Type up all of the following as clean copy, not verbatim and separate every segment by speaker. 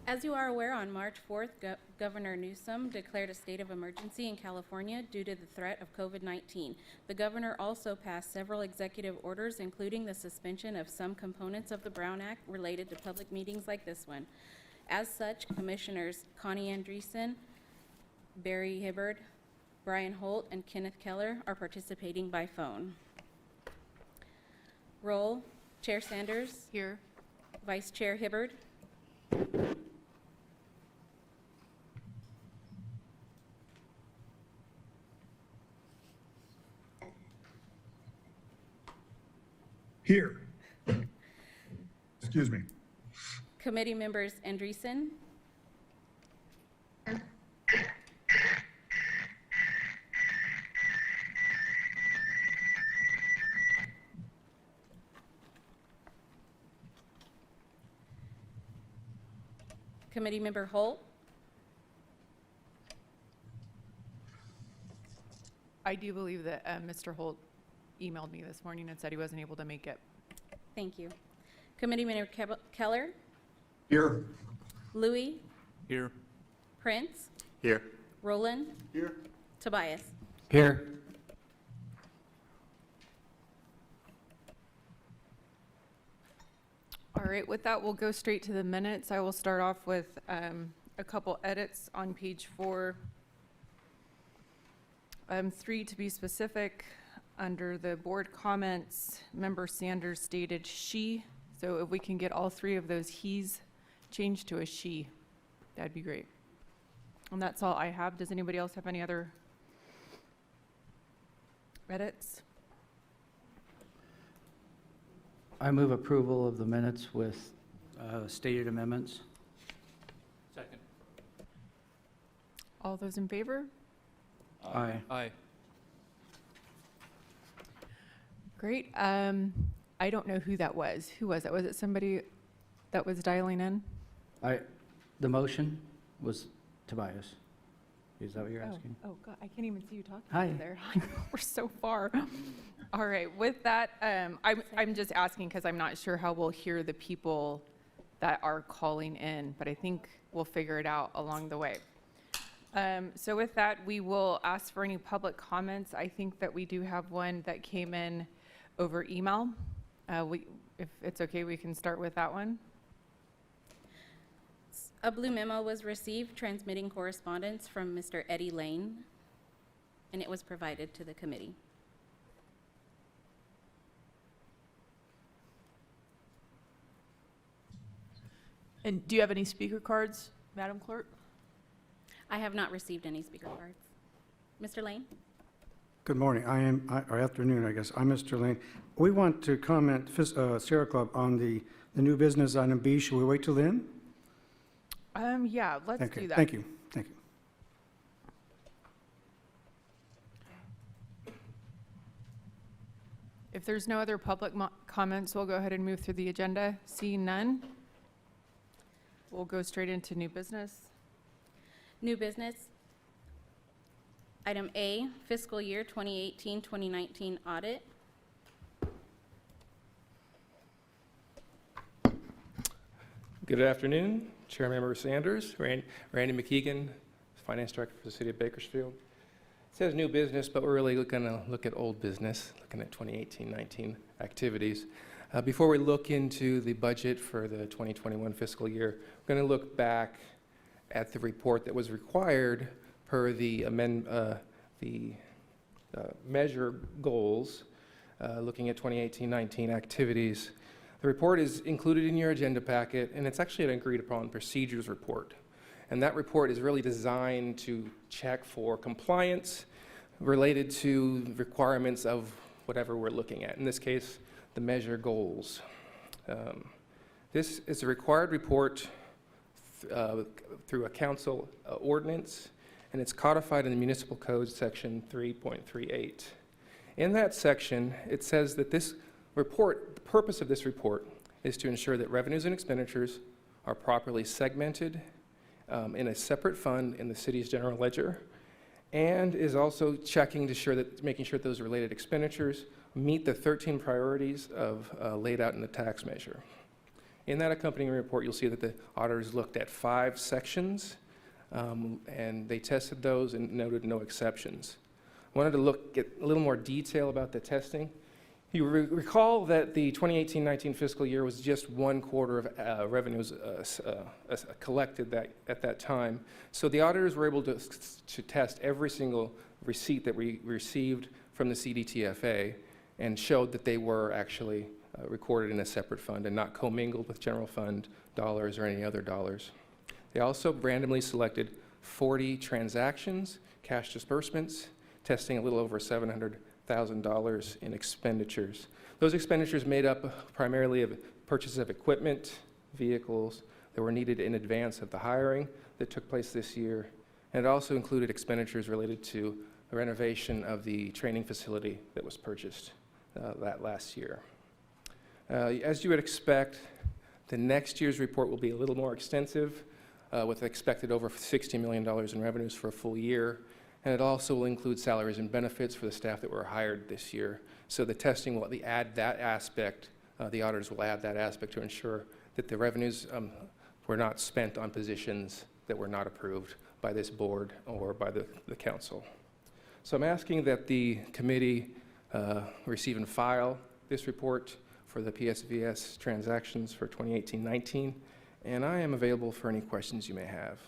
Speaker 1: As you are aware, on March 4th, Governor Newsom declared a state of emergency in California due to the threat of COVID-19. The governor also passed several executive orders, including the suspension of some components of the Brown Act related to public meetings like this one. As such, Commissioners Connie Andreessen, Barry Hibbard, Brian Holt, and Kenneth Keller are participating by phone. Roll. Chair Sanders.
Speaker 2: Here.
Speaker 1: Vice Chair Hibbard.
Speaker 3: Here. Excuse me.
Speaker 1: Committee members Andreessen. Committee member Holt.
Speaker 2: I do believe that Mr. Holt emailed me this morning and said he wasn't able to make it.
Speaker 1: Thank you. Committee member Keller.
Speaker 3: Here.
Speaker 1: Louis.
Speaker 4: Here.
Speaker 1: Prince.
Speaker 4: Here.
Speaker 1: Roland.
Speaker 3: Here.
Speaker 1: Tobias.
Speaker 4: Here.
Speaker 2: All right, with that, we'll go straight to the minutes. I will start off with a couple edits on page 4. 3 to be specific, under the board comments, member Sanders stated she. So if we can get all 3 of those he's changed to a she, that'd be great. And that's all I have. Does anybody else have any other edits?
Speaker 5: I move approval of the minutes with stated amendments.
Speaker 4: Second.
Speaker 2: All those in favor?
Speaker 5: Aye.
Speaker 4: Aye.
Speaker 2: Great. I don't know who that was. Who was it? Was it somebody that was dialing in?
Speaker 5: The motion was Tobias. Is that what you're asking?
Speaker 2: Oh God, I can't even see you talking
Speaker 5: Hi.
Speaker 2: over there. We're so far. All right, with that, I'm just asking because I'm not sure how we'll hear the people that are calling in, but I think we'll figure it out along the way. So with that, we will ask for any public comments. I think that we do have one that came in over email. If it's okay, we can start with that one.
Speaker 1: A blue memo was received transmitting correspondence from Mr. Eddie Lane, and it was provided to the committee.
Speaker 6: And do you have any speaker cards, Madam Clerk?
Speaker 1: I have not received any speaker cards. Mr. Lane?
Speaker 7: Good morning. Or afternoon, I guess. I'm Mr. Lane. We want to comment, Sierra Club, on the new business item B. Should we wait till then?
Speaker 2: Yeah, let's
Speaker 7: Okay.
Speaker 2: do that.
Speaker 7: Thank you. Thank you.
Speaker 2: If there's no other public comments, we'll go ahead and move through the agenda. Seeing none, we'll go straight into new business.
Speaker 1: New business. Item A, fiscal year 2018-2019 audit.
Speaker 4: Good afternoon, Chair Member Sanders, Randy McKeegan, Finance Director for the City of Bakersfield. It says new business, but we're really going to look at old business, looking at 2018-19 activities. Before we look into the budget for the 2021 fiscal year, we're going to look back at the report that was required per the measure goals, looking at 2018-19 activities. The report is included in your agenda packet, and it's actually an agreed upon procedures report. And that report is really designed to check for compliance related to requirements of whatever we're looking at. In this case, the measure goals. This is a required report through a council ordinance, and it's codified in the Municipal Code section 3.38. In that section, it says that this report, the purpose of this report is to ensure that revenues and expenditures are properly segmented in a separate fund in the city's general ledger, and is also making sure that those related expenditures meet the 13 priorities laid out in the tax measure. In that accompanying report, you'll see that the auditors looked at 5 sections, and they tested those and noted no exceptions. I wanted to get a little more detail about the testing. You recall that the 2018-19 fiscal year was just 1 quarter of revenues collected at that time. So the auditors were able to test every single receipt that we received from the CDTFA and showed that they were actually recorded in a separate fund and not commingled with general fund dollars or any other dollars. They also randomly selected 40 transactions, cash disbursements, testing a little over $700,000 in expenditures. Those expenditures made up primarily of purchase of equipment, vehicles that were needed in advance of the hiring that took place this year, and it also included expenditures related to the renovation of the training facility that was purchased that last year. As you would expect, the next year's report will be a little more extensive, with expected over $60 million in revenues for a full year. And it also will include salaries and benefits for the staff that were hired this year. So the testing will add that aspect, the auditors will add that aspect to ensure that the revenues were not spent on positions that were not approved by this board or by the council. So I'm asking that the committee receive and file this report for the PSVS transactions for 2018-19, and I am available for any questions you may have.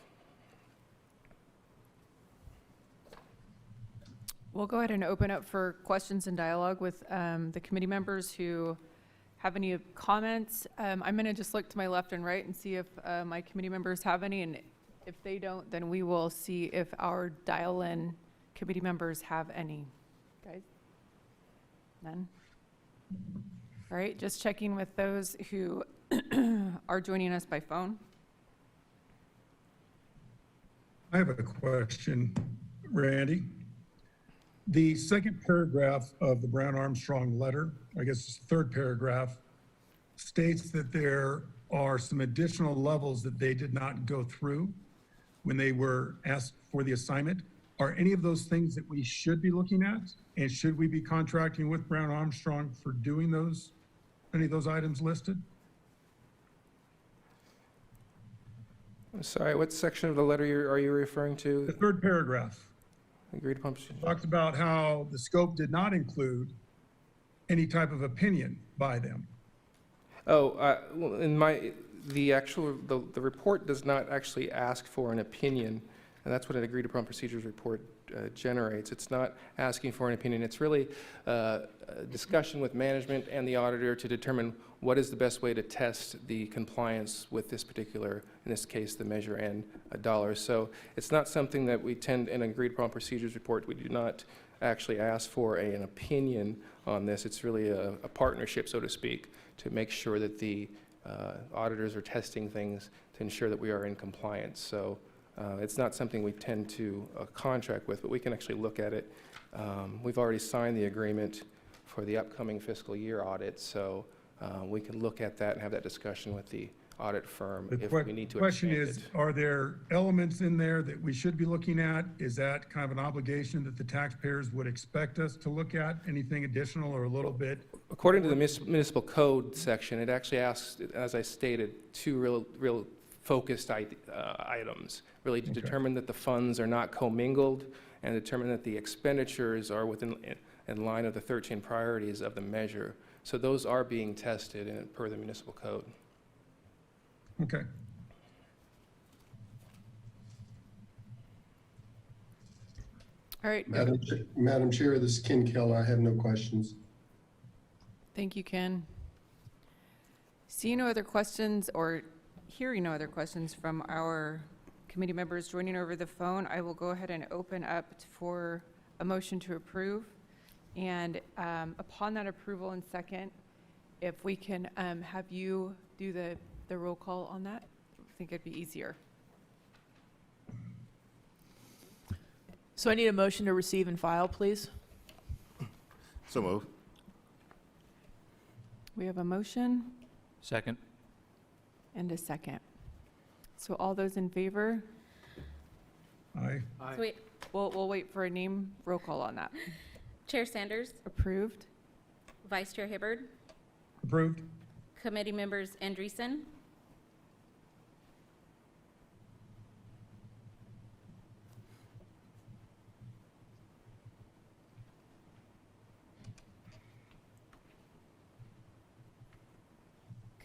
Speaker 2: We'll go ahead and open up for questions and dialogue with the committee members who have any comments. I'm going to just look to my left and right and see if my committee members have any, and if they don't, then we will see if our dial-in committee members have any. Guys? None? All right, just checking with those who are joining us by phone.
Speaker 3: I have a question, Randy. The second paragraph of the Brown Armstrong letter, I guess it's the third paragraph, states that there are some additional levels that they did not go through when they were asked for the assignment. Are any of those things that we should be looking at? And should we be contracting with Brown Armstrong for doing those, any of those items listed?
Speaker 4: I'm sorry, what section of the letter are you referring
Speaker 3: The
Speaker 4: to?
Speaker 3: third paragraph
Speaker 4: Agreed upon procedure.
Speaker 3: talks about how the scope did not include any type of opinion by them.
Speaker 4: Oh, well, the report does not actually ask for an opinion, and that's what an agreed upon procedures report generates. It's not asking for an opinion. It's really a discussion with management and the auditor to determine what is the best way to test the compliance with this particular, in this case, the measure and dollars. So it's not something that we tend, in an agreed upon procedures report, we do not actually ask for an opinion on this. It's really a partnership, so to speak, to make sure that the auditors are testing things to ensure that we are in compliance. So it's not something we tend to contract with, but we can actually look at it. We've already signed the agreement for the upcoming fiscal year audit, so we can look at that and have that discussion with the audit firm if we need to
Speaker 3: The question
Speaker 4: expand
Speaker 3: is,
Speaker 4: it.
Speaker 3: are there elements in there that we should be looking at? Is that kind of an obligation that the taxpayers would expect us to look at? Anything additional or a little bit?
Speaker 4: According to the municipal code section, it actually asks, as I stated, 2 real focused items, really to
Speaker 3: Okay.
Speaker 4: determine that the funds are not commingled and determine that the expenditures are in line of the 13 priorities of the measure. So those are being tested per the municipal code.
Speaker 3: Okay.
Speaker 2: All right,
Speaker 8: Madam Chair, this is Ken Keller. I have no questions.
Speaker 2: thank you, Ken. Seeing no other questions or hearing no other questions from our committee members joining over the phone, I will go ahead and open up for a motion to approve. And upon that approval and second, if we can have you do the roll call on that, I think it'd be easier.
Speaker 6: So I need a motion to receive and file, please.
Speaker 9: So move.
Speaker 2: We have a motion
Speaker 5: Second.
Speaker 2: and a second. So all those in favor,
Speaker 3: Aye.
Speaker 1: So wait,
Speaker 2: we'll wait for a name roll call on that.
Speaker 1: Chair Sanders,
Speaker 2: Approved?
Speaker 1: Vice Chair Hibbard,
Speaker 3: Approved?
Speaker 1: Committee Members Andreessen,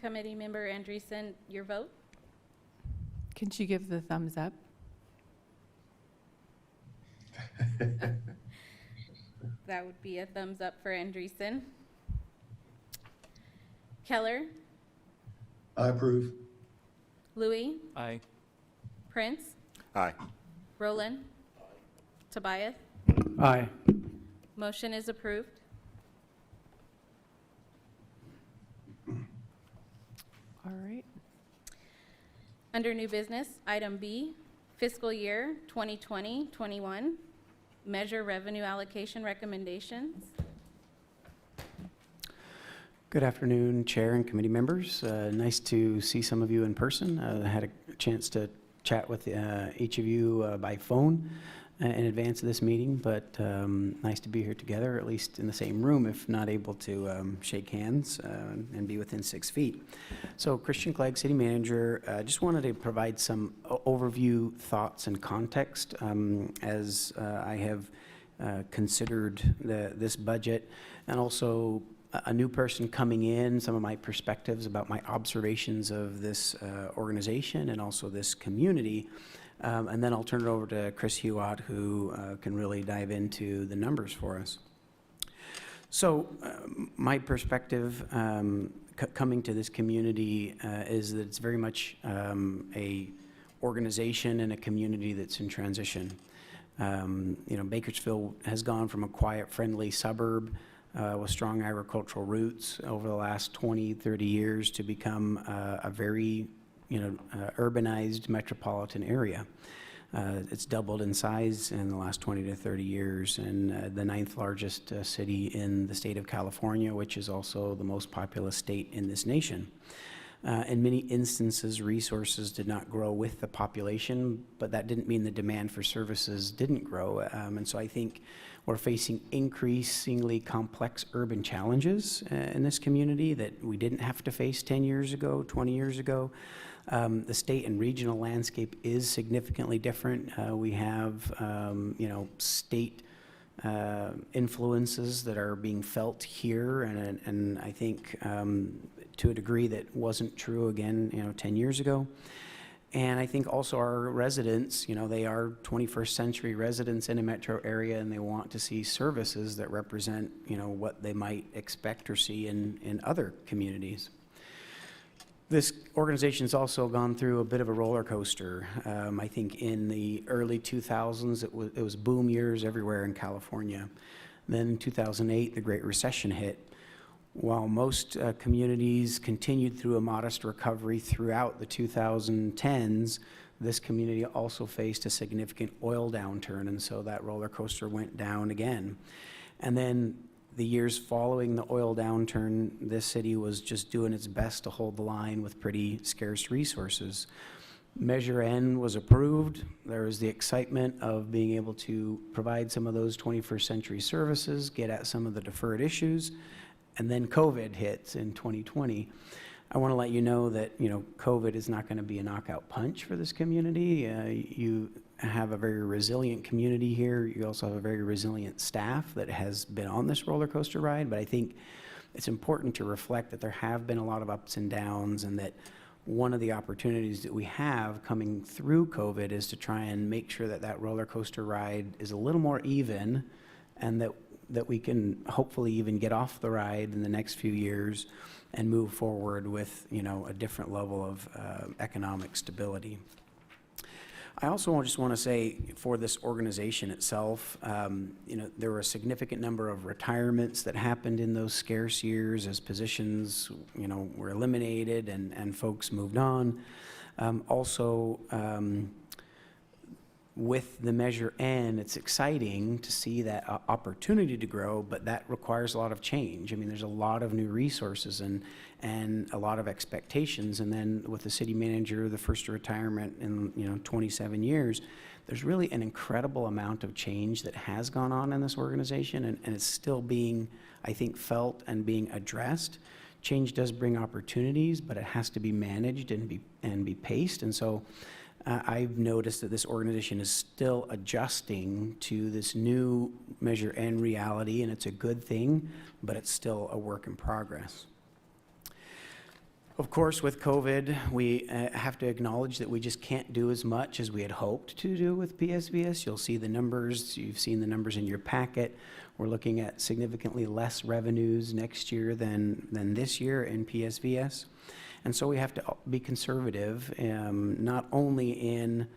Speaker 1: Committee Member Andreessen, your vote?
Speaker 2: Can she give the thumbs up?
Speaker 1: That would be a thumbs up for Andreessen. Keller,
Speaker 8: I approve.
Speaker 1: Louis,
Speaker 10: Aye.
Speaker 1: Prince,
Speaker 9: Aye.
Speaker 1: Roland, Tobias.
Speaker 5: Aye.
Speaker 1: Motion is approved.
Speaker 2: All right.
Speaker 1: Under new business, item B, fiscal year 2020-21, measure revenue allocation recommendations.
Speaker 11: Good afternoon, Chair and committee members. Nice to see some of you in person. I had a chance to chat with each of you by phone in advance of this meeting, but nice to be here together, at least in the same room, if not able to shake hands and be within 6 feet. So Christian Clegg, City Manager, just wanted to provide some overview thoughts and context as I have considered this budget, and also a new person coming in, some of my perspectives about my observations of this organization and also this community. And then I'll turn it over to Chris Hewitt, who can really dive into the numbers for us. So my perspective coming to this community is that it's very much a organization and a community that's in transition. Bakersfield has gone from a quiet, friendly suburb with strong agricultural roots over the last 20, 30 years to become a very urbanized metropolitan area. It's doubled in size in the last 20 to 30 years, and the 9th largest city in the state of California, which is also the most populous state in this nation. In many instances, resources did not grow with the population, but that didn't mean the demand for services didn't grow. And so I think we're facing increasingly complex urban challenges in this community that we didn't have to face 10 years ago, 20 years ago. The state and regional landscape is significantly different. We have, state influences that are being felt here, and I think to a degree that wasn't true again, 10 years ago. And I think also our residents, they are 21st century residents in a metro area, and they want to see services that represent, what they might expect or see in other communities. This organization's also gone through a bit of a roller coaster. I think in the early 2000s, it was boom years everywhere in California. Then in 2008, the Great Recession hit. While most communities continued through a modest recovery throughout the 2010s, this community also faced a significant oil downturn, and so that roller coaster went down again. And then the years following the oil downturn, this city was just doing its best to hold the line with pretty scarce resources. Measure N was approved. There was the excitement of being able to provide some of those 21st century services, get at some of the deferred issues, and then COVID hits in 2020. I want to let you know that, COVID is not going to be a knockout punch for this community. You have a very resilient community here. You also have a very resilient staff that has been on this roller coaster ride, but I think it's important to reflect that there have been a lot of ups and downs, and that one of the opportunities that we have coming through COVID is to try and make sure that that roller coaster ride is a little more even, and that we can hopefully even get off the ride in the next few years and move forward with, a different level of economic stability. I also just want to say for this organization itself, there were a significant number of retirements that happened in those scarce years as positions, were eliminated and folks moved on. With the Measure N, it's exciting to see that opportunity to grow, but that requires a lot of change. I mean, there's a lot of new resources and a lot of expectations. And then with the city manager, the first retirement in 27 years, there's really an incredible amount of change that has gone on in this organization, and it's still being, I think, felt and being addressed. Change does bring opportunities, but it has to be managed and be paced. And so I've noticed that this organization is still adjusting to this new Measure N reality, and it's a good thing, but it's still a work in progress. Of course, with COVID, we have to acknowledge that we just can't do as much as we had hoped to do with PSVS. You'll see the numbers. You've seen the numbers in your packet. We're looking at significantly less revenues next year than this year in PSVS. And so we have to be conservative, not only in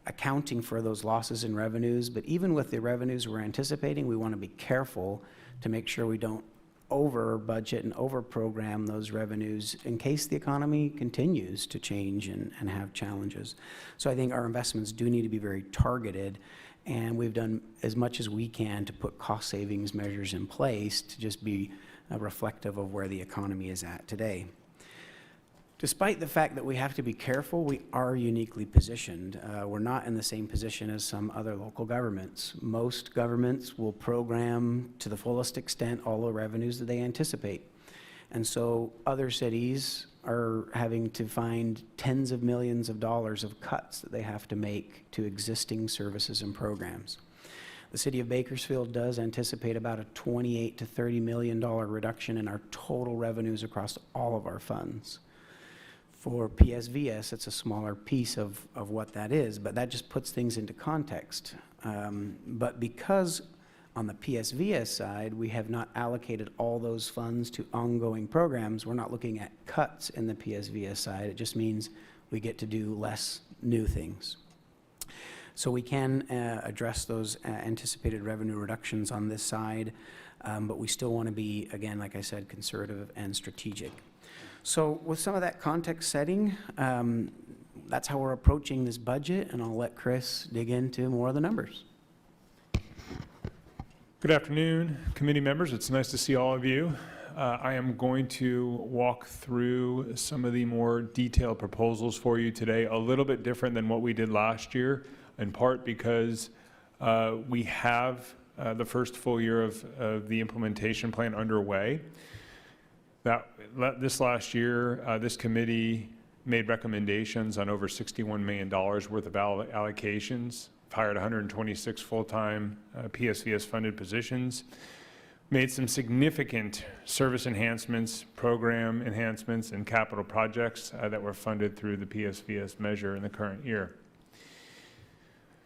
Speaker 11: accounting for those losses in revenues, but even with the revenues we're anticipating, we want to be careful to make sure we don't over budget and over program those revenues in case the economy continues to change and have challenges. So I think our investments do need to be very targeted, and we've done as much as we can to put cost savings measures in place to just be reflective of where the economy is at today. Despite the fact that we have to be careful, we are uniquely positioned. We're not in the same position as some other local governments. Most governments will program to the fullest extent all the revenues that they anticipate. And so other cities are having to find tens of millions of dollars of cuts that they have to make to existing services and programs. The city of Bakersfield does anticipate about a $28 to $30 million reduction in our total revenues across all of our funds. For PSVS, it's a smaller piece of what that is, but that just puts things into context. But because on the PSVS side, we have not allocated all those funds to ongoing programs, we're not looking at cuts in the PSVS side. It just means we get to do less new things. So we can address those anticipated revenue reductions on this side, but we still want to be, again, like I said, conservative and strategic. So with some of that context setting, that's how we're approaching this budget, and I'll let Chris dig into more of the numbers.
Speaker 10: Good afternoon, committee members. It's nice to see all of you. I am going to walk through some of the more detailed proposals for you today, a little bit different than what we did last year, in part because we have the first full year of the implementation plan underway. This last year, this committee made recommendations on over $61 million worth of allocations, hired 126 full-time PSVS funded positions, made some significant service enhancements, program enhancements, and capital projects that were funded through the PSVS measure in the current year.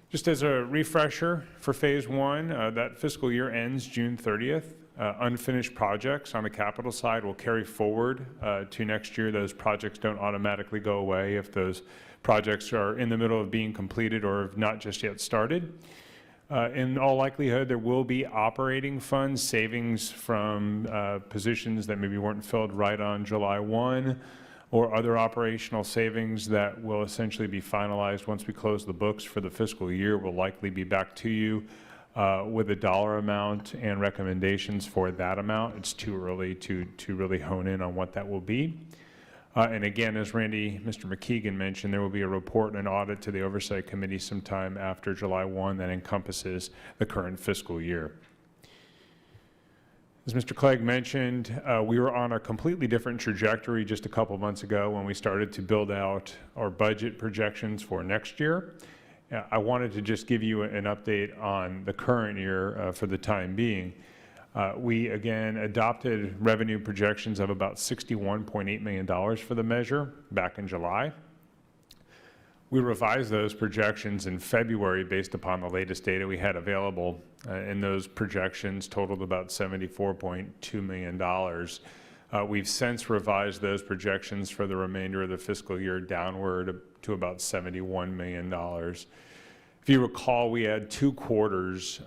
Speaker 10: Just as a refresher for phase one, that fiscal year ends June 30th. Unfinished projects on the capital side will carry forward to next year. Those projects don't automatically go away if those projects are in the middle of being completed or have not just yet started. In all likelihood, there will be operating funds, savings from positions that maybe weren't filled right on July 1, or other operational savings that will essentially be finalized once we close the books for the fiscal year. We'll likely be back to you with a dollar amount and recommendations for that amount. It's too early to really hone in on what that will be. And again, as Mr. McKeegan mentioned, there will be a report and an audit to the Oversight Committee sometime after July 1 that encompasses the current fiscal year. As Mr. Clegg mentioned, we were on a completely different trajectory just a couple months ago when we started to build out our budget projections for next year. I wanted to just give you an update on the current year for the time being. We again adopted revenue projections of about $61.8 million for the measure back in July. We revised those projections in February based upon the latest data we had available, and those projections totaled about $74.2 million. We've since revised those projections for the remainder of the fiscal year downward to about $71 million. If you recall, we had 2 quarters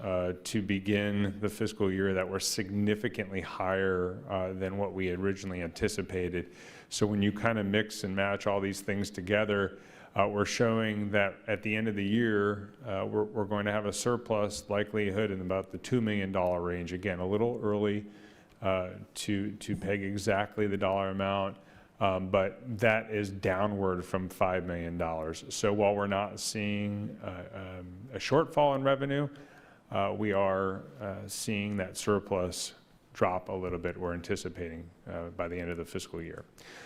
Speaker 10: to begin the fiscal year that were significantly higher than what we originally anticipated. So when you kind of mix and match all these things together, we're showing that at the end of the year, we're going to have a surplus likelihood in about the $2 million range. Again, a little early to peg exactly the dollar amount, but that is downward from $5 million. So while we're not seeing a shortfall in revenue, we are seeing that surplus drop a little bit, we're anticipating by the end of the fiscal year.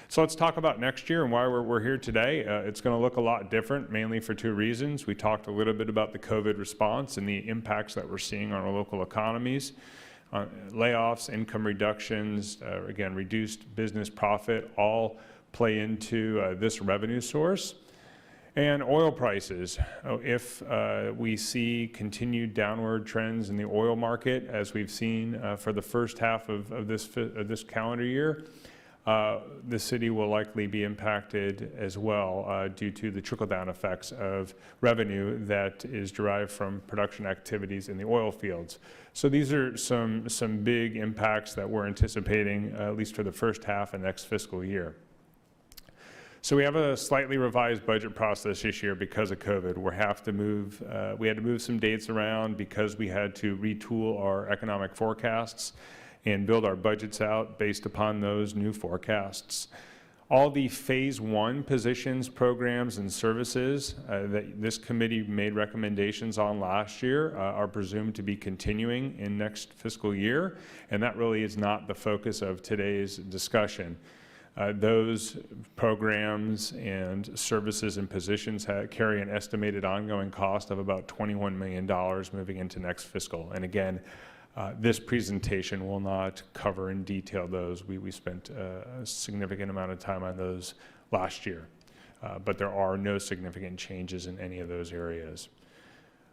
Speaker 10: So let's talk about next year and why we're here today. It's going to look a lot different, mainly for 2 reasons. We talked a little bit about the COVID response and the impacts that we're seeing on our local economies. Layoffs, income reductions, again, reduced business profit, all play into this revenue source. And oil prices. If we see continued downward trends in the oil market, as we've seen for the first half of this calendar year, the city will likely be impacted as well due to the trickle-down effects of revenue that is derived from production activities in the oil fields. So these are some big impacts that we're anticipating, at least for the first half of next fiscal year. So we have a slightly revised budget process this year because of COVID. We had to move some dates around because we had to retool our economic forecasts and build our budgets out based upon those new forecasts. All the phase 1 positions, programs, and services that this committee made recommendations on last year are presumed to be continuing in next fiscal year, and that really is not the focus of today's discussion. Those programs and services and positions carry an estimated ongoing cost of about $21 million moving into next fiscal. And again, this presentation will not cover in detail those. We spent a significant amount of time on those last year, but there are no significant changes in any of those areas.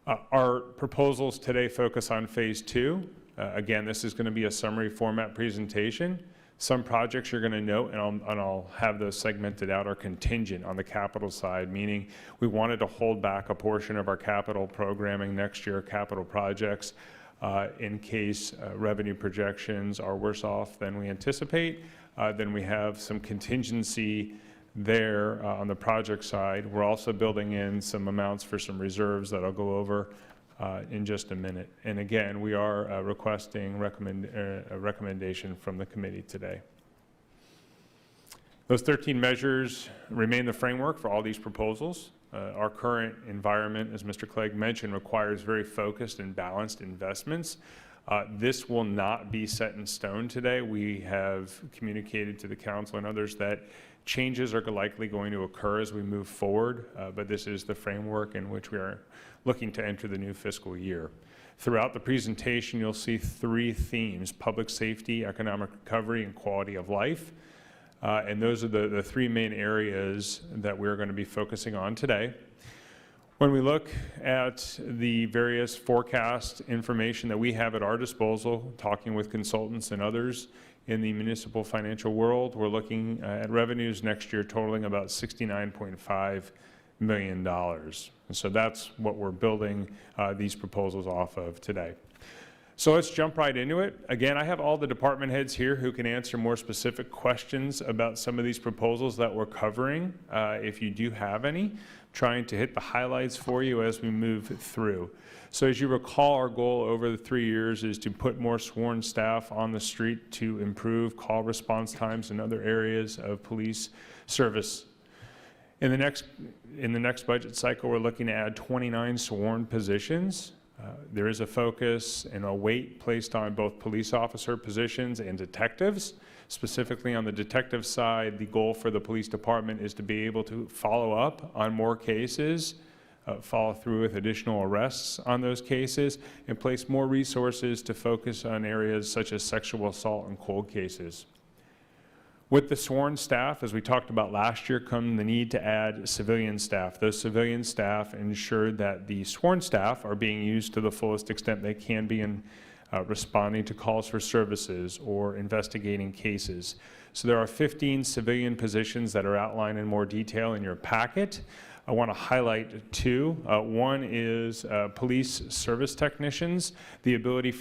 Speaker 10: Our proposals today focus on phase 2. Again, this is going to be a summary format presentation. Some projects you're going to note, and I'll have those segmented out, are contingent on the capital side, meaning we wanted to hold back a portion of our capital programming next year, capital projects, in case revenue projections are worse off than we anticipate. Then we have some contingency there on the project side. We're also building in some amounts for some reserves that I'll go over in just a minute. And again, we are requesting a recommendation from the committee today. Those 13 measures remain the framework for all these proposals. Our current environment, as Mr. Clegg mentioned, requires very focused and balanced investments. This will not be set in stone today. We have communicated to the council and others that changes are likely going to occur as we move forward, but this is the framework in which we are looking to enter the new fiscal year. Throughout the presentation, you'll see 3 themes: public safety, economic recovery, and quality of life. And those are the 3 main areas that we're going to be focusing on today. When we look at the various forecast information that we have at our disposal, talking with consultants and others in the municipal financial world, we're looking at revenues next year totaling about $69.5 million. And so that's what we're building these proposals off of today. So let's jump right into it. Again, I have all the department heads here who can answer more specific questions about some of these proposals that we're covering. If you do have any, trying to hit the highlights for you as we move through. So as you recall, our goal over the 3 years is to put more sworn staff on the street to improve call response times in other areas of police service. In the next budget cycle, we're looking to add 29 sworn positions. There is a focus and a weight placed on both police officer positions and detectives. Specifically on the detective side, the goal for the police department is to be able to follow up on more cases, follow through with additional arrests on those cases, and place more resources to focus on areas such as sexual assault and cold cases. With the sworn staff, as we talked about last year, come the need to add civilian staff. Those civilian staff ensure that the sworn staff are being used to the fullest extent they can be in responding to calls for services or investigating cases. So there are 15 civilian positions that are outlined in more detail in your packet. I want to highlight 2. One is police service technicians. The ability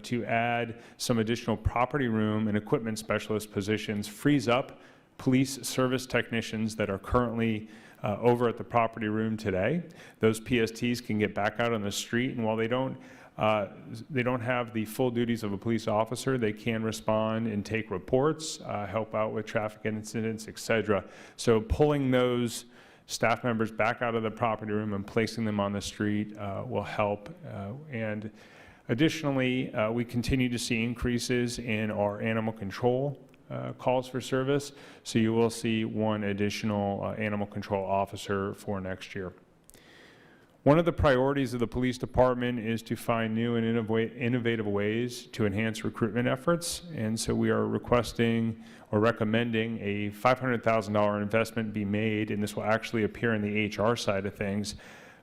Speaker 10: to add some additional property room and equipment specialist positions frees up police service technicians that are currently over at the property room today. Those PSTs can get back out on the street, and while they don't have the full duties of a police officer, they can respond and take reports, help out with traffic incidents, etc. So pulling those staff members back out of the property room and placing them on the street will help. And additionally, we continue to see increases in our animal control calls for service. So you will see 1 additional animal control officer for next year. One of the priorities of the police department is to find new and innovative ways to enhance recruitment efforts. And so we are requesting or recommending a $500,000 investment be made, and this will actually appear in the HR side of things,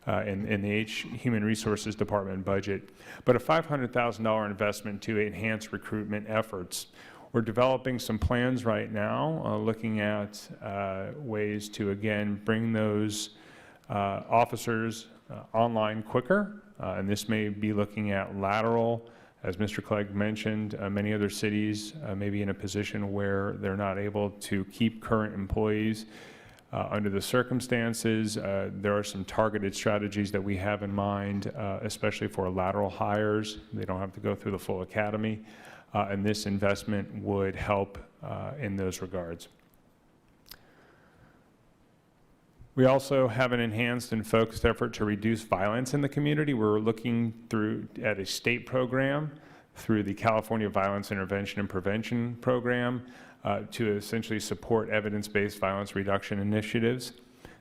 Speaker 10: in the Human Resources Department budget, but a $500,000 investment to enhance recruitment efforts. We're developing some plans right now, looking at ways to, again, bring those officers online quicker, and this may be looking at lateral. As Mr. Clegg mentioned, many other cities may be in a position where they're not able to keep current employees under the circumstances. There are some targeted strategies that we have in mind, especially for lateral hires. They don't have to go through the full academy, and this investment would help in those regards. We also have an enhanced and focused effort to reduce violence in the community. We're looking at a state program through the California Violence Intervention and Prevention Program to essentially support evidence-based violence reduction initiatives.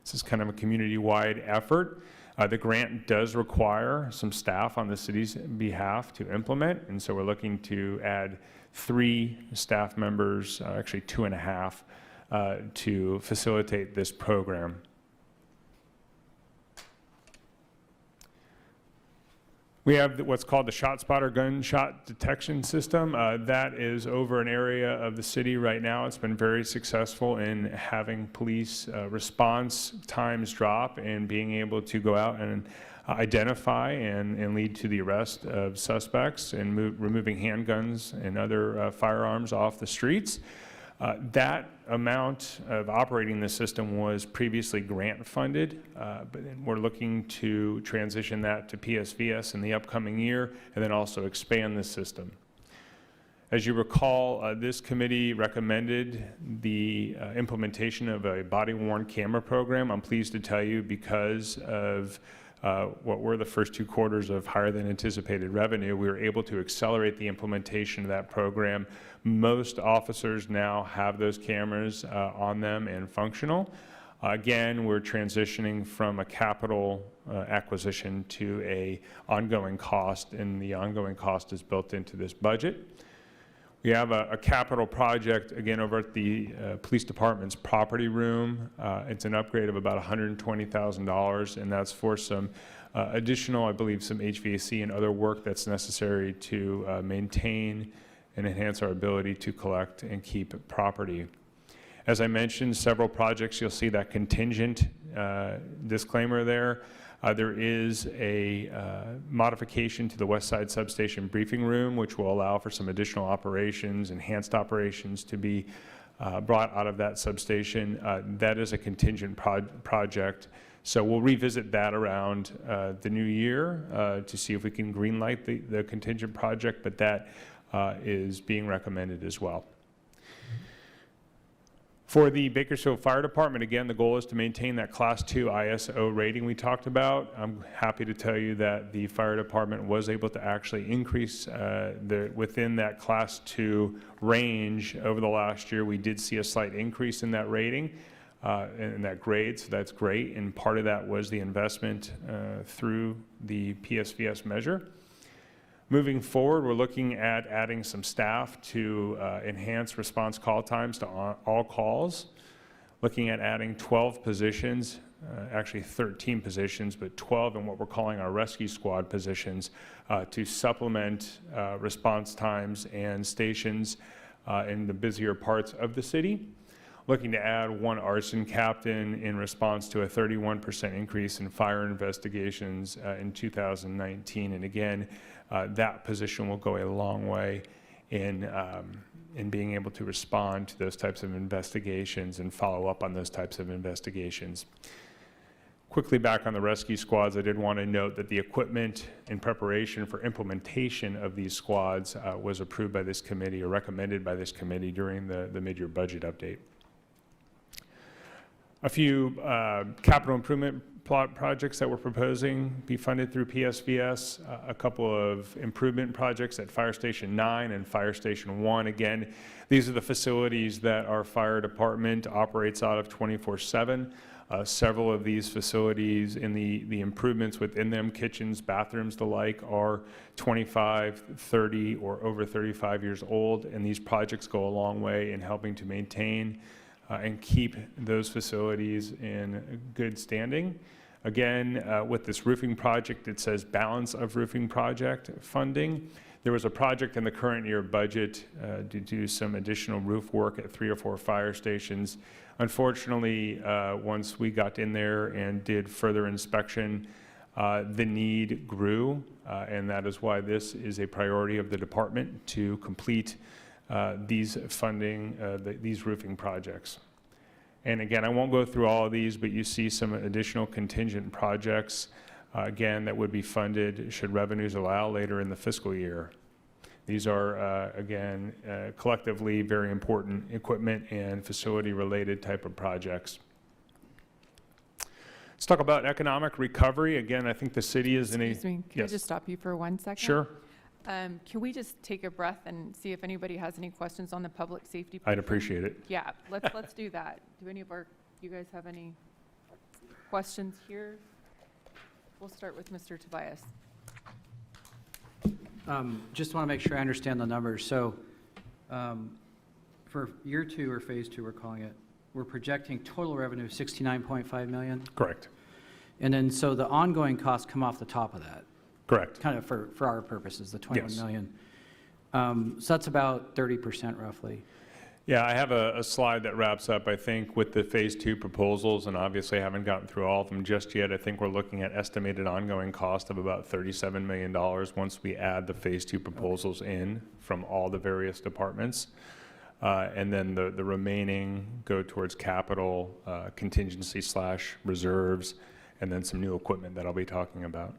Speaker 10: This is kind of a community-wide effort. The grant does require some staff on the city's behalf to implement, and so we're looking to add 3 staff members, actually 2.5, to facilitate this program. We have what's called the ShotSpotter gunshot detection system. That is over an area of the city right now. It's been very successful in having police response times drop and being able to go out and identify and lead to the arrest of suspects and removing handguns and other firearms off the streets. That amount of operating the system was previously grant funded, but we're looking to transition that to PSVS in the upcoming year and then also expand the system. As you recall, this committee recommended the implementation of a body-worn camera program. I'm pleased to tell you, because of what were the first 2 quarters of higher than anticipated revenue, we were able to accelerate the implementation of that program. Most officers now have those cameras on them and functional. Again, we're transitioning from a capital acquisition to a ongoing cost, and the ongoing cost is built into this budget. We have a capital project, again, over at the police department's property room. It's an upgrade of about $120,000, and that's for some additional, I believe, some HVAC and other work that's necessary to maintain and enhance our ability to collect and keep property. As I mentioned, several projects, you'll see that contingent disclaimer there. There is a modification to the West Side Substation briefing room, which will allow for some additional operations, enhanced operations to be brought out of that substation. That is a contingent project. So we'll revisit that around the new year to see if we can greenlight the contingent project, but that is being recommended as well. For the Bakersfield Fire Department, again, the goal is to maintain that Class 2 ISO rating we talked about. I'm happy to tell you that the fire department was able to actually increase within that Class 2 range over the last year. We did see a slight increase in that rating, in that grade, so that's great. And part of that was the investment through the PSVS measure. Moving forward, we're looking at adding some staff to enhance response call times to all calls. Looking at adding 12 positions, actually 13 positions, but 12 in what we're calling our rescue squad positions to supplement response times and stations in the busier parts of the city. Looking to add 1 arson captain in response to a 31% increase in fire investigations in 2019. And again, that position will go a long way in being able to respond to those types of investigations and follow up on those types of investigations. Quickly back on the rescue squads, I did want to note that the equipment in preparation for implementation of these squads was approved by this committee or recommended by this committee during the mid-year budget update. A few capital improvement projects that we're proposing be funded through PSVS, a couple of improvement projects at Fire Station 9 and Fire Station 1. Again, these are the facilities that our fire department operates out of 24/7. Several of these facilities and the improvements within them, kitchens, bathrooms, the like, are 25, 30, or over 35 years old, and these projects go a long way in helping to maintain and keep those facilities in good standing. Again, with this roofing project, it says balance of roofing project funding. There was a project in the current year budget to do some additional roof work at 3 or 4 fire stations. Unfortunately, once we got in there and did further inspection, the need grew, and that is why this is a priority of the department to complete these roofing projects. And again, I won't go through all of these, but you see some additional contingent projects, again, that would be funded should revenues allow later in the fiscal year. These are, again, collectively very important equipment and facility-related type of projects. Let's talk about economic recovery. Again, I think the city is in a...
Speaker 2: Excuse me, can I just stop you for 1 second?
Speaker 10: Sure.
Speaker 2: Can we just take a breath and see if anybody has any questions on the public safety?
Speaker 10: I'd appreciate it.
Speaker 2: Yeah, let's do that. Do any of you guys have any questions here? We'll start with Mr. Tobias.
Speaker 5: Just want to make sure I understand the numbers. So for year 2 or phase 2, we're calling it, we're projecting total revenue of 69.5 million.
Speaker 10: Correct.
Speaker 5: And then so the ongoing costs come off the top of that,
Speaker 10: Correct.
Speaker 5: kind of for our purposes, the 21
Speaker 10: Yes.
Speaker 5: million. So that's about 30% roughly.
Speaker 10: Yeah, I have a slide that wraps up, I think, with the phase 2 proposals, and obviously I haven't gotten through all of them just yet. I think we're looking at estimated ongoing cost of about $37 million once we add the phase 2 proposals in from all the various departments. And then the remaining go towards capital, contingency / reserves, and then some new equipment that I'll be talking about.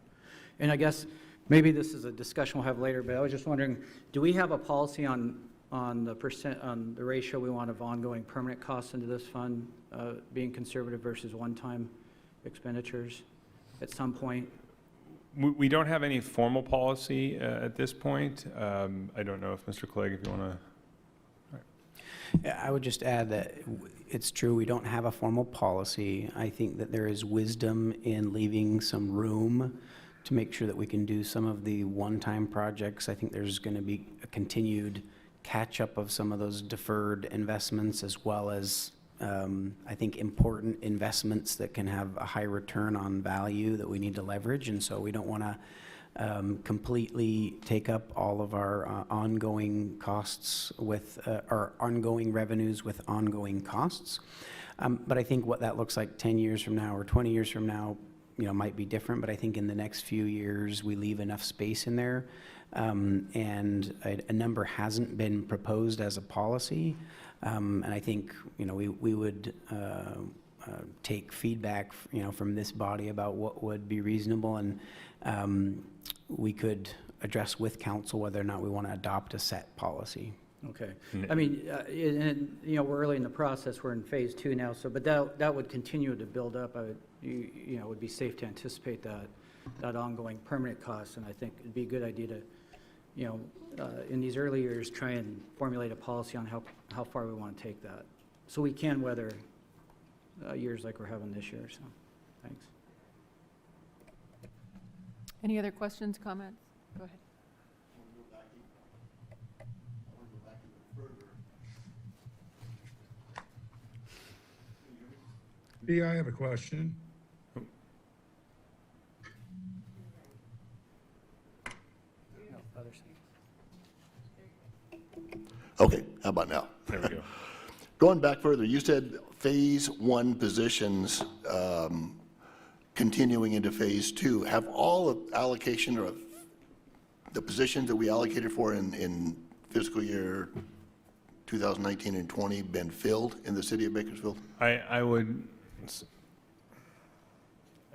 Speaker 5: And I guess maybe this is a discussion we'll have later, but I was just wondering, do we have a policy on the ratio we want of ongoing permanent costs into this fund, being conservative versus one-time expenditures at some point?
Speaker 10: We don't have any formal policy at this point. I don't know if Mr. Clegg, if you want to...
Speaker 11: Yeah, I would just add that it's true, we don't have a formal policy. I think that there is wisdom in leaving some room to make sure that we can do some of the one-time projects. I think there's going to be a continued catch-up of some of those deferred investments, as well as I think important investments that can have a high return on value that we need to leverage. And so we don't want to completely take up all of our ongoing costs with our ongoing revenues with ongoing costs. But I think what that looks like 10 years from now or 20 years from now, might be different. But I think in the next few years, we leave enough space in there. And a number hasn't been proposed as a policy. And I think, we would take feedback, from this body about what would be reasonable, and we could address with council whether or not we want to adopt a set policy.
Speaker 5: Okay. I mean, we're early in the process. We're in phase 2 now. So, but that would continue to build up. It would be safe to anticipate that ongoing permanent cost. And I think it'd be a good idea to, in these early years, try and formulate a policy on how far we want to take that, so we can weather years like we're having this year. So, thanks.
Speaker 2: Any other questions, comments? Go ahead.
Speaker 3: Yeah, I have a question.
Speaker 9: Okay, how about now?
Speaker 10: There we go.
Speaker 9: Going back further, you said phase 1 positions continuing into phase 2. Have all of allocation or the positions that we allocated for in fiscal year 2019 and 20 been filled in the city of Bakersfield?
Speaker 10: I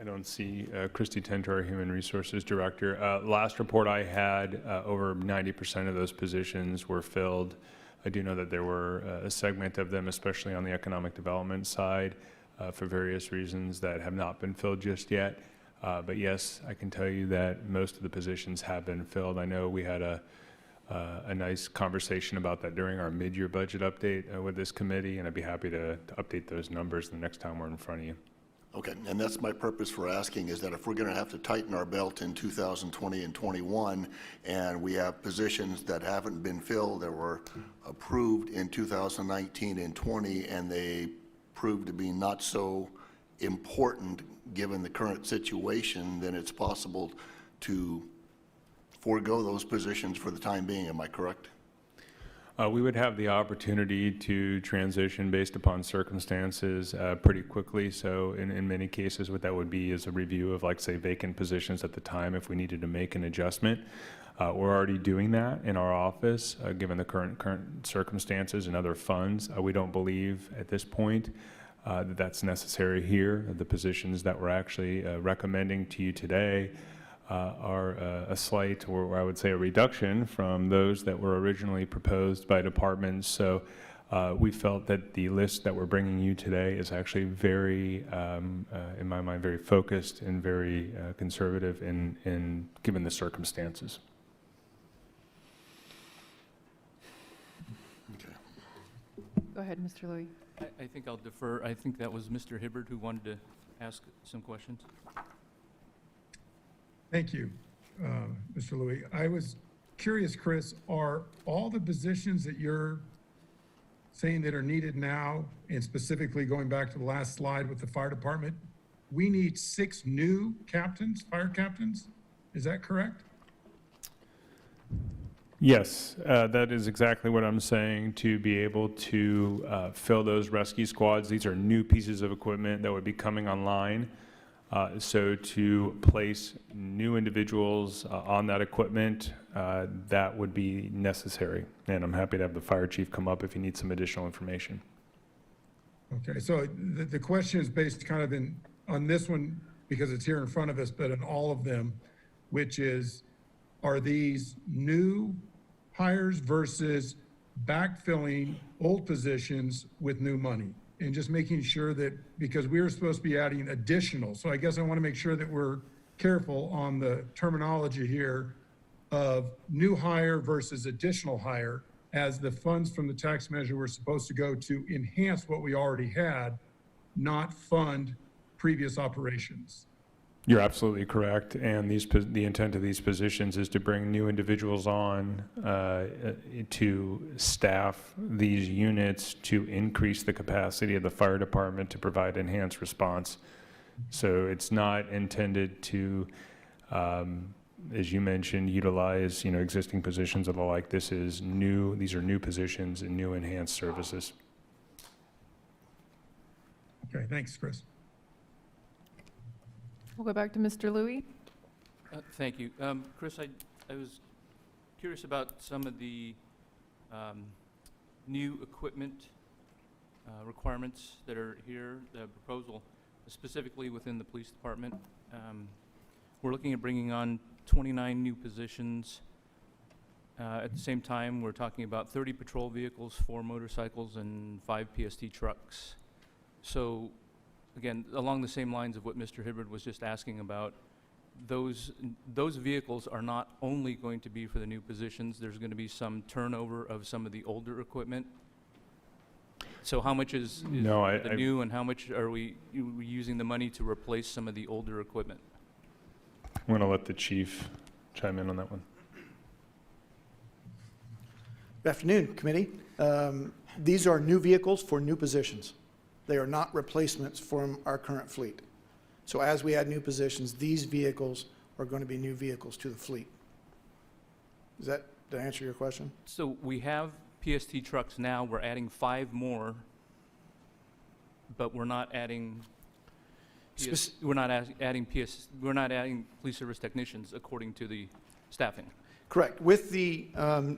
Speaker 10: don't see Christy Tenter, our Human Resources Director. Last report I had, over 90% of those positions were filled. I do know that there were a segment of them, especially on the economic development side, for various reasons that have not been filled just yet. But yes, I can tell you that most of the positions have been filled. I know we had a nice conversation about that during our mid-year budget update with this committee, and I'd be happy to update those numbers the next time we're in front of you.
Speaker 9: Okay, and that's my purpose for asking, is that if we're going to have to tighten our belt in 2020 and 21, and we have positions that haven't been filled that were approved in 2019 and 20, and they proved to be not so important given the current situation, then it's possible to forego those positions for the time being, am I correct?
Speaker 10: We would have the opportunity to transition based upon circumstances pretty quickly. So in many cases, what that would be is a review of, like, say, vacant positions at the time if we needed to make an adjustment. We're already doing that in our office, given the current circumstances and other funds. We don't believe at this point that that's necessary here. The positions that we're actually recommending to you today are a slight, or I would say a reduction from those that were originally proposed by departments. So we felt that the list that we're bringing you today is actually very, in my mind, very focused and very conservative in given the circumstances.
Speaker 9: Okay.
Speaker 2: Go ahead, Mr. Louie.
Speaker 12: I think I'll defer. I think that was Mr. Hibbard who wanted to ask some questions.
Speaker 3: Thank you, Mr. Louie. I was curious, Chris, are all the positions that you're saying that are needed now, and specifically going back to the last slide with the fire department, we need 6 new captains, fire captains? Is that correct?
Speaker 10: Yes, that is exactly what I'm saying, to be able to fill those rescue squads. These are new pieces of equipment that would be coming online. So to place new individuals on that equipment, that would be necessary. And I'm happy to have the fire chief come up if you need some additional information.
Speaker 3: Okay, so the question is based kind of on this one, because it's here in front of us, but in all of them, which is, are these new hires versus backfilling old positions with new money? And just making sure that, because we were supposed to be adding additional, so I guess I want to make sure that we're careful on the terminology here of new hire versus additional hire, as the funds from the tax measure were supposed to go to enhance what we already had, not fund previous operations.
Speaker 10: You're absolutely correct, and the intent of these positions is to bring new individuals on to staff these units to increase the capacity of the fire department to provide enhanced response. So it's not intended to, as you mentioned, utilize existing positions or the like. This is new. These are new positions and new enhanced services.
Speaker 3: Okay, thanks, Chris.
Speaker 2: We'll go back to Mr. Louie.
Speaker 12: Thank you. Chris, I was curious about some of the new equipment requirements that are here, the proposal, specifically within the police department. We're looking at bringing on 29 new positions. At the same time, we're talking about 30 patrol vehicles, 4 motorcycles, and 5 PST trucks. So, again, along the same lines of what Mr. Hibbard was just asking about, those vehicles are not only going to be for the new positions. There's going to be some turnover of some of the older equipment. So how much is the new, and how much are we using the money to replace some of the older equipment?
Speaker 10: I'm going to let the chief chime in on that one.
Speaker 13: Good afternoon, committee. These are new vehicles for new positions. They are not replacements from our current fleet. So as we add new positions, these vehicles are going to be new vehicles to the fleet. Did I answer your question?
Speaker 12: So we have PST trucks now. We're adding 5 more, but we're not adding we're not adding police service technicians according to the staffing.
Speaker 13: Correct. With the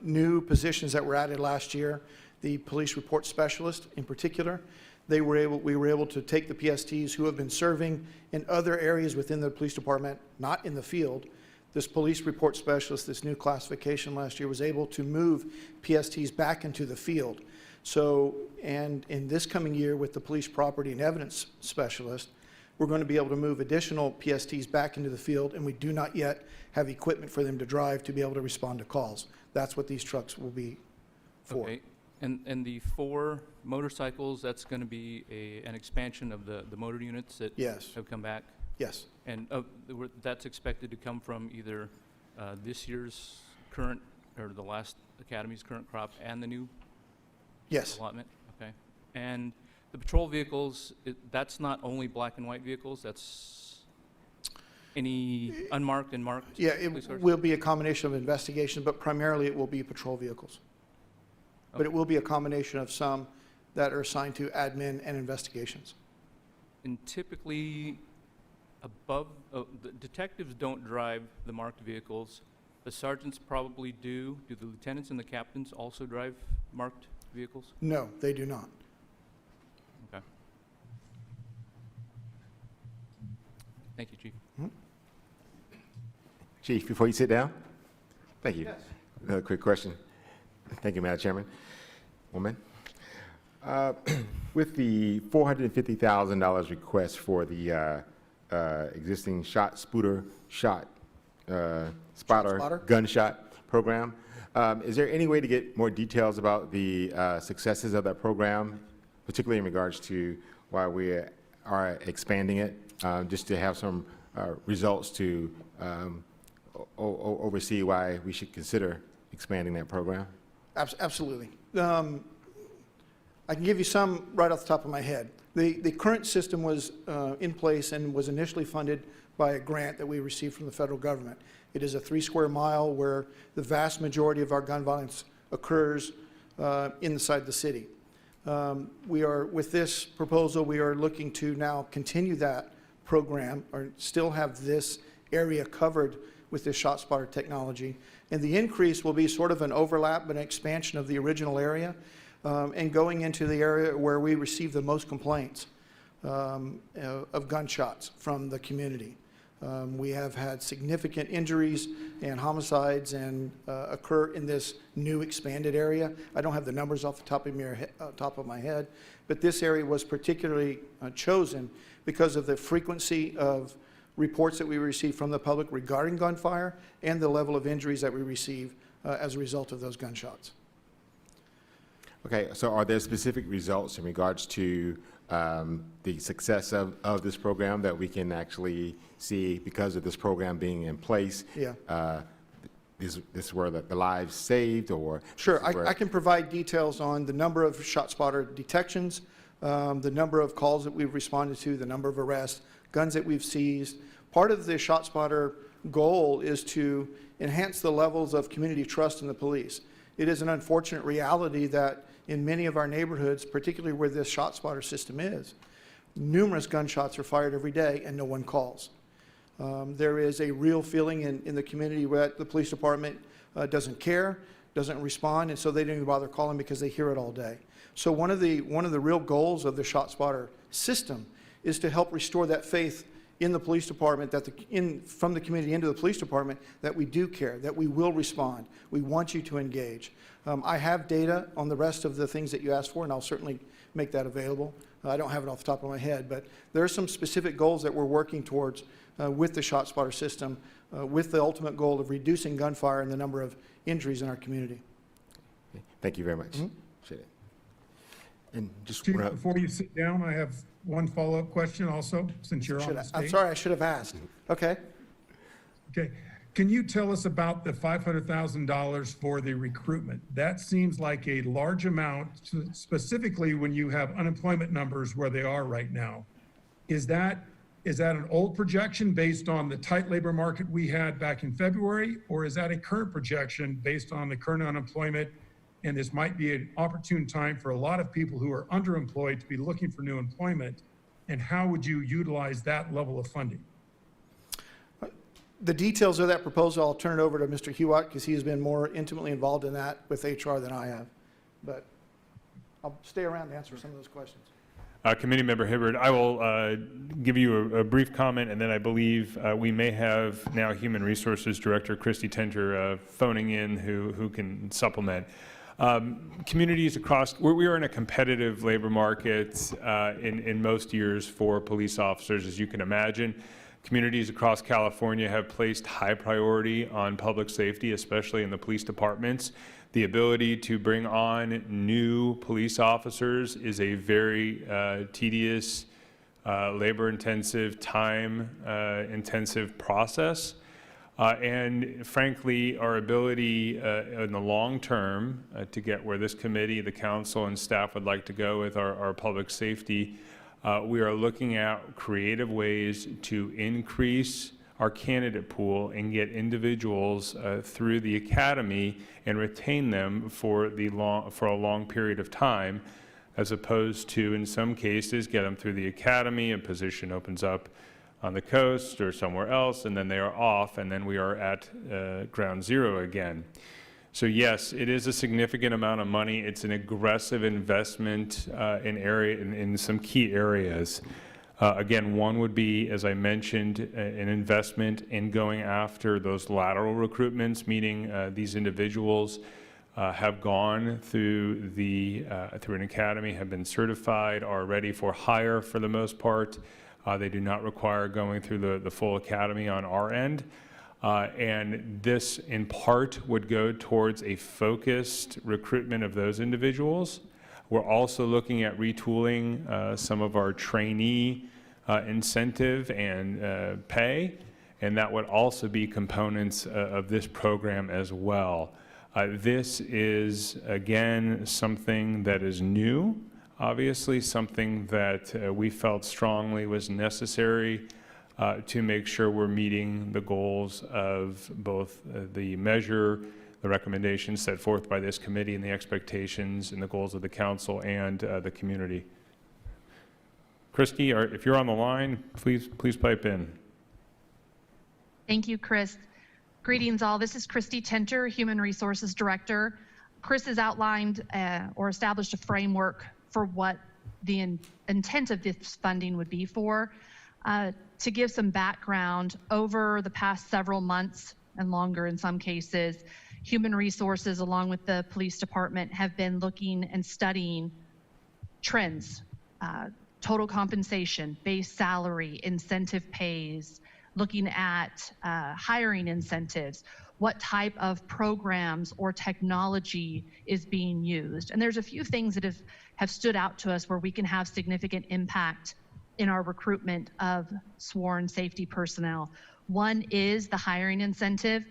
Speaker 13: new positions that were added last year, the police report specialist in particular, we were able to take the PSTs who have been serving in other areas within the police department, not in the field. This police report specialist, this new classification last year, was able to move PSTs back into the field. So, and in this coming year with the police property and evidence specialist, we're going to be able to move additional PSTs back into the field, and we do not yet have equipment for them to drive to be able to respond to calls. That's what these trucks will be for.
Speaker 12: Okay. And the 4 motorcycles, that's going to be an expansion of the motor units that
Speaker 13: Yes,
Speaker 12: have come back?
Speaker 13: yes.
Speaker 12: And that's expected to come from either this year's current, or the last academy's current crop and the new
Speaker 13: Yes.
Speaker 12: allotment? Okay. And the patrol vehicles, that's not only black and white vehicles, that's any unmarked and marked?
Speaker 13: Yeah,
Speaker 12: police
Speaker 13: it
Speaker 12: cars?
Speaker 13: will be a combination of investigation, but primarily it will be patrol vehicles. But it will be a combination of some that are assigned to admin and investigations.
Speaker 12: And typically, the detectives don't drive the marked vehicles. The sergeants probably do. Do the lieutenants and the captains also drive marked vehicles?
Speaker 13: No, they do not.
Speaker 12: Okay. Thank you, Chief.
Speaker 14: Chief, before you sit down? Thank you. Another quick question. Thank you, Madam Chairman. Woman. With the $450,000 request for the existing spotter gunshot program, is there any way to get more details about the successes of that program, particularly in regards to why we are expanding it, just to have some results to oversee why we should consider expanding that program?
Speaker 13: Absolutely. I can give you some right off the top of my head. The current system was in place and was initially funded by a grant that we received from the federal government. It is a 3 square mile where the vast majority of our gun violence occurs inside the city. With this proposal, we are looking to now continue that program, or still have this area covered with this ShotSpotter technology. And the increase will be sort of an overlap, but an expansion of the original area, and going into the area where we receive the most complaints of gunshots from the community. We have had significant injuries and homicides occur in this new expanded area. I don't have the numbers off the top of my head, but this area was particularly chosen because of the frequency of reports that we receive from the public regarding gunfire and the level of injuries that we receive as a result of those gunshots.
Speaker 14: Okay, so are there specific results in regards to the success of this program that we can actually see because of this program being in place?
Speaker 13: Yeah.
Speaker 14: This were the lives saved, or?
Speaker 13: Sure, I can provide details on the number of ShotSpotter detections, the number of calls that we've responded to, the number of arrests, guns that we've seized. Part of the ShotSpotter goal is to enhance the levels of community trust in the police. It is an unfortunate reality that in many of our neighborhoods, particularly where this ShotSpotter system is, numerous gunshots are fired every day and no one calls. There is a real feeling in the community that the police department doesn't care, doesn't respond, and so they don't even bother calling because they hear it all day. So one of the real goals of the ShotSpotter system is to help restore that faith in the police department, from the community into the police department, that we do care, that we will respond. We want you to engage. I have data on the rest of the things that you asked for, and I'll certainly make that available. I don't have it off the top of my head, but there are some specific goals that we're working towards with the ShotSpotter system, with the ultimate goal of reducing gunfire and the number of injuries in our community.
Speaker 14: Okay, thank you very much. Appreciate it. And just
Speaker 3: Chief, before you sit down, I have one follow-up question also, since you're on the stage.
Speaker 13: I'm sorry, I should have asked. Okay.
Speaker 3: Okay. Can you tell us about the $500,000 for the recruitment? That seems like a large amount, specifically when you have unemployment numbers where they are right now. Is that an old projection based on the tight labor market we had back in February, or is that a current projection based on the current unemployment? And this might be an opportune time for a lot of people who are underemployed to be looking for new employment. And how would you utilize that level of funding?
Speaker 13: The details of that proposal, I'll turn it over to Mr. Hewitt because he has been more intimately involved in that with HR than I have. But I'll stay around to answer some of those questions.
Speaker 10: Committee Member Hibbard, I will give you a brief comment, and then I believe we may have now Human Resources Director Christy Tenter phoning in who can supplement. Communities across, we are in a competitive labor market in most years for police officers, as you can imagine. Communities across California have placed high priority on public safety, especially in the police departments. The ability to bring on new police officers is a very tedious, labor-intensive, time-intensive process. And frankly, our ability in the long term to get where this committee, the council, and staff would like to go with our public safety, we are looking at creative ways to increase our candidate pool and get individuals through the academy and retain them for a long period of time, as opposed to, in some cases, get them through the academy, a position opens up on the coast or somewhere else, and then they are off, and then we are at ground zero again. So yes, it is a significant amount of money. It's an aggressive investment in some key areas. Again, one would be, as I mentioned, an investment in going after those lateral recruitments, meaning these individuals have gone through an academy, have been certified, are ready for hire for the most part. They do not require going through the full academy on our end. And this, in part, would go towards a focused recruitment of those individuals. We're also looking at retooling some of our trainee incentive and pay, and that would also be components of this program as well. This is, again, something that is new, obviously, something that we felt strongly was necessary to make sure we're meeting the goals of both the measure, the recommendations set forth by this committee, and the expectations and the goals of the council and the community. Christy, if you're on the line, please pipe in.
Speaker 15: Thank you, Chris. Greetings all. This is Christy Tenter, Human Resources Director. Chris has outlined or established a framework for what the intent of this funding would be for. To give some background, over the past several months and longer in some cases, Human Resources along with the police department have been looking and studying trends, total compensation, base salary, incentive pays, looking at hiring incentives, what type of programs or technology is being used. And there's a few things that have stood out to us where we can have significant impact in our recruitment of sworn safety personnel. One is the hiring incentive,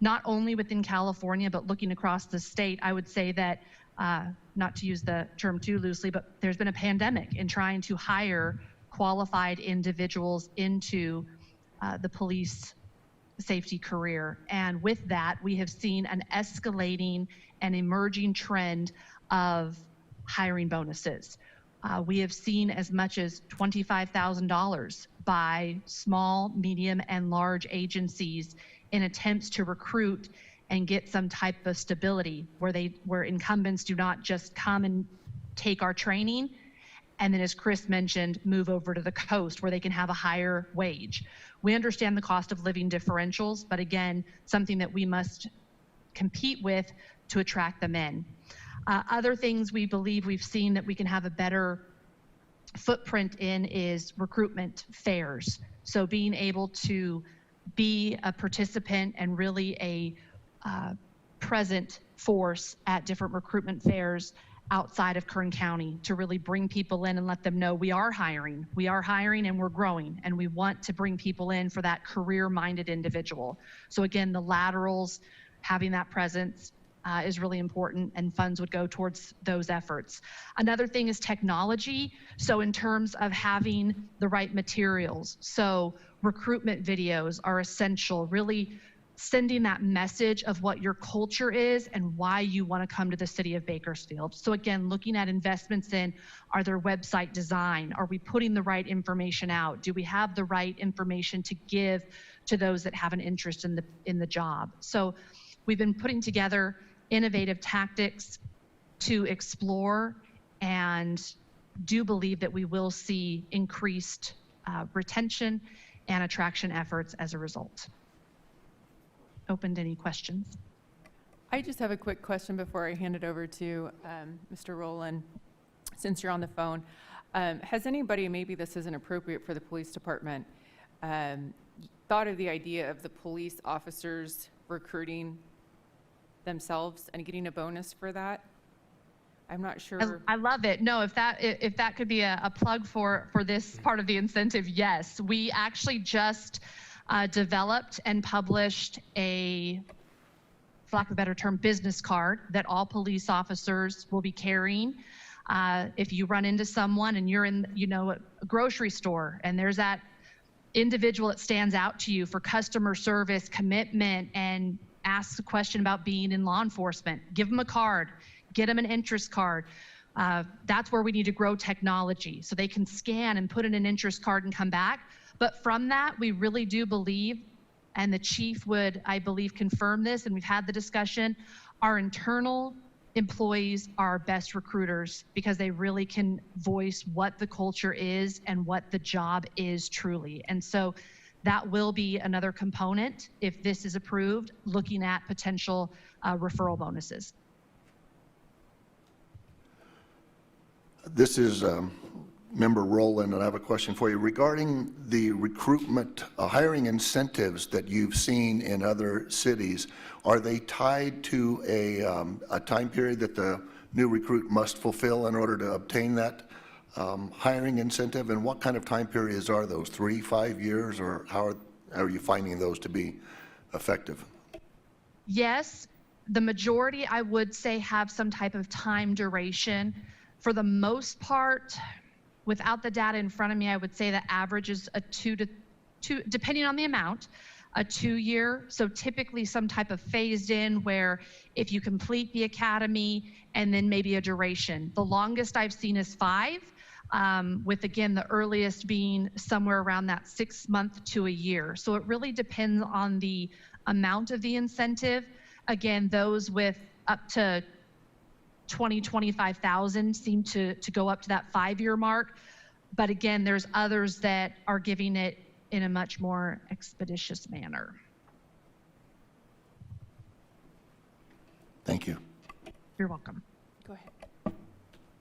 Speaker 15: not only within California, but looking across the state. I would say that, not to use the term too loosely, but there's been a pandemic in trying to hire qualified individuals into the police safety career. And with that, we have seen an escalating and emerging trend of hiring bonuses. We have seen as much as $25,000 by small, medium, and large agencies in attempts to recruit and get some type of stability where incumbents do not just come and take our training and then, as Chris mentioned, move over to the coast where they can have a higher wage. We understand the cost of living differentials, but again, something that we must compete with to attract them in. Other things we believe we've seen that we can have a better footprint in is recruitment fairs. So being able to be a participant and really a present force at different recruitment fairs outside of Kern County to really bring people in and let them know we are hiring and we're growing, and we want to bring people in for that career-minded individual. So again, the laterals, having that presence is really important, and funds would go towards those efforts. Another thing is technology. So in terms of having the right materials, so recruitment videos are essential, really sending that message of what your culture is and why you want to come to the city of Bakersfield. So again, looking at investments in, are there website design? Are we putting the right information out? Do we have the right information to give to those that have an interest in the job? So we've been putting together innovative tactics to explore and do believe that we will see increased retention and attraction efforts as a result. Open to any questions.
Speaker 2: I just have a quick question before I hand it over to Mr. Rowland, since you're on the phone. Has anybody, maybe this isn't appropriate for the police department, thought of the idea of the police officers recruiting themselves and getting a bonus for that. I'm not sure.
Speaker 15: I love it. No, if that could be a plug for this part of the incentive, yes. We actually just developed and published a, for lack of a better term, business card that all police officers will be carrying. If you run into someone and you're in, a grocery store and there's that individual that stands out to you for customer service, commitment, and asks a question about being in law enforcement, give them a card, get them an interest card. That's where we need to grow technology so they can scan and put in an interest card and come back. But from that, we really do believe, and the chief would, I believe, confirm this, and we've had the discussion, our internal employees are our best recruiters because they really can voice what the culture is and what the job is truly. And so that will be another component, if this is approved, looking at potential referral bonuses.
Speaker 9: This is Member Rowland, and I have a question for you. Regarding the recruitment, hiring incentives that you've seen in other cities, are they tied to a time period that the new recruit must fulfill in order to obtain that hiring incentive? And what kind of time periods are those, 3, 5 years, or how are you finding those to be effective?
Speaker 15: Yes, the majority, I would say, have some type of time duration. For the most part, without the data in front of me, I would say the average is a 2 to 2, depending on the amount, a 2-year. So typically some type of phased in where if you complete the academy and then maybe a duration. The longest I've seen is 5, with again, the earliest being somewhere around that 6 month to a year. So it really depends on the amount of the incentive. Again, those with up to 25,000 seem to go up to that 5-year mark. But again, there's others that are giving it in a much more expeditious manner.
Speaker 9: Thank you.
Speaker 15: You're welcome.
Speaker 2: Go ahead.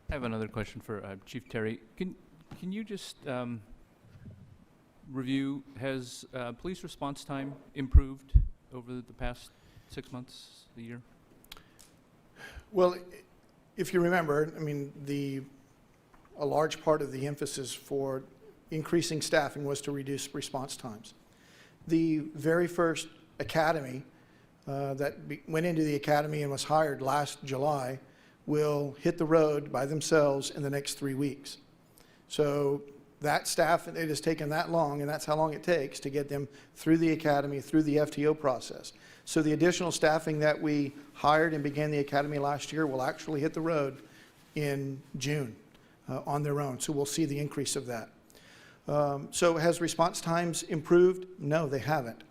Speaker 12: I have another question for Chief Terry. Can you just review, has police response time improved over the past 6 months, a year?
Speaker 13: Well, if you remember, I mean, a large part of the emphasis for increasing staffing was to reduce response times. The very first academy that went into the academy and was hired last July will hit the road by themselves in the next 3 weeks. So that staff, it has taken that long, and that's how long it takes to get them through the academy, through the FTO process. So the additional staffing that we hired and began the academy last year will actually hit the road in June on their own. So we'll see the increase of that. So has response times improved? No, they haven't.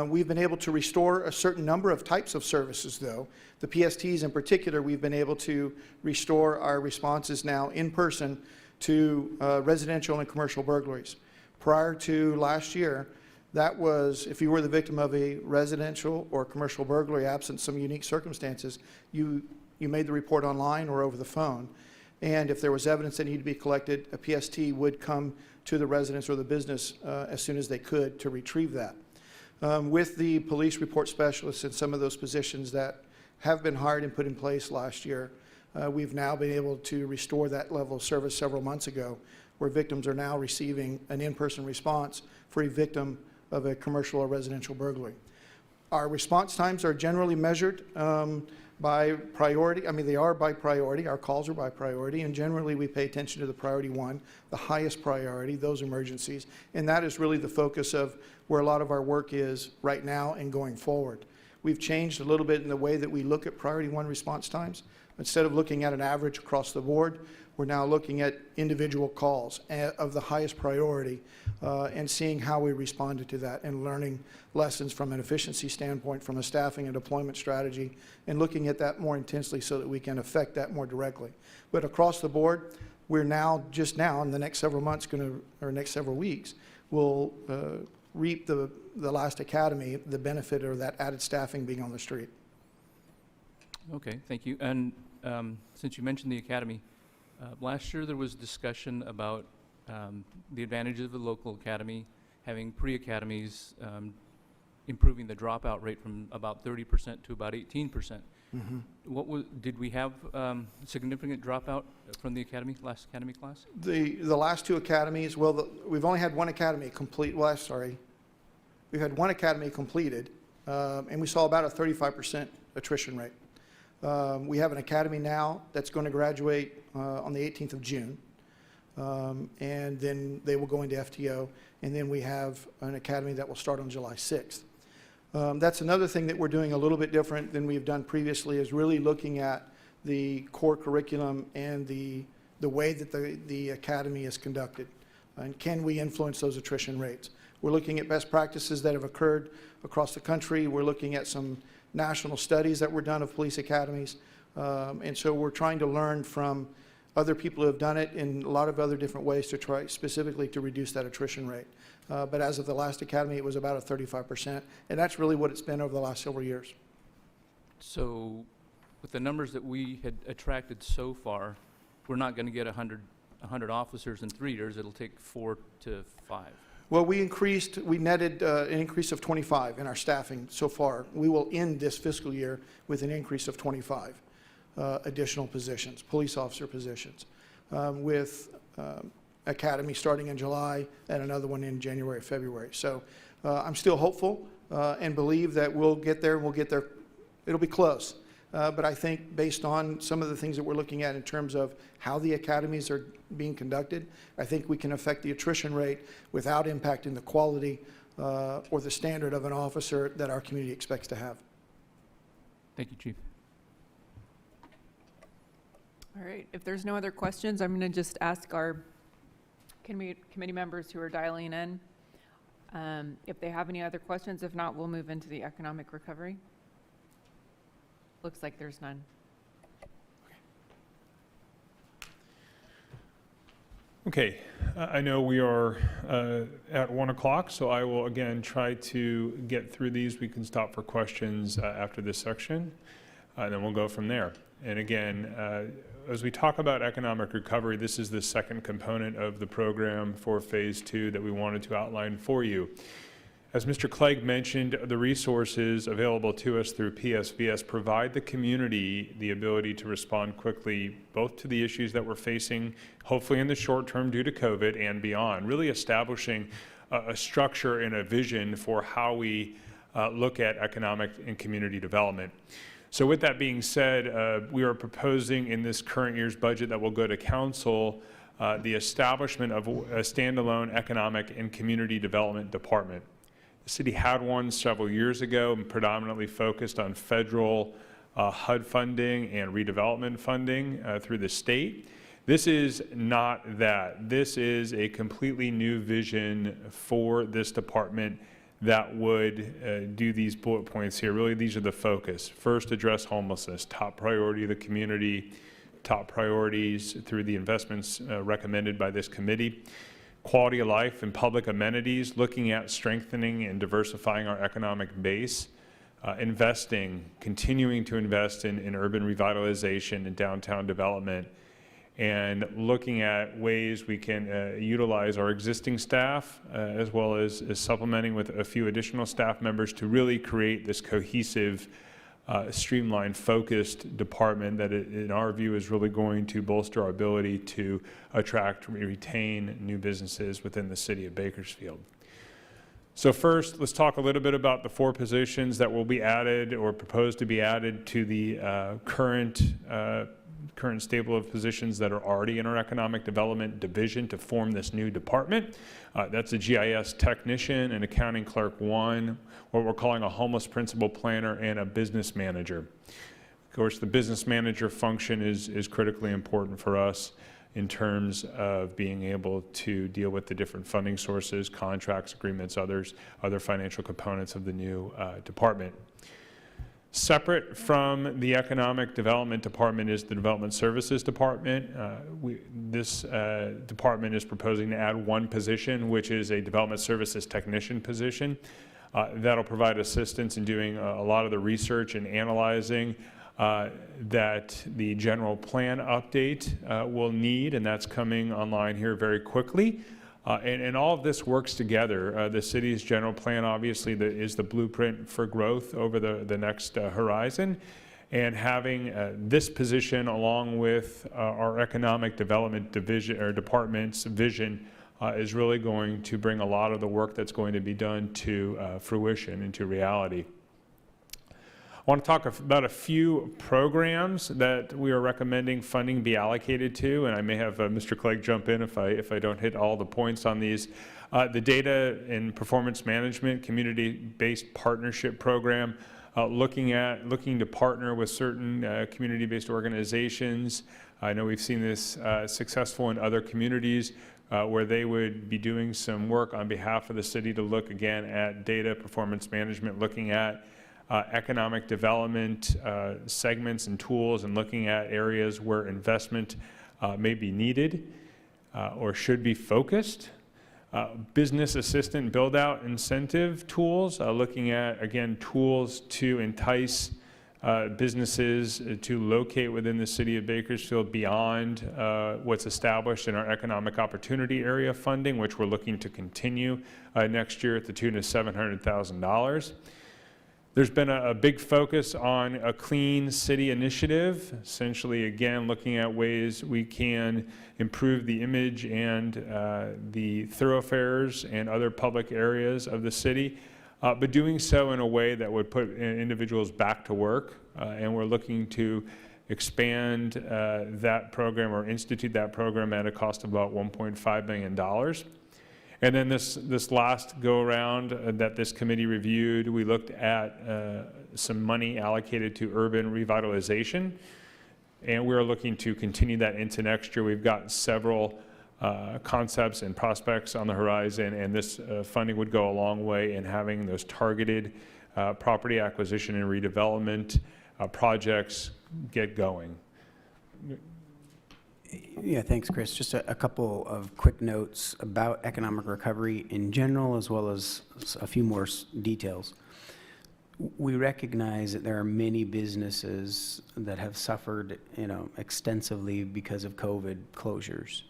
Speaker 13: We've been able to restore a certain number of types of services, though. The PSTs in particular, we've been able to restore our responses now in person to residential and commercial burglaries. Prior to last year, that was, if you were the victim of a residential or commercial burglary absent some unique circumstances, you made the report online or over the phone. And if there was evidence that needed to be collected, a PST would come to the residence or the business as soon as they could to retrieve that. With the police report specialists and some of those positions that have been hired and put in place last year, we've now been able to restore that level of service several months ago, where victims are now receiving an in-person response for a victim of a commercial or residential burglary. Our response times are generally measured by priority. I mean, they are by priority. Our calls are by priority, and generally we pay attention to the priority 1, the highest priority, those emergencies, and that is really the focus of where a lot of our work is right now and going forward. We've changed a little bit in the way that we look at priority 1 response times. Instead of looking at an average across the board, we're now looking at individual calls of the highest priority and seeing how we responded to that and learning lessons from an efficiency standpoint, from a staffing and deployment strategy, and looking at that more intensely so that we can affect that more directly. But across the board, we're now, just now, in the next several months, or next several weeks, we'll reap the last academy, the benefit of that added staffing being on the street.
Speaker 12: Okay, thank you. And since you mentioned the academy, last year there was discussion about the advantages of the local academy, having pre-academies improving the dropout rate from about 30% to about 18%. Did we have significant dropout from the academy, last academy class?
Speaker 13: The last two academies, well, we've only had one academy complete, well, sorry. We've had one academy completed, and we saw about a 35% attrition rate. We have an academy now that's going to graduate on the 18th of June, and then they will go into FTO, and then we have an academy that will start on July 6th. That's another thing that we're doing a little bit different than we've done previously, is really looking at the core curriculum and the way that the academy is conducted. And can we influence those attrition rates? We're looking at best practices that have occurred across the country. We're looking at some national studies that were done of police academies. And so we're trying to learn from other people who have done it in a lot of other different ways to try specifically to reduce that attrition rate. But as of the last academy, it was about a 35%, and that's really what it's been over the last several years.
Speaker 12: So with the numbers that we had attracted so far, we're not going to get 100 officers in 3 years. It'll take 4 to 5.
Speaker 13: Well, we netted an increase of 25 in our staffing so far. We will end this fiscal year with an increase of 25 additional positions, police officer positions, with academy starting in July and another one in January, February. So I'm still hopeful and believe that we'll get there. It'll be close. But I think based on some of the things that we're looking at in terms of how the academies are being conducted, I think we can affect the attrition rate without impacting the quality or the standard of an officer that our community expects to have.
Speaker 12: Thank you, Chief.
Speaker 2: All right, if there's no other questions, I'm going to just ask our committee members who are dialing in if they have any other questions. If not, we'll move into the economic recovery. Looks like there's none.
Speaker 10: Okay, I know we are at 1 o'clock, so I will again try to get through these. We can stop for questions after this section, and then we'll go from there. And again, as we talk about economic recovery, this is the second component of the program for Phase 2 that we wanted to outline for you. As Mr. Clegg mentioned, the resources available to us through PSVS provide the community the ability to respond quickly, both to the issues that we're facing, hopefully in the short term due to COVID and beyond, really establishing a structure and a vision for how we look at economic and community development. So with that being said, we are proposing in this current year's budget that will go to council the establishment of a standalone economic and community development department. The city had one several years ago and predominantly focused on federal HUD funding and redevelopment funding through the state. This is not that. This is a completely new vision for this department that would do these bullet points here. Really, these are the focus. First, address homelessness, top priority of the community, top priorities through the investments recommended by this committee. Quality of life and public amenities, looking at strengthening and diversifying our economic base, continuing to invest in urban revitalization and downtown development, and looking at ways we can utilize our existing staff as well as supplementing with a few additional staff members to really create this cohesive, streamlined, focused department that in our view is really going to bolster our ability to attract and retain new businesses within the city of Bakersfield. So first, let's talk a little bit about the 4 positions that will be added or proposed to be added to the current stable of positions that are already in our economic development division to form this new department. That's a GIS technician, an accounting clerk 1, what we're calling a homeless principal planner, and a business manager. Of course, the business manager function is critically important for us in terms of being able to deal with the different funding sources, contracts, agreements, other financial components of the new department. Separate from the Economic Development Department is the Development Services Department. This department is proposing to add 1 position, which is a Development Services Technician position. That'll provide assistance in doing a lot of the research and analyzing that the general plan update will need, and that's coming online here very quickly. And all of this works together. The city's general plan, obviously, is the blueprint for growth over the next horizon. And having this position along with our economic development division or department's vision is really going to bring a lot of the work that's going to be done to fruition, into reality. I want to talk about a few programs that we are recommending funding be allocated to, and I may have Mr. Clegg jump in if I don't hit all the points on these. The Data and Performance Management Community-Based Partnership Program, looking to partner with certain community-based organizations. I know we've seen this successful in other communities where they would be doing some work on behalf of the city to look again at data performance management, looking at economic development segments and tools, and looking at areas where investment may be needed or should be focused. Business assistant build-out incentive tools, looking at, again, tools to entice businesses to locate within the city of Bakersfield beyond what's established in our economic opportunity area funding, which we're looking to continue next year at the tune of $700,000. There's been a big focus on a clean city initiative, essentially, again, looking at ways we can improve the image and the thoroughfares and other public areas of the city, but doing so in a way that would put individuals back to work. And we're looking to expand that program or institute that program at a cost of about $1.5 million. And then this last go-around that this committee reviewed, we looked at some money allocated to urban revitalization, and we're looking to continue that into next year. We've got several concepts and prospects on the horizon, and this funding would go a long way in having those targeted property acquisition and redevelopment projects get going.
Speaker 11: Yeah, thanks, Chris. Just a couple of quick notes about economic recovery in general, as well as a few more details. We recognize that there are many businesses that have suffered, extensively because of COVID closures.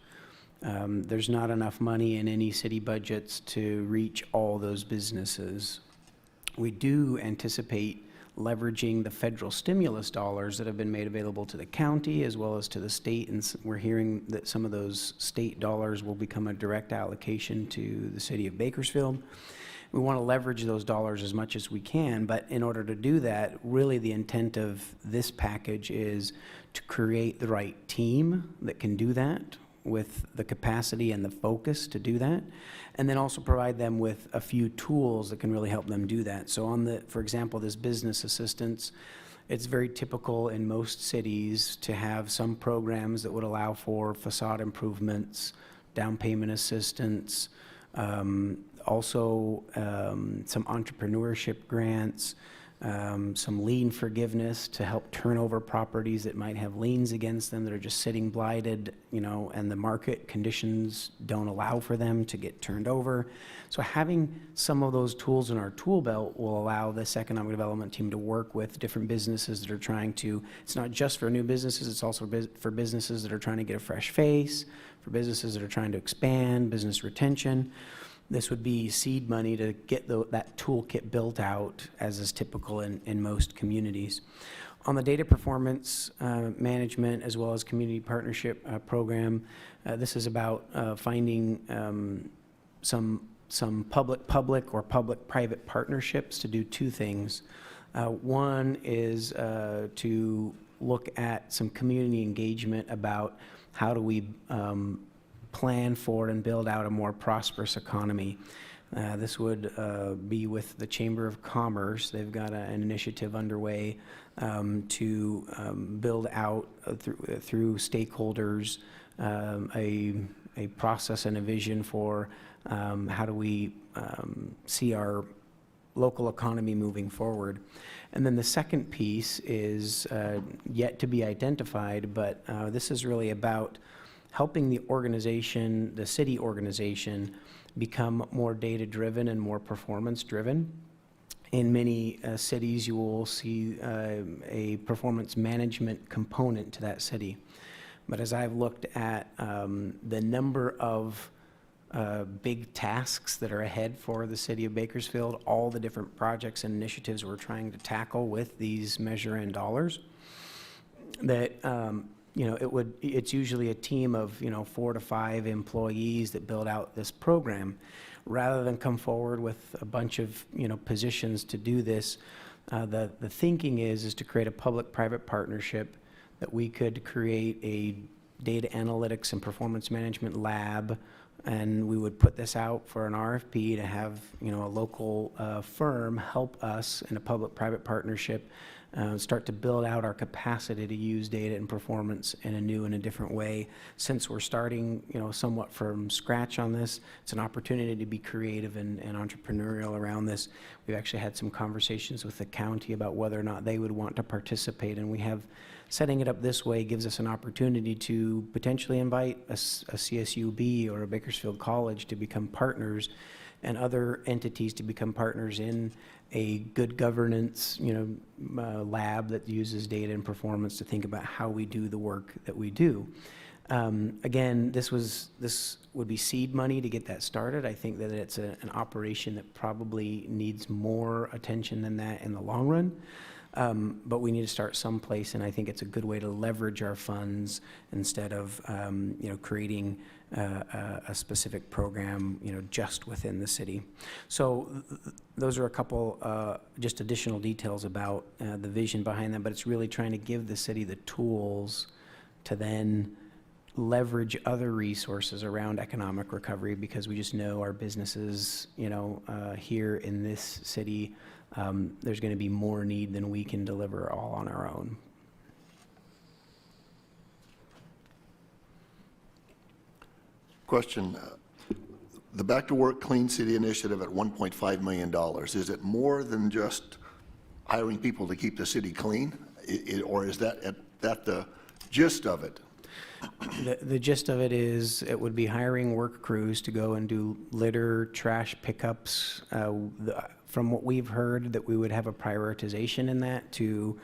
Speaker 11: There's not enough money in any city budgets to reach all those businesses. We do anticipate leveraging the federal stimulus dollars that have been made available to the county as well as to the state, and we're hearing that some of those state dollars will become a direct allocation to the city of Bakersfield. We want to leverage those dollars as much as we can, but in order to do that, really the intent of this package is to create the right team that can do that, with the capacity and the focus to do that, and then also provide them with a few tools that can really help them do that. So for example, this business assistance, it's very typical in most cities to have some programs that would allow for facade improvements, down payment assistance, also some entrepreneurship grants, some lien forgiveness to help turn over properties that might have liens against them that are just sitting blighted, and the market conditions don't allow for them to get turned over. So having some of those tools in our tool belt will allow this economic development team to work with different businesses that are trying to, it's not just for new businesses, it's also for businesses that are trying to get a fresh face, for businesses that are trying to expand, business retention. This would be seed money to get that toolkit built out, as is typical in most communities. On the data performance management as well as community partnership program, this is about finding some public-public or public-private partnerships to do two things. One is to look at some community engagement about how do we plan for and build out a more prosperous economy. This would be with the Chamber of Commerce. They've got an initiative underway to build out through stakeholders a process and a vision for how do we see our local economy moving forward. And then the second piece is yet to be identified, but this is really about helping the organization, the city organization, become more data-driven and more performance-driven. In many cities, you will see a performance management component to that city. But as I've looked at the number of big tasks that are ahead for the city of Bakersfield, all the different projects and initiatives we're trying to tackle with these measure in dollars, that, it's usually a team of, 4 to 5 employees that build out this program. Rather than come forward with a bunch of, positions to do this, the thinking is to create a public-private partnership that we could create a data analytics and performance management lab, and we would put this out for an RFP to have, a local firm help us in a public-private partnership start to build out our capacity to use data and performance in a new and a different way. Since we're starting, somewhat from scratch on this, it's an opportunity to be creative and entrepreneurial around this. We've actually had some conversations with the county about whether or not they would want to participate, and we have, setting it up this way gives us an opportunity to potentially invite a CSUB or a Bakersfield College to become partners, and other entities to become partners in a good governance, lab that uses data and performance to think about how we do the work that we do. Again, this would be seed money to get that started. I think that it's an operation that probably needs more attention than that in the long run. But we need to start someplace, and I think it's a good way to leverage our funds instead of, creating a specific program, just within the city. So those are a couple just additional details about the vision behind that, but it's really trying to give the city the tools to then leverage other resources around economic recovery, because we just know our businesses, here in this city, there's going to be more need than we can deliver all on our own.
Speaker 9: Question, the Back to Work Clean City Initiative at $1.5 million, is it more than just hiring people to keep the city clean? Or is that the gist of it?
Speaker 11: The gist of it is it would be hiring work crews to go and do litter, trash pickups. From what we've heard, that we would have a prioritization in that to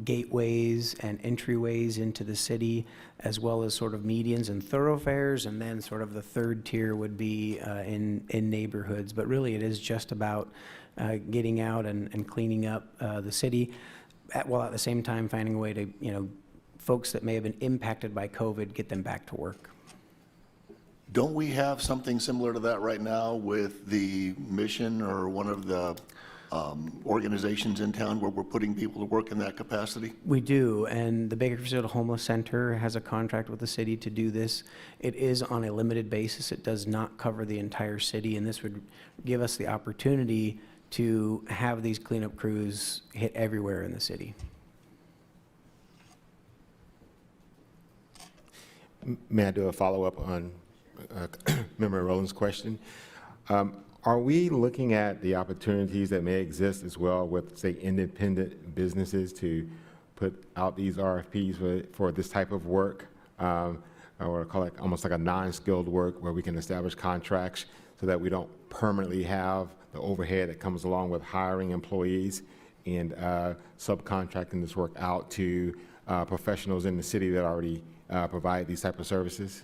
Speaker 11: gateways and entryways into the city, as well as sort of medians and thoroughfares, and then sort of the third tier would be in neighborhoods. But really it is just about getting out and cleaning up the city, while at the same time finding a way to, folks that may have been impacted by COVID, get them back to work.
Speaker 9: Don't we have something similar to that right now with the Mission or one of the organizations in town where we're putting people to work in that capacity?
Speaker 11: We do, and the Bakersfield Homeless Center has a contract with the city to do this. It is on a limited basis. It does not cover the entire city, and this would give us the opportunity to have these cleanup crews hit everywhere in the city.
Speaker 14: May I do a follow-up on Member Rowland's question? Are we looking at the opportunities that may exist as well with, say, independent businesses to put out these RFPs for this type of work, or call it almost like a non-skilled work, where we can establish contracts so that we don't permanently have the overhead that comes along with hiring employees and subcontracting this work out to professionals in the city that already provide these type of services?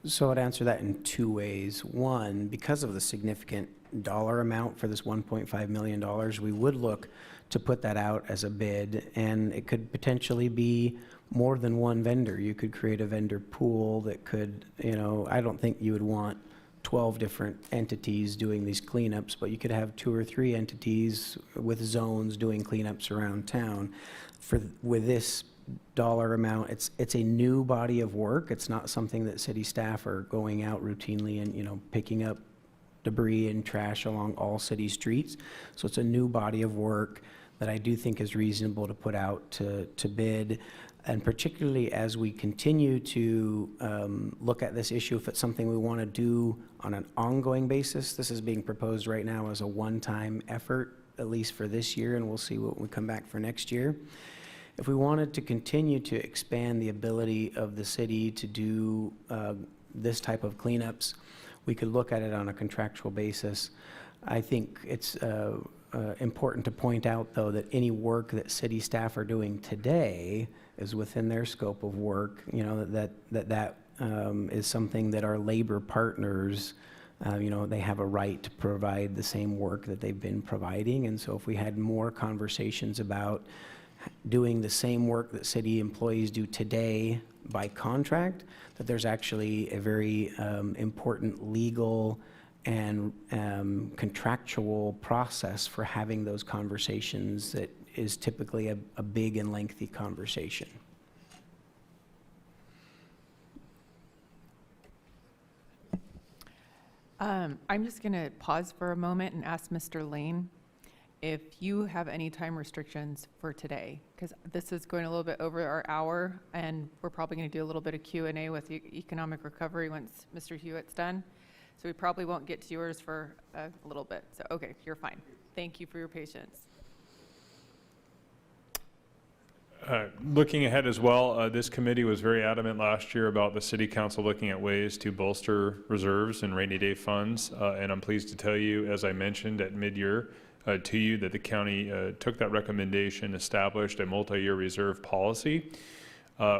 Speaker 11: So I'd answer that in two ways. One, because of the significant dollar amount for this $1.5 million, we would look to put that out as a bid, and it could potentially be more than one vendor. You could create a vendor pool that could, I don't think you would want 12 different entities doing these cleanups, but you could have 2 or 3 entities with zones doing cleanups around town. With this dollar amount, it's a new body of work. It's not something that city staff are going out routinely and picking up debris and trash along all city streets. So it's a new body of work that I do think is reasonable to put out to bid. And particularly as we continue to look at this issue, if it's something we want to do on an ongoing basis, this is being proposed right now as a one-time effort, at least for this year, and we'll see what we come back for next year. If we wanted to continue to expand the ability of the city to do this type of cleanups, we could look at it on a contractual basis. I think it's important to point out, though, that any work that city staff are doing today is within their scope of work, that is something that our labor partners, they have a right to provide the same work that they've been providing. And so if we had more conversations about doing the same work that city employees do today by contract, that there's actually a very important legal and contractual process for having those conversations that is typically a big and lengthy conversation.
Speaker 2: I'm just going to pause for a moment and ask Mr. Lane if you have any time restrictions for today, because this is going a little bit over our hour, and we're probably going to do a little bit of Q&A with economic recovery once Mr. Hewitt's done. So we probably won't get to yours for a little bit. So, okay, you're fine. Thank you for your patience.
Speaker 10: Looking ahead as well, this committee was very adamant last year about the City Council looking at ways to bolster reserves and rainy day funds. And I'm pleased to tell you, as I mentioned at mid-year to you, that the county took that recommendation, established a multi-year reserve policy,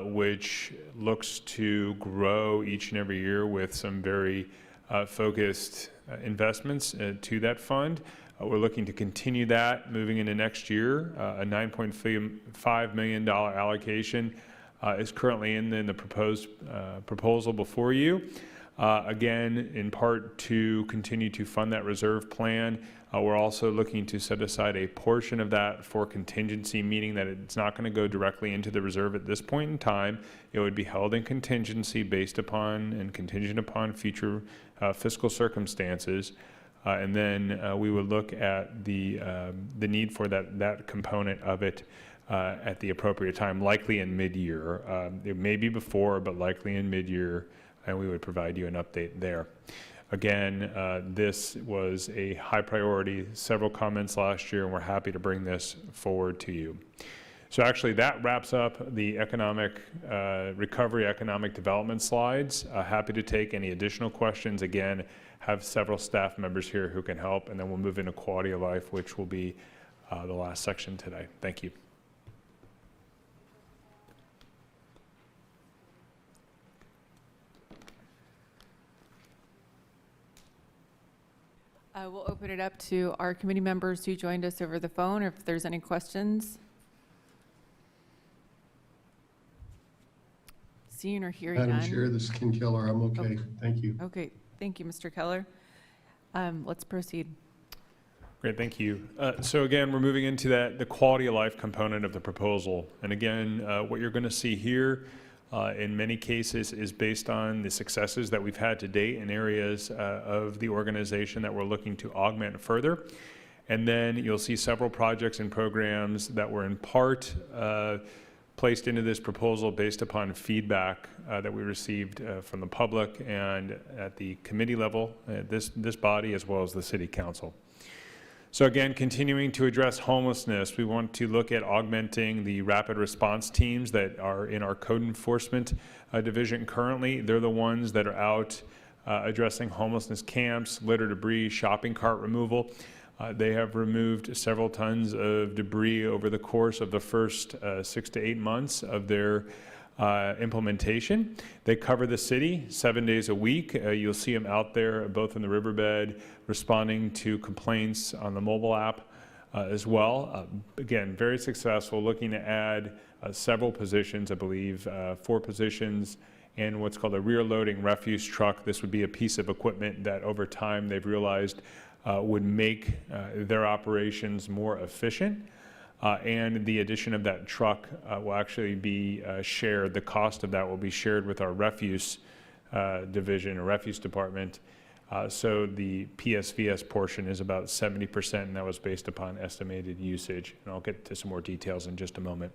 Speaker 10: which looks to grow each and every year with some very focused investments to that fund. We're looking to continue that moving into next year. A $9.5 million allocation is currently in the proposed proposal before you. Again, in part to continue to fund that reserve plan. We're also looking to set aside a portion of that for contingency, meaning that it's not going to go directly into the reserve at this point in time. It would be held in contingency based upon and contingent upon future fiscal circumstances. And then we would look at the need for that component of it at the appropriate time, likely in mid-year. It may be before, but likely in mid-year, and we would provide you an update there. Again, this was a high priority, several comments last year, and we're happy to bring this forward to you. So actually that wraps up the economic recovery, economic development slides. Happy to take any additional questions. Again, have several staff members here who can help, and then we'll move into quality of life, which will be the last section today. Thank you.
Speaker 2: We'll open it up to our committee members who joined us over the phone, or if there's any questions. Seeing or hearing none.
Speaker 8: Madam Chair, this is Ken Keller. I'm okay. Thank you.
Speaker 2: Okay, thank you, Mr. Keller. Let's proceed.
Speaker 10: Great, thank you. So again, we're moving into the quality of life component of the proposal. And again, what you're going to see here in many cases is based on the successes that we've had to date in areas of the organization that we're looking to augment further. And then you'll see several projects and programs that were in part placed into this proposal based upon feedback that we received from the public and at the committee level, this body, as well as the City Council. So again, continuing to address homelessness, we want to look at augmenting the rapid response teams that are in our code enforcement division currently. They're the ones that are out addressing homelessness camps, litter debris, shopping cart removal. They have removed several tons of debris over the course of the first 6 to 8 months of their implementation. They cover the city 7 days a week. You'll see them out there both in the riverbed responding to complaints on the mobile app as well. Again, very successful, looking to add several positions, I believe 4 positions, and what's called a rear loading refuse truck. This would be a piece of equipment that over time they've realized would make their operations more efficient. And the addition of that truck will actually be shared. The cost of that will be shared with our refuse division or refuse department. So the PSVS portion is about 70%, and that was based upon estimated usage. And I'll get to some more details in just a moment.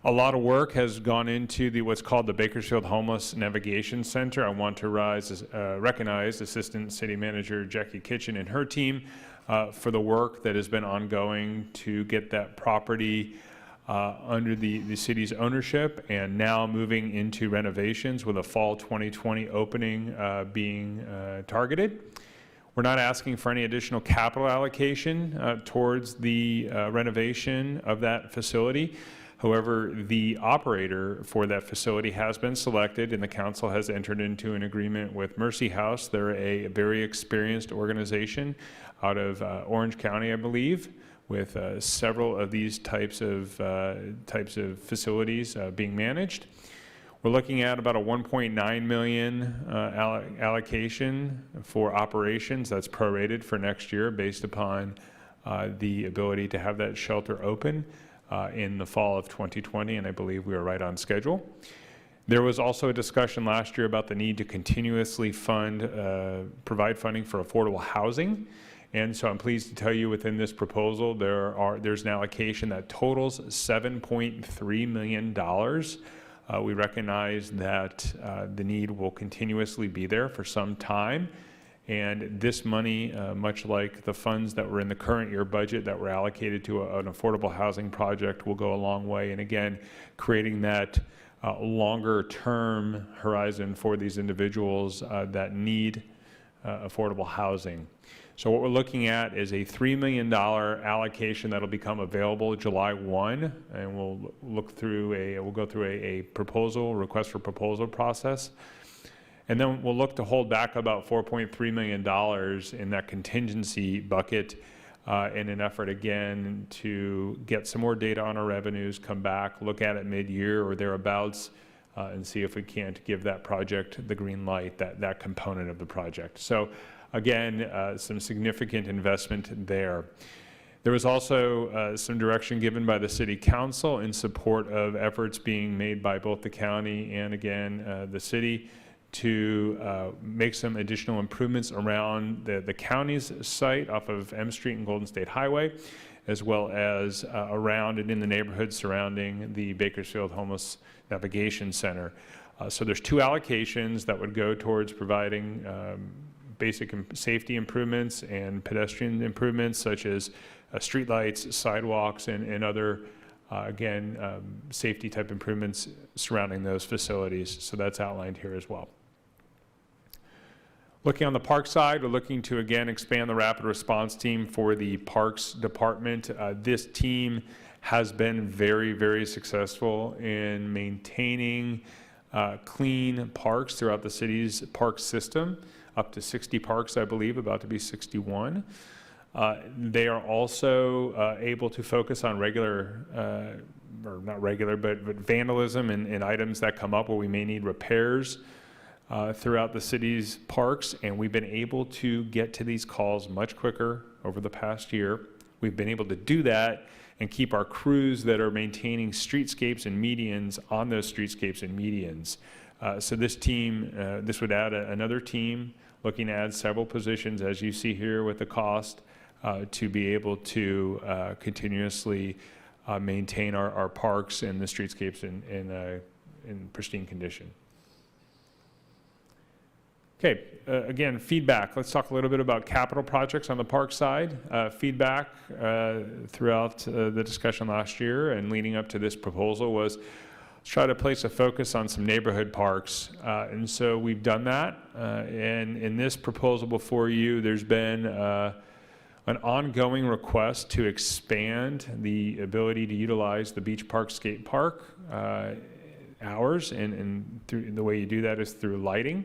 Speaker 10: A lot of work has gone into what's called the Bakersfield Homeless Navigation Center. I want to recognize Assistant City Manager Jackie Kitchen and her team for the work that has been ongoing to get that property under the city's ownership and now moving into renovations with a fall 2020 opening being targeted. We're not asking for any additional capital allocation towards the renovation of that facility. However, the operator for that facility has been selected, and the council has entered into an agreement with Mercy House. They're a very experienced organization out of Orange County, I believe, with several of these types of facilities being managed. We're looking at about a $1.9 million allocation for operations. That's prorated for next year based upon the ability to have that shelter open in the fall of 2020, and I believe we are right on schedule. There was also a discussion last year about the need to continuously provide funding for affordable housing. And so I'm pleased to tell you within this proposal, there's an allocation that totals $7.3 million. We recognize that the need will continuously be there for some time. And this money, much like the funds that were in the current year budget that were allocated to an affordable housing project, will go a long way. And again, creating that longer term horizon for these individuals that need affordable housing. So what we're looking at is a $3 million allocation that'll become available July 1, and we'll go through a request for proposal process. And then we'll look to hold back about $4.3 million in that contingency bucket in an effort, again, to get some more data on our revenues, come back, look at it mid-year or thereabouts, and see if we can't give that project the green light, that component of the project. So again, some significant investment there. There was also some direction given by the City Council in support of efforts being made by both the county and, again, the city to make some additional improvements around the county's site off of M Street and Golden State Highway, as well as around and in the neighborhood surrounding the Bakersfield Homeless Navigation Center. So there's two allocations that would go towards providing basic safety improvements and pedestrian improvements, such as streetlights, sidewalks, and other safety type improvements surrounding those facilities. So that's outlined here as well. Looking on the park side, we're looking to again expand the rapid response team for the Parks Department. This team has been very, very successful in maintaining clean parks throughout the city's park system, up to 60 parks, I believe, about to be 61. They are also able to focus on but vandalism and items that come up where we may need repairs throughout the city's parks, and we've been able to get to these calls much quicker over the past year. We've been able to do that and keep our crews that are maintaining streetscapes and medians on those streetscapes and medians. So this team, this would add another team, looking to add several positions, as you see here with the cost, to be able to continuously maintain our parks and the streetscapes in pristine condition. Okay, again, feedback. Let's talk a little bit about capital projects on the park side. Feedback throughout the discussion last year and leading up to this proposal was try to place a focus on some neighborhood parks. And so we've done that. And in this proposal before you, there's been an ongoing request to expand the ability to utilize the Beach Park Skate Park hours, and through the way you do that is through lighting.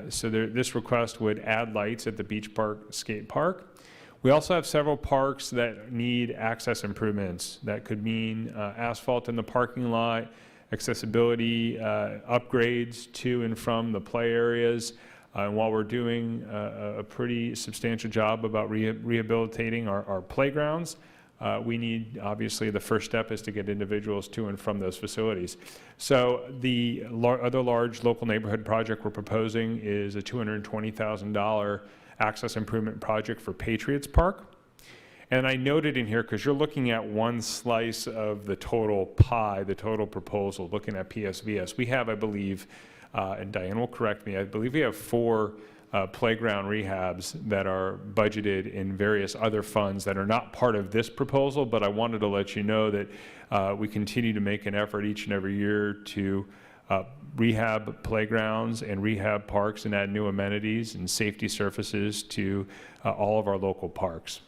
Speaker 10: So this request would add lights at the Beach Park Skate Park. We also have several parks that need access improvements. That could mean asphalt in the parking lot, accessibility upgrades to and from the play areas. And while we're doing a pretty substantial job about rehabilitating our playgrounds, we need, obviously, the first step is to get individuals to and from those facilities. So the other large local neighborhood project we're proposing is a $220,000 access improvement project for Patriots Park. And I noted in here, because you're looking at one slice of the total pie, the total proposal, looking at PSVS. We have, I believe, and Diane will correct me, I believe we have 4 playground rehabs that are budgeted in various other funds that are not part of this proposal, but I wanted to let you know that we continue to make an effort each and every year to rehab playgrounds and rehab parks and add new amenities and safety surfaces to all of our local parks.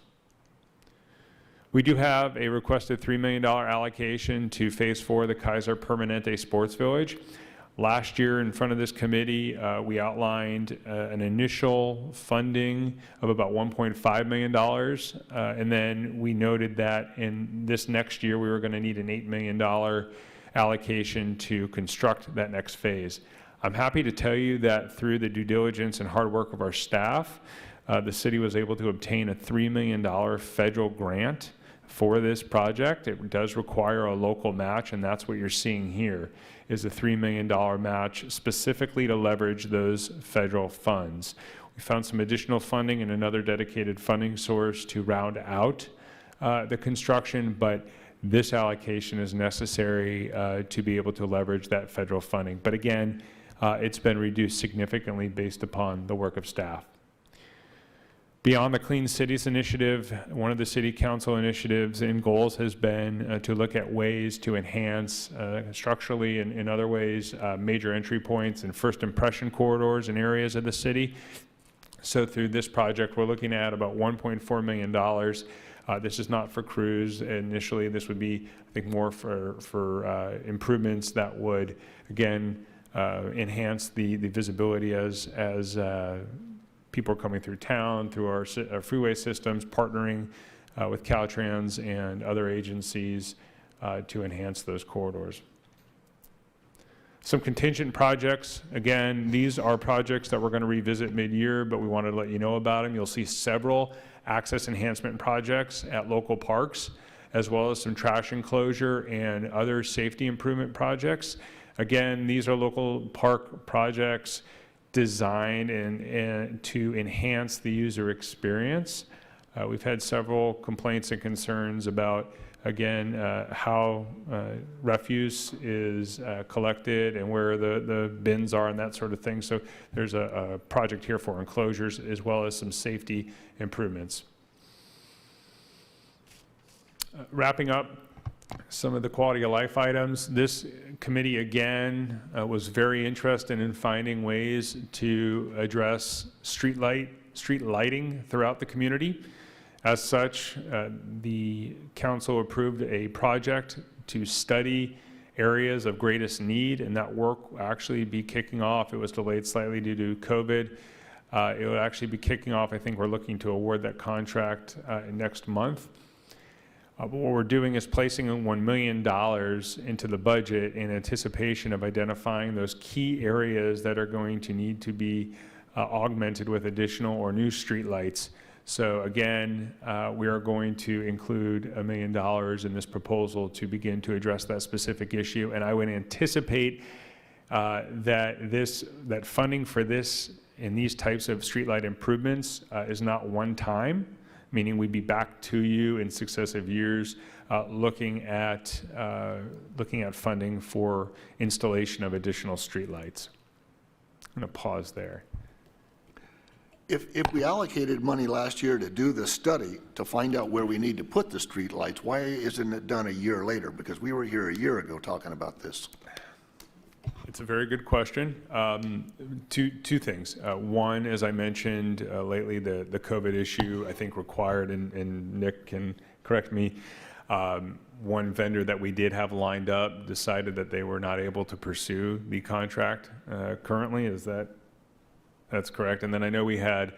Speaker 10: We do have a requested $3 million allocation to Phase 4 of the Kaiser Permanente Sports Village. Last year, in front of this committee, we outlined an initial funding of about $1.5 million, and then we noted that in this next year, we were going to need an $8 million allocation to construct that next phase. I'm happy to tell you that through the due diligence and hard work of our staff, the city was able to obtain a $3 million federal grant for this project. It does require a local match, and that's what you're seeing here, is a $3 million match specifically to leverage those federal funds. We found some additional funding and another dedicated funding source to round out the construction, but this allocation is necessary to be able to leverage that federal funding. But again, it's been reduced significantly based upon the work of staff. Beyond the Clean Cities Initiative, one of the City Council initiatives and goals has been to look at ways to enhance structurally and in other ways major entry points and first impression corridors in areas of the city. So through this project, we're looking at about $1.4 million. This is not for crews. Initially, this would be, I think, more for improvements that would, again, enhance the visibility as people are coming through town, through our freeway systems, partnering with Caltrans and other agencies to enhance those corridors. Some contingent projects. Again, these are projects that we're going to revisit mid-year, but we wanted to let you know about them. You'll see several access enhancement projects at local parks, as well as some trash enclosure and other safety improvement projects. Again, these are local park projects designed and to enhance the user experience. We've had several complaints and concerns about, again, how refuse is collected and where the bins are and that sort of thing. So there's a project here for enclosures as well as some safety improvements. Wrapping up some of the quality of life items, this committee again was very interested in finding ways to address street lighting throughout the community. As such, the council approved a project to study areas of greatest need, and that work will actually be kicking off. It was delayed slightly due to COVID. It will actually be kicking off. I think we're looking to award that contract next month. But what we're doing is placing $1 million into the budget in anticipation of identifying those key areas that are going to need to be augmented with additional or new streetlights. So again, we are going to include $1 million in this proposal to begin to address that specific issue. And I would anticipate that funding for this in these types of streetlight improvements is not one time, meaning we'd be back to you in successive years looking at funding for installation of additional streetlights. I'm going to pause there.
Speaker 9: If we allocated money last year to do the study to find out where we need to put the streetlights, why isn't it done a year later? Because we were here a year ago talking about this.
Speaker 10: It's a very good question. Two things. One, as I mentioned lately, the COVID issue, I think required, and Nick can correct me, one vendor that we did have lined up decided that they were not able to pursue the contract currently. That's correct. And then I know we had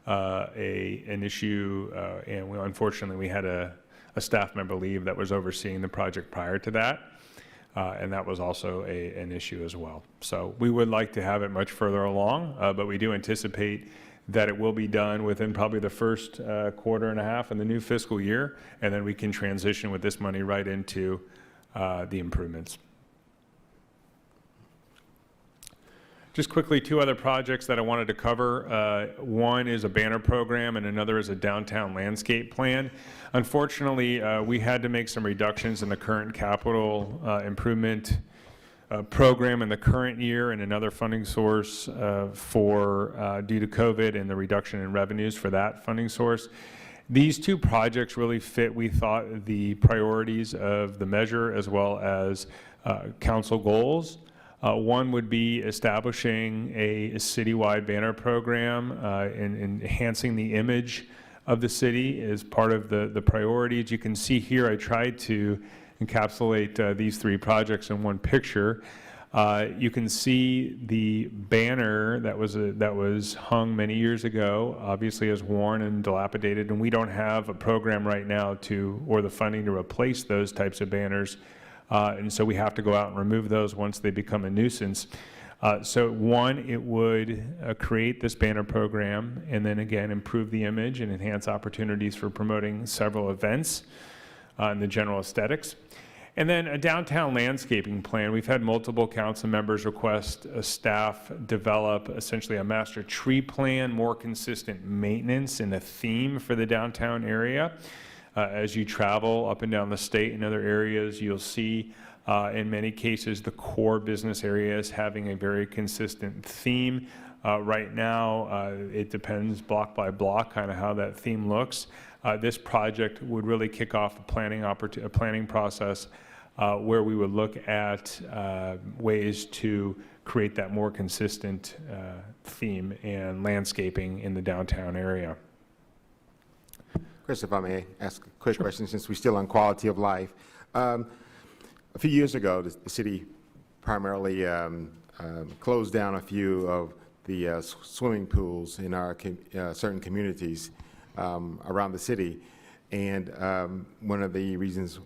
Speaker 10: an issue, and unfortunately we had a staff member leave that was overseeing the project prior to that. And that was also an issue as well. So we would like to have it much further along, but we do anticipate that it will be done within probably the first quarter and a half in the new fiscal year, and then we can transition with this money right into the improvements. Just quickly, two other projects that I wanted to cover. One is a banner program and another is a downtown landscape plan. Unfortunately, we had to make some reductions in the current capital improvement program in the current year and another funding source due to COVID and the reduction in revenues for that funding source. These two projects really fit, we thought, the priorities of the measure as well as council goals. One would be establishing a citywide banner program and enhancing the image of the city is part of the priorities. You can see here I tried to encapsulate these three projects in one picture. You can see the banner that was hung many years ago, obviously is worn and dilapidated, and we don't have a program right now or the funding to replace those types of banners, and so we have to go out and remove those once they become a nuisance. So one, it would create this banner program, and then again improve the image and enhance opportunities for promoting several events in the general aesthetics. And then a downtown landscaping plan. We've had multiple council members request staff develop essentially a master tree plan, more consistent maintenance and a theme for the downtown area. As you travel up and down the state and other areas, you'll see in many cases the core business areas having a very consistent theme. Right now, it depends block by block kind of how that theme looks. This project would really kick off a planning process where we would look at ways to create that more consistent theme and landscaping in the downtown area.
Speaker 14: Chris, if I may ask a quick question, since we're still on quality of life. A few years ago, the city primarily closed down a few of the swimming pools in our certain communities around the city. And one of the reasons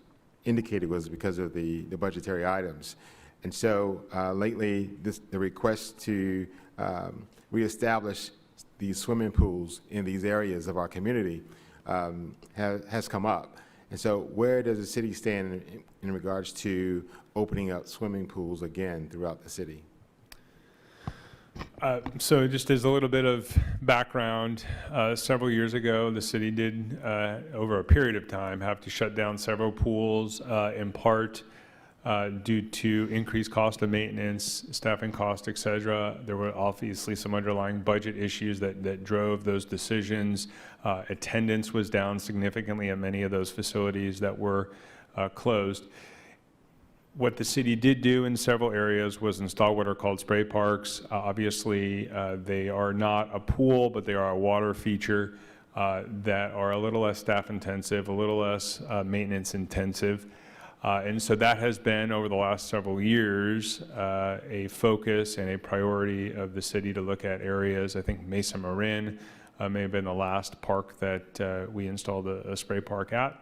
Speaker 14: indicated was because of the budgetary items. And so lately, the request to reestablish these swimming pools in these areas of our community has come up. And so where does the city stand in regards to opening up swimming pools again throughout the city?
Speaker 10: So just as a little bit of background, several years ago, the city did, over a period of time, have to shut down several pools, in part due to increased cost of maintenance, staffing cost, et cetera. There were obviously some underlying budget issues that drove those decisions. Attendance was down significantly at many of those facilities that were closed. What the city did do in several areas was install what are called spray parks. Obviously, they are not a pool, but they are a water feature that are a little less staff intensive, a little less maintenance intensive. And so that has been, over the last several years, a focus and a priority of the city to look at areas. I think Mesa Marin may have been the last park that we installed a spray park at.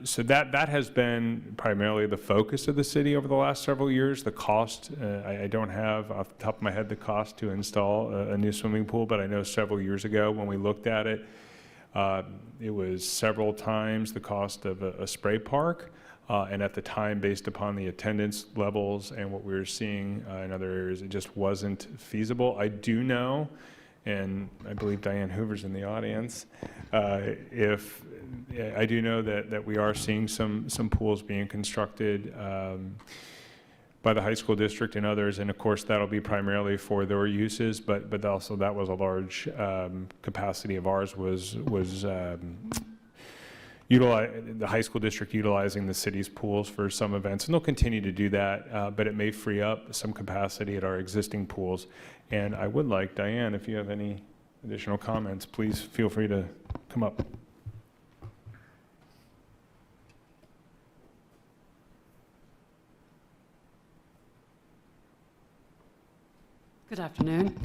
Speaker 10: So that has been primarily the focus of the city over the last several years. The cost, I don't have off the top of my head the cost to install a new swimming pool, but I know several years ago when we looked at it, it was several times the cost of a spray park. And at the time, based upon the attendance levels and what we were seeing in other areas, it just wasn't feasible. I do know, and I believe Diane Hoover's in the audience, I do know that we are seeing some pools being constructed by the high school district and others, and of course that'll be primarily for their uses, but also that was a large capacity of ours was the high school district utilizing the city's pools for some events, and they'll continue to do that, but it may free up some capacity at our existing pools. And I would like, Diane, if you have any additional comments, please feel free to come up.
Speaker 16: Good afternoon.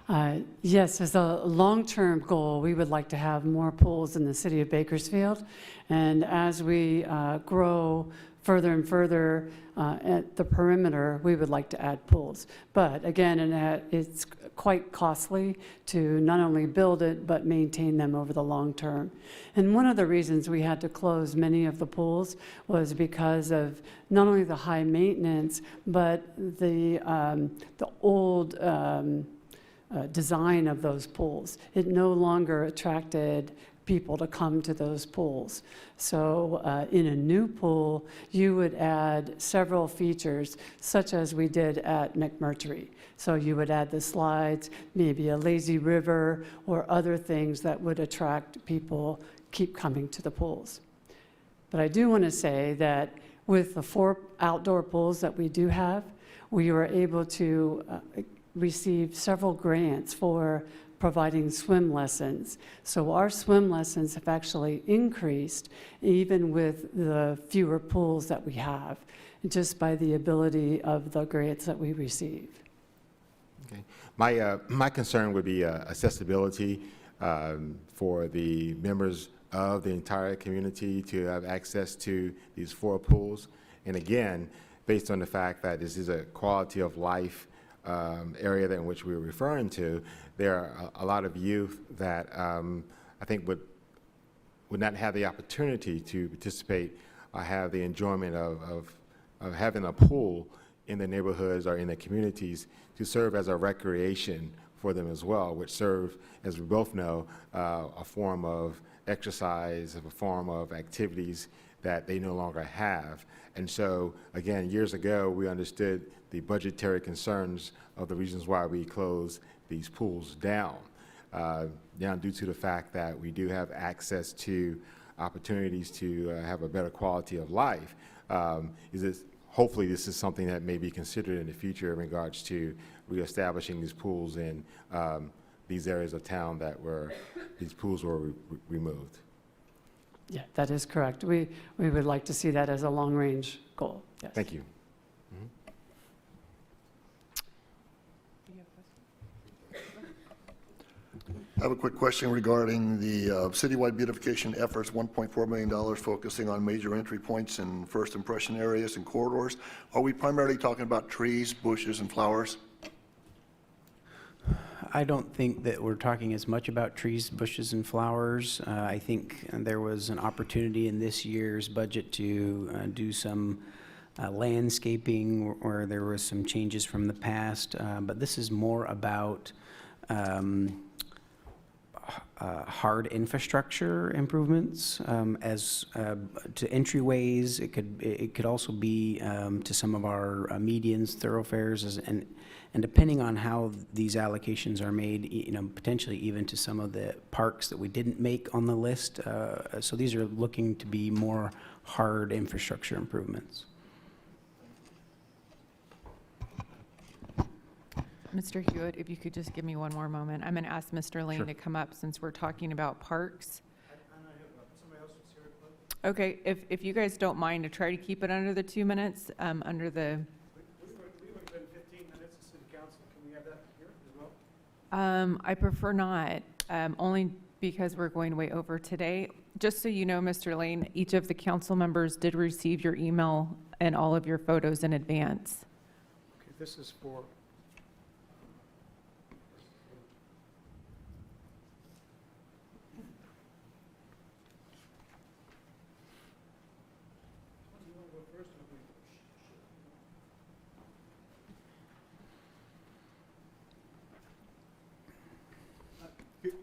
Speaker 14: Hi.
Speaker 16: Yes, as a long-term goal, we would like to have more pools in the city of Bakersfield. And as we grow further and further at the perimeter, we would like to add pools. But again, it's quite costly to not only build it, but maintain them over the long term. And one of the reasons we had to close many of the pools was because of not only the high maintenance, but the old design of those pools. It no longer attracted people to come to those pools. So in a new pool, you would add several features, such as we did at McMurtry. So you would add the slides, maybe a lazy river, or other things that would attract people keep coming to the pools. But I do want to say that with the 4 outdoor pools that we do have, we were able to receive several grants for providing swim lessons. So our swim lessons have actually increased even with the fewer pools that we have, just by the ability of the grants that we receive.
Speaker 14: Okay. My concern would be accessibility for the members of the entire community to have access to these 4 pools. And again, based on the fact that this is a quality of life area in which we're referring to, there are a lot of youth that I think would not have the opportunity to participate or have the enjoyment of having a pool in the neighborhoods or in the communities to serve as a recreation for them as well, which serve, as we both know, a form of exercise, a form of activities that they no longer have. And so, again, years ago, we understood the budgetary concerns of the reasons why we closed these pools down. Now, due to the fact that we do have access to opportunities to have a better quality of life, hopefully this is something that may be considered in the future in regards to reestablishing these pools in these areas of town these pools were removed.
Speaker 16: Yeah, that is correct. We would like to see that as a long-range goal. Yes.
Speaker 14: Thank you.
Speaker 9: I have a quick question regarding the citywide beautification efforts, $1.4 million focusing on major entry points and first impression areas and corridors. Are we primarily talking about trees, bushes, and flowers?
Speaker 11: I don't think that we're talking as much about trees, bushes, and flowers. I think there was an opportunity in this year's budget to do some landscaping where there was some changes from the past, but this is more about hard infrastructure improvements as to entryways. It could also be to some of our medians, thoroughfares, and depending on how these allocations are made, potentially even to some of the parks that we didn't make on the list. So these are looking to be more hard infrastructure improvements.
Speaker 2: Mr. Hewitt, if you could just give me one more moment. I'm going to ask Mr. Lane to come up since we're talking about parks. Okay, if you guys don't mind, to try to keep it under the 2 minutes, under the... I prefer not, only because we're going way over today. Just so you know, Mr. Lane, each of the council members did receive your email and all of your photos in advance.
Speaker 7: Okay, this is for...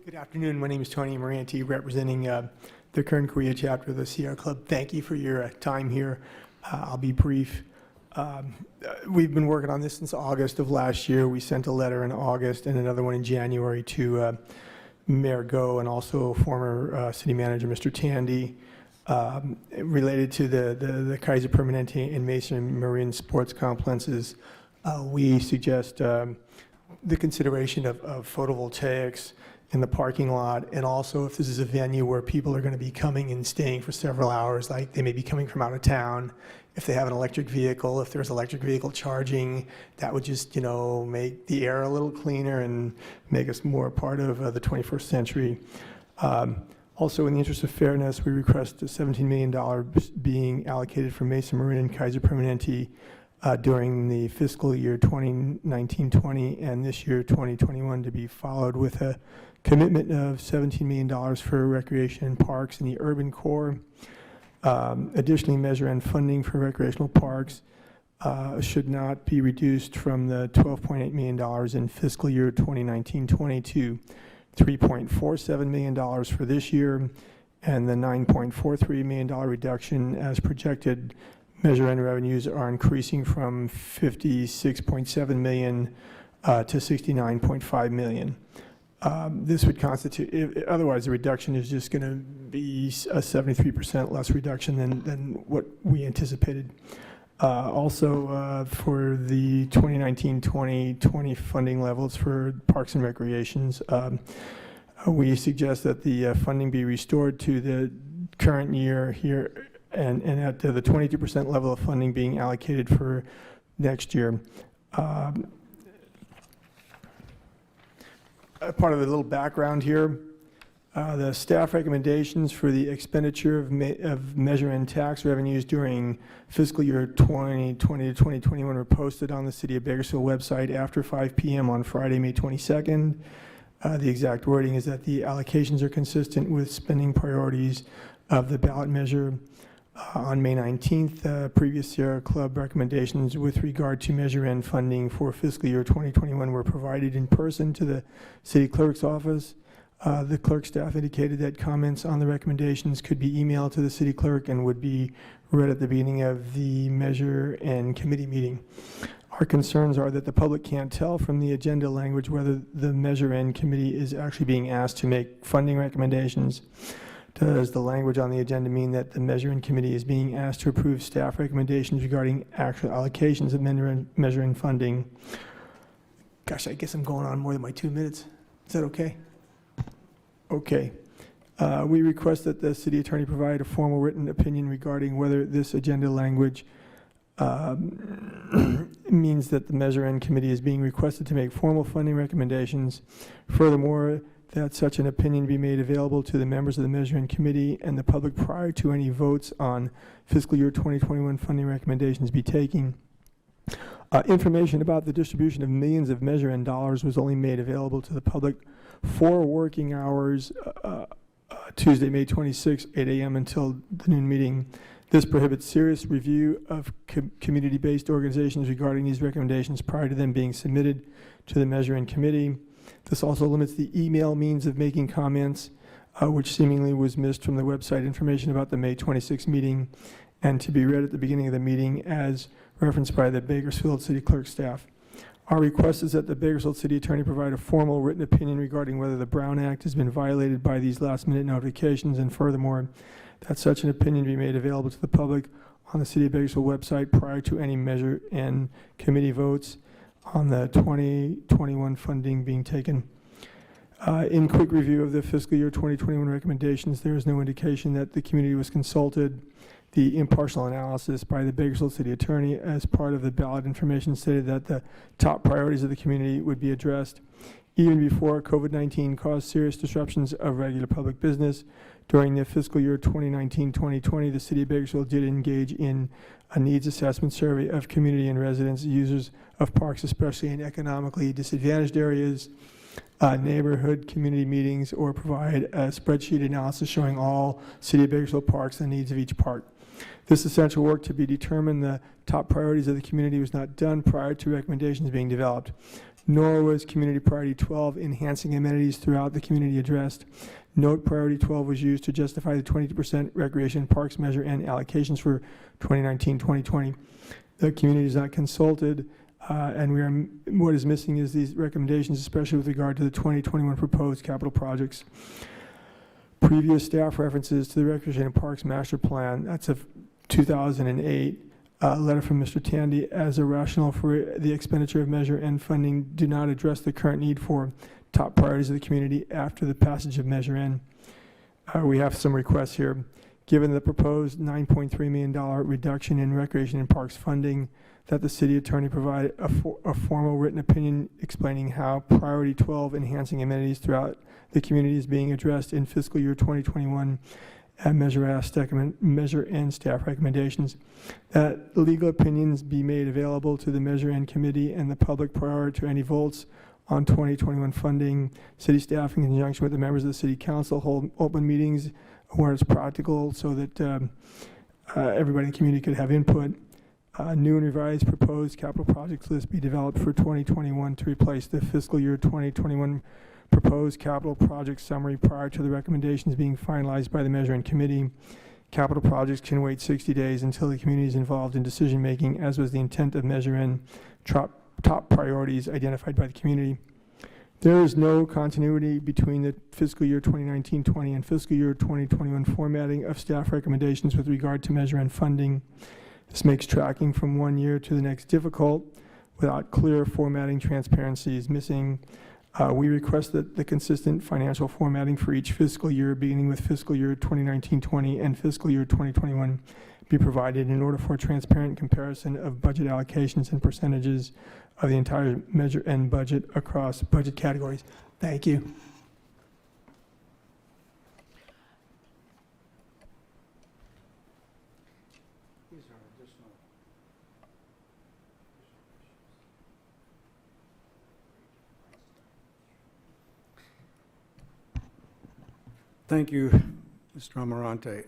Speaker 17: Good afternoon. My name is Tony Moranti, representing the Kern Korea chapter of the Sierra Club. Thank you for your time here. I'll be brief. We've been working on this since August of last year. We sent a letter in August and another one in January to Mayor Go and also former city manager, Mr. Tandy, related to the Kaiser Permanente and Mason Marine sports complexes. We suggest the consideration of photovoltaics in the parking lot, and also if this is a venue where people are going to be coming and staying for several hours, like they may be coming from out of town, if they have an electric vehicle, if there's electric vehicle charging, that would just, make the air a little cleaner and make us more part of the 21st century. Also, in the interest of fairness, we request $17 million being allocated for Mason Marine and Kaiser Permanente during the fiscal year 2019-20 and this year 2021 to be followed with a commitment of $17 million for recreation and parks in the urban core. Additionally, measure and funding for recreational parks should not be reduced from the $12.8 million in fiscal year 2019-20 to $3.47 million for this year, and the $9.43 million reduction as projected. Measure and revenues are increasing from $56.7 million to $69.5 million. This would constitute, otherwise the reduction is just going to be a 73% less reduction than what we anticipated. Also, for the 2019-2020 funding levels for Parks and Recreations, we suggest that the funding be restored to the current year here and at the 22% level of funding being allocated for next year. Part of the little background here, the staff recommendations for the expenditure of Measure N tax revenues during fiscal year 2020 to 2021 were posted on the City of Bakersfield website after 5 p.m. on Friday, May 22nd. The exact wording is that the allocations are consistent with spending priorities of the ballot measure. On May 19th, previous Sierra Club recommendations with regard to Measure N funding for fiscal year 2021 were provided in person to the City Clerk's office. The clerk staff indicated that comments on the recommendations could be emailed to the City Clerk and would be read at the beginning of the Measure N committee meeting. Our concerns are that the public can't tell from the agenda language whether the Measure N committee is actually being asked to make funding recommendations. Does the language on the agenda mean that the Measure N committee is being asked to approve staff recommendations regarding actual allocations of Measure N funding? Gosh, I guess I'm going on more than my 2 minutes. Is that okay? Okay. We request that the city attorney provide a formal written opinion regarding whether this agenda language means that the Measure N committee is being requested to make formal funding recommendations. Furthermore, that such an opinion be made available to the members of the Measure N committee and the public prior to any votes on fiscal year 2021 funding recommendations be taken. Information about the distribution of millions of Measure N dollars was only made available to the public 4 working hours Tuesday, May 26, 8 a.m. until the noon meeting. This prohibits serious review of community-based organizations regarding these recommendations prior to them being submitted to the Measure N committee. This also limits the email means of making comments, which seemingly was missed from the website information about the May 26 meeting, and to be read at the beginning of the meeting as referenced by the Bakersfield City Clerk staff. Our request is that the Bakersfield City Attorney provide a formal written opinion regarding whether the Brown Act has been violated by these last-minute notifications, and furthermore, that such an opinion be made available to the public on the City of Bakersfield website prior to any Measure N committee votes on the 2021 funding being taken. In quick review of the fiscal year 2021 recommendations, there is no indication that the community was consulted. The impartial analysis by the Bakersfield City Attorney as part of the ballot information stated that the top priorities of the community would be addressed. Even before COVID-19 caused serious disruptions of regular public business, during the fiscal year 2019-2020, the City of Bakersfield did engage in a needs assessment survey of community and residents, users of parks, especially in economically disadvantaged areas, neighborhood community meetings, or provide a spreadsheet analysis showing all City of Bakersfield parks and the needs of each park. This essential work to be determined the top priorities of the community was not done prior to recommendations being developed, nor was Community Priority 12, enhancing amenities throughout the community, addressed. Note Priority 12 was used to justify the 22% recreation parks Measure N allocations for 2019-2020. The community is not consulted, and what is missing is these recommendations, especially with regard to the 2021 proposed capital projects. Previous staff references to the Recreation and Parks Master Plan, that's of 2008, letter from Mr. Tandy, as a rationale for the expenditure of Measure N funding do not address the current need for top priorities of the community after the passage of Measure N. We have some requests here. Given the proposed $9.3 million reduction in Recreation and Parks funding, that the City Attorney provide a formal written opinion explaining how Priority 12, enhancing amenities throughout the community, is being addressed in fiscal year 2021 and Measure N staff recommendations. That legal opinions be made available to the Measure N committee and the public prior to any votes on 2021 funding. City staff, in conjunction with the members of the City Council, hold open meetings where it's practical so that everybody in the community could have input. New and revised proposed capital projects list be developed for 2021 to replace the fiscal year 2021 proposed capital project summary prior to the recommendations being finalized by the Measure N committee. Capital projects can wait 60 days until the community is involved in decision making, as was the intent of Measure N top priorities identified by the community. There is no continuity between the fiscal year 2019-20 and fiscal year 2021 formatting of staff recommendations with regard to Measure N funding. This makes tracking from one year to the next difficult without clear formatting. Transparency is missing. We request that the consistent financial formatting for each fiscal year, beginning with fiscal year 2019-20 and fiscal year 2021, be provided in order for a transparent comparison of budget allocations and percentages of the entire measure and budget across budget categories. Thank you.
Speaker 7: Thank you, Mr. Amarante.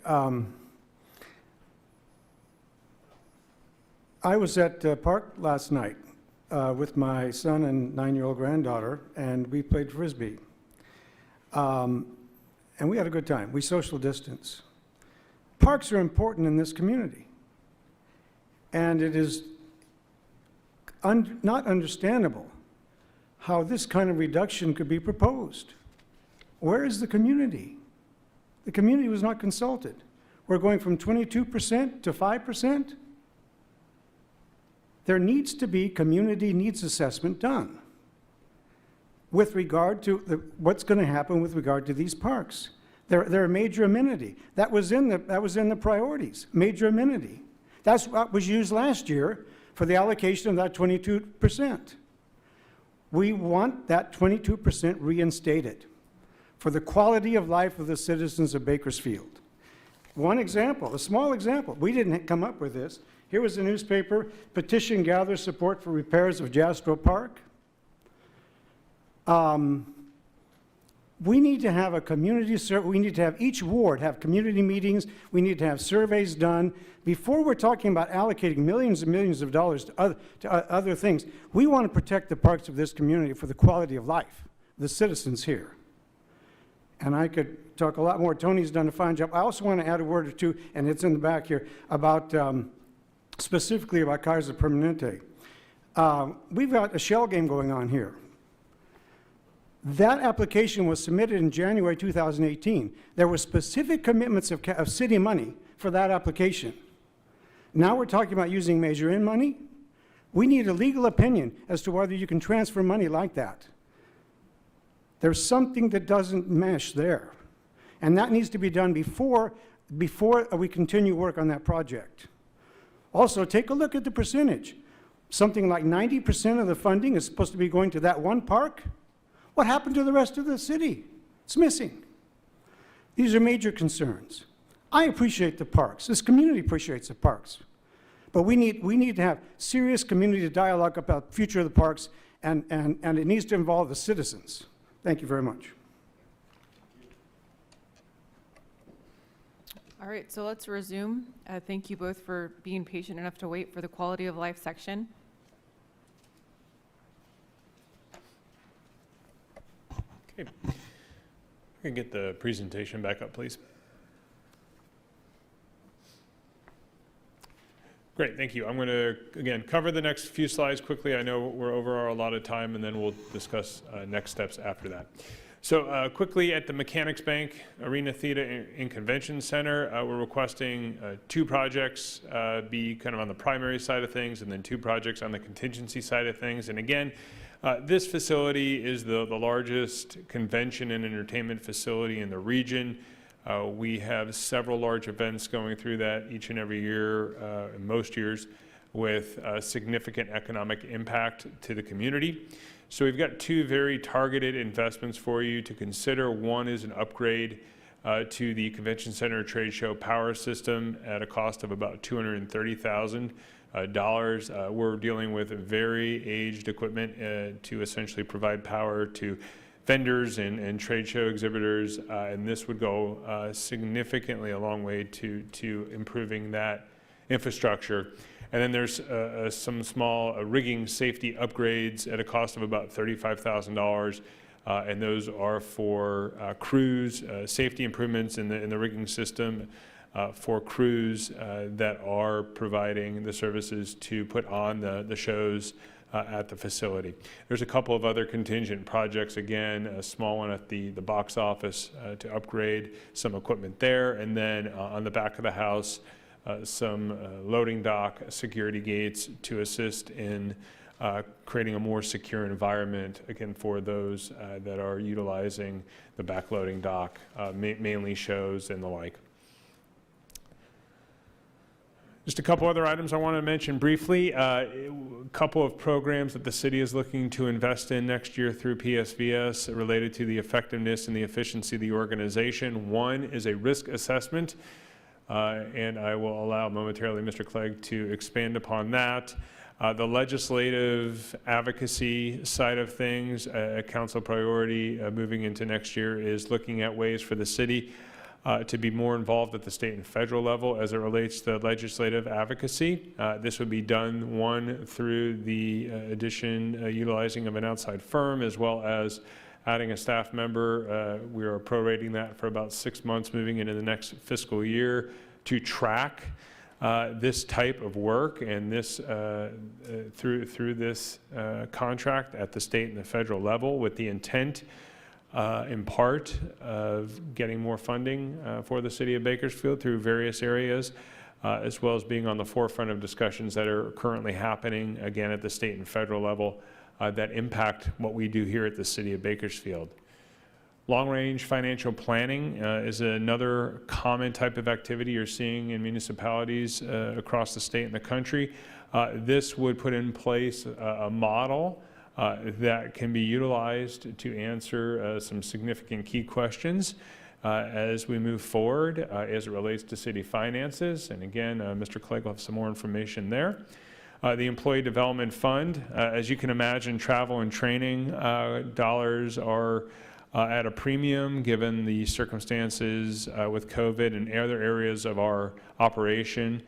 Speaker 7: I was at Park last night with my son and 9-year-old granddaughter, and we played Frisbee. And we had a good time. We social distance. Parks are important in this community. And it is not understandable how this kind of reduction could be proposed. Where is the community? The community was not consulted. We're going from 22% to 5%. There needs to be community needs assessment done with regard to what's going to happen with regard to these parks. They're a major amenity. That was in the priorities, major amenity. That's what was used last year for the allocation of that 22%. We want that 22% reinstated for the quality of life of the citizens of Bakersfield. One example, a small example. We didn't come up with this. Here was the newspaper, petition gathers support for repairs of Jastrow Park. We need to have a community survey. We need to have each ward have community meetings. We need to have surveys done. Before we're talking about allocating millions and millions of dollars to other things, we want to protect the parks of this community for the quality of life, the citizens here. And I could talk a lot more. Tony's done a fine job. I also want to add a word or two, and it's in the back here, about specifically about Kaiser Permanente. We've got a shell game going on here. That application was submitted in January 2018. There were specific commitments of city money for that application. Now we're talking about using Measure In money. We need a legal opinion as to whether you can transfer money like that. There's something that doesn't mesh there. And that needs to be done before we continue work on that project. Also, take a look at the percentage. Something like 90% of the funding is supposed to be going to that one park. What happened to the rest of the city? It's missing. These are major concerns. I appreciate the parks. This community appreciates the parks. But we need to have serious community dialogue about the future of the parks, and it needs to involve the citizens. Thank you very much.
Speaker 2: All right, so let's resume. Thank you both for being patient enough to wait for the quality of life section.
Speaker 10: Okay. We can get the presentation back up, please. Great, thank you. I'm going to, again, cover the next few slides quickly. I know we're over our allotted time, and then we'll discuss next steps after that. So quickly, at the Mechanics Bank Arena Theater and Convention Center, we're requesting 2 projects be kind of on the primary side of things, and then 2 projects on the contingency side of things. And again, this facility is the largest convention and entertainment facility in the region. We have several large events going through that each and every year, most years, with significant economic impact to the community. So we've got 2 very targeted investments for you to consider. One is an upgrade to the Convention Center Trade Show power system at a cost of about $230,000. We're dealing with very aged equipment to essentially provide power to vendors and trade show exhibitors, and this would go significantly a long way to improving that infrastructure. And then there's some small rigging safety upgrades at a cost of about $35,000, and those are for crews, safety improvements in the rigging system for crews that are providing the services to put on the shows at the facility. There's a couple of other contingent projects, again, a small one at the box office to upgrade some equipment there, and then on the back of the house, some loading dock security gates to assist in creating a more secure environment, again, for those that are utilizing the backloading dock, mainly shows and the like. Just a couple other items I want to mention briefly. A couple of programs that the city is looking to invest in next year through PSVS related to the effectiveness and the efficiency of the organization. One is a risk assessment, and I will allow momentarily Mr. Clegg to expand upon that. The legislative advocacy side of things, a council priority moving into next year, is looking at ways for the city to be more involved at the state and federal level as it relates to legislative advocacy. This would be done, one, through the addition, utilizing of an outside firm, as well as adding a staff member. We are prorating that for about 6 months moving into the next fiscal year to track this type of work and this through this contract at the state and the federal level, with the intent in part of getting more funding for the city of Bakersfield through various areas, as well as being on the forefront of discussions that are currently happening, again, at the state and federal level that impact what we do here at the city of Bakersfield. Long-range financial planning is another common type of activity you're seeing in municipalities across the state and the country. This would put in place a model that can be utilized to answer some significant key questions as we move forward as it relates to city finances. And again, Mr. Clegg will have some more information there. The Employee Development Fund, as you can imagine, travel and training dollars are at a premium given the circumstances with COVID and other areas of our operation.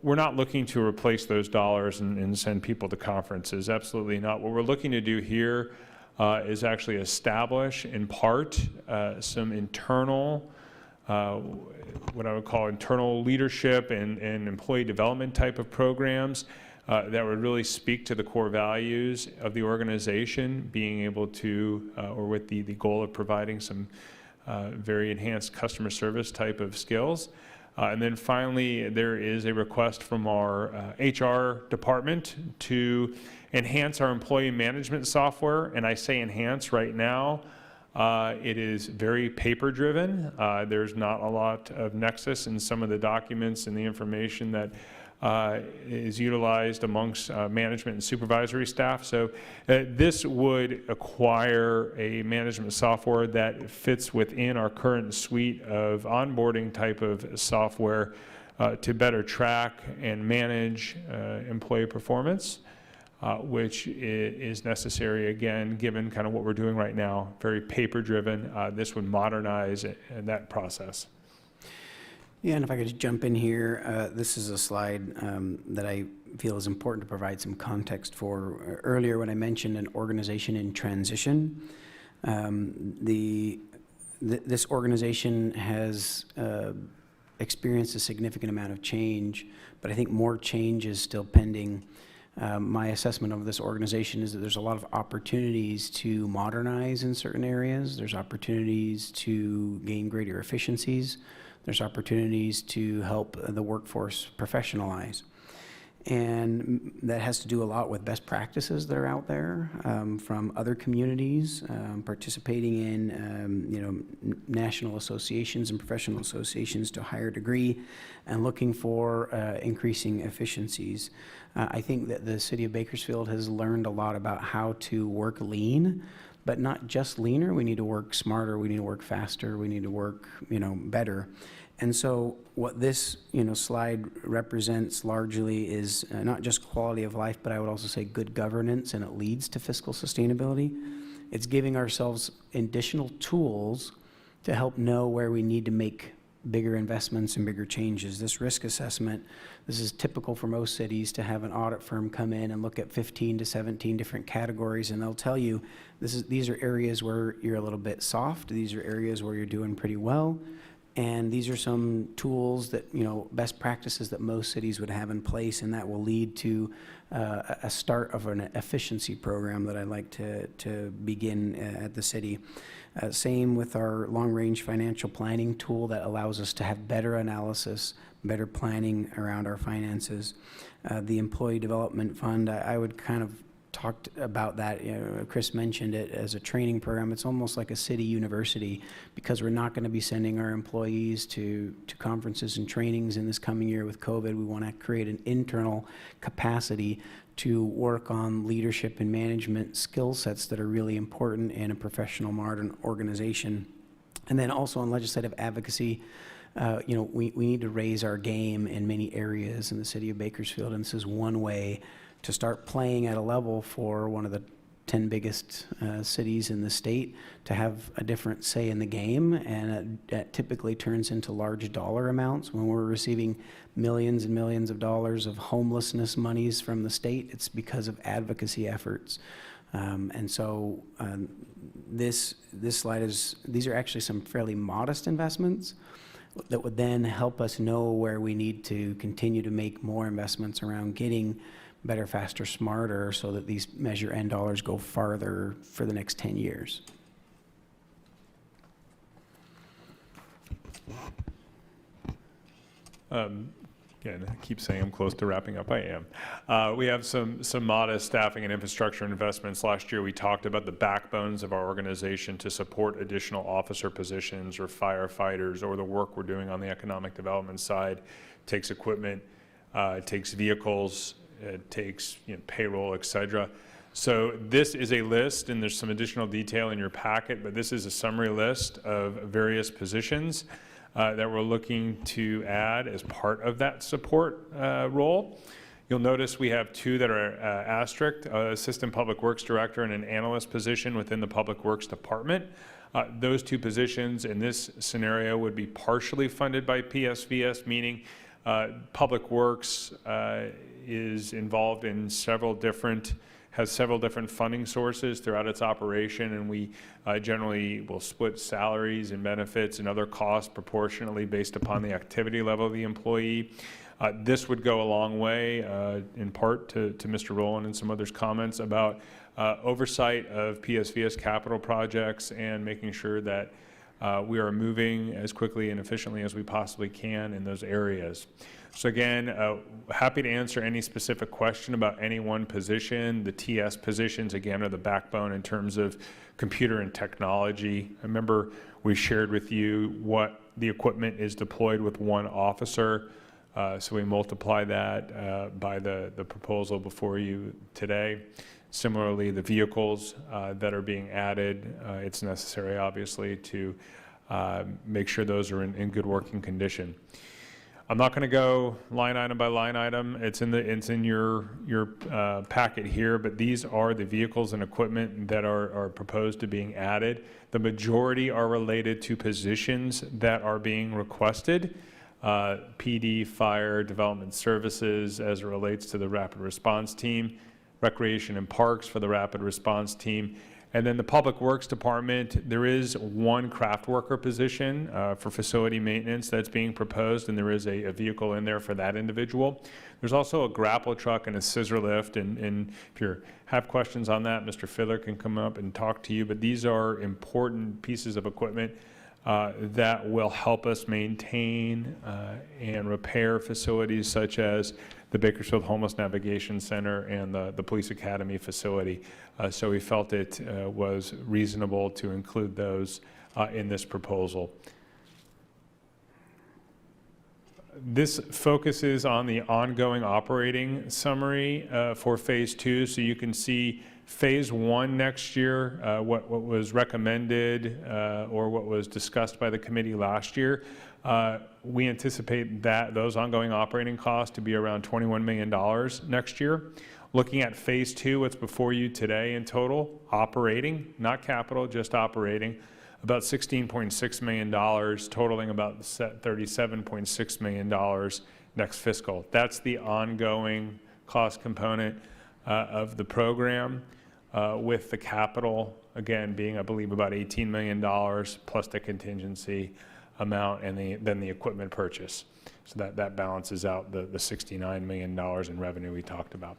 Speaker 10: We're not looking to replace those dollars and send people to conferences. Absolutely not. What we're looking to do here is actually establish, in part, some internal, what I would call internal leadership and employee development type of programs that would really speak to the core values of the organization, being able to, or with the goal of providing some very enhanced customer service type of skills. And then finally, there is a request from our HR department to enhance our employee management software. And I say enhance right now. It is very paper-driven. There's not a lot of nexus in some of the documents and the information that is utilized amongst management and supervisory staff. So this would acquire a management software that fits within our current suite of onboarding type of software to better track and manage employee performance, which is necessary, again, given kind of what we're doing right now, very paper-driven. This would modernize that process.
Speaker 11: Yeah, and if I could just jump in here, this is a slide that I feel is important to provide some context for. Earlier, when I mentioned an organization in transition, this organization has experienced a significant amount of change, but I think more change is still pending. My assessment of this organization is that there's a lot of opportunities to modernize in certain areas. There's opportunities to gain greater efficiencies. There's opportunities to help the workforce professionalize. And that has to do a lot with best practices that are out there from other communities, participating in national associations and professional associations to a higher degree, and looking for increasing efficiencies. I think that the city of Bakersfield has learned a lot about how to work lean, but not just leaner. We need to work smarter. We need to work faster. We need to work, better. And so what this, slide represents largely is not just quality of life, but I would also say good governance, and it leads to fiscal sustainability. It's giving ourselves additional tools to help know where we need to make bigger investments and bigger changes. This risk assessment, this is typical for most cities to have an audit firm come in and look at 15 to 17 different categories, and they'll tell you these are areas where you're a little bit soft, these are areas where you're doing pretty well, And these are some tools that, best practices that most cities would have in place, and that will lead to a start of an efficiency program that I'd like to begin at the city. Same with our long-range financial planning tool that allows us to have better analysis, better planning around our finances. The Employee Development Fund, I would kind of talked about that. Chris mentioned it as a training program. It's almost like a city university, because we're not going to be sending our employees to conferences and trainings in this coming year with COVID. We want to create an internal capacity to work on leadership and management skill sets that are really important in a professional modern organization. And then also on legislative advocacy, we need to raise our game in many areas in the city of Bakersfield, and this is one way to start playing at a level for one of the 10 biggest cities in the state to have a different say in the game, and that typically turns into large dollar amounts. When we're receiving millions and millions of dollars of homelessness monies from the state, it's because of advocacy efforts. And so this slide these are actually some fairly modest investments that would then help us know where we need to continue to make more investments around getting better, faster, smarter, so that these Measure N dollars go farther for the next 10 years.
Speaker 10: Again, I keep saying I'm close to wrapping up. I am. We have some modest staffing and infrastructure investments. Last year, we talked about the backbones of our organization to support additional officer positions or firefighters, or the work we're doing on the economic development side. It takes equipment, it takes vehicles, it takes payroll, et cetera. So this is a list, and there's some additional detail in your packet, but this is a summary list of various positions that we're looking to add as part of that support role. You'll notice we have two that are asterisked, Assistant Public Works Director and an analyst position within the Public Works Department. Those two positions in this scenario would be partially funded by PSVS, meaning Public Works is involved in has several different funding sources throughout its operation, and we generally will split salaries and benefits and other costs proportionately based upon the activity level of the employee. This would go a long way, in part to Mr. Rowland and some others' comments about oversight of PSVS capital projects and making sure that we are moving as quickly and efficiently as we possibly can in those areas. So again, happy to answer any specific question about any one position. The TS positions, again, are the backbone in terms of computer and technology. I remember we shared with you what the equipment is deployed with one officer. So we multiply that by the proposal before you today. Similarly, the vehicles that are being added, it's necessary, obviously, to make sure those are in good working condition. I'm not going to go line item by line item. It's in your packet here, but these are the vehicles and equipment that are proposed to being added. The majority are related to positions that are being requested. PD, Fire, Development Services as it relates to the Rapid Response Team, Recreation and Parks for the Rapid Response Team, and then the Public Works Department. There is one craft worker position for facility maintenance that's being proposed, and there is a vehicle in there for that individual. There's also a grapple truck and a scissor lift, and if you have questions on that, Mr. Fiddler can come up and talk to you, but these are important pieces of equipment that will help us maintain and repair facilities such as the Bakersfield Homeless Navigation Center and the Police Academy facility. So we felt it was reasonable to include those in this proposal. This focuses on the ongoing operating summary for Phase 2. So you can see Phase 1 next year, what was recommended or what was discussed by the committee last year. We anticipate that those ongoing operating costs to be around $21 million next year. Looking at Phase 2, what's before you today in total, operating, not capital, just operating, about $16.6 million, totaling about $37.6 million next fiscal. That's the ongoing cost component of the program, with the capital, again, being, I believe, about $18 million plus the contingency amount and then the equipment purchase. So that balances out the $69 million in revenue we talked about.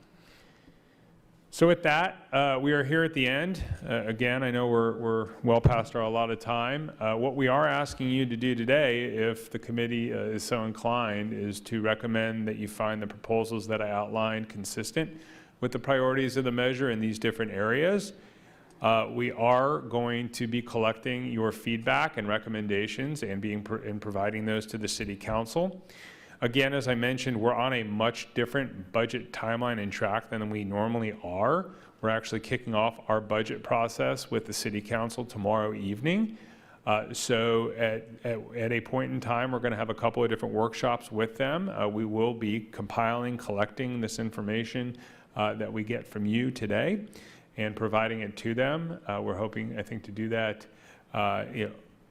Speaker 10: So with that, we are here at the end. Again, I know we're well past our allotted time. What we are asking you to do today, if the committee is so inclined, is to recommend that you find the proposals that I outlined consistent with the priorities of the measure in these different areas. We are going to be collecting your feedback and recommendations and providing those to the City Council. Again, as I mentioned, we're on a much different budget timeline and track than we normally are. We're actually kicking off our budget process with the City Council tomorrow evening. So at a point in time, we're going to have a couple of different workshops with them. We will be compiling, collecting this information that we get from you today and providing it to them. We're hoping, I think, to do that.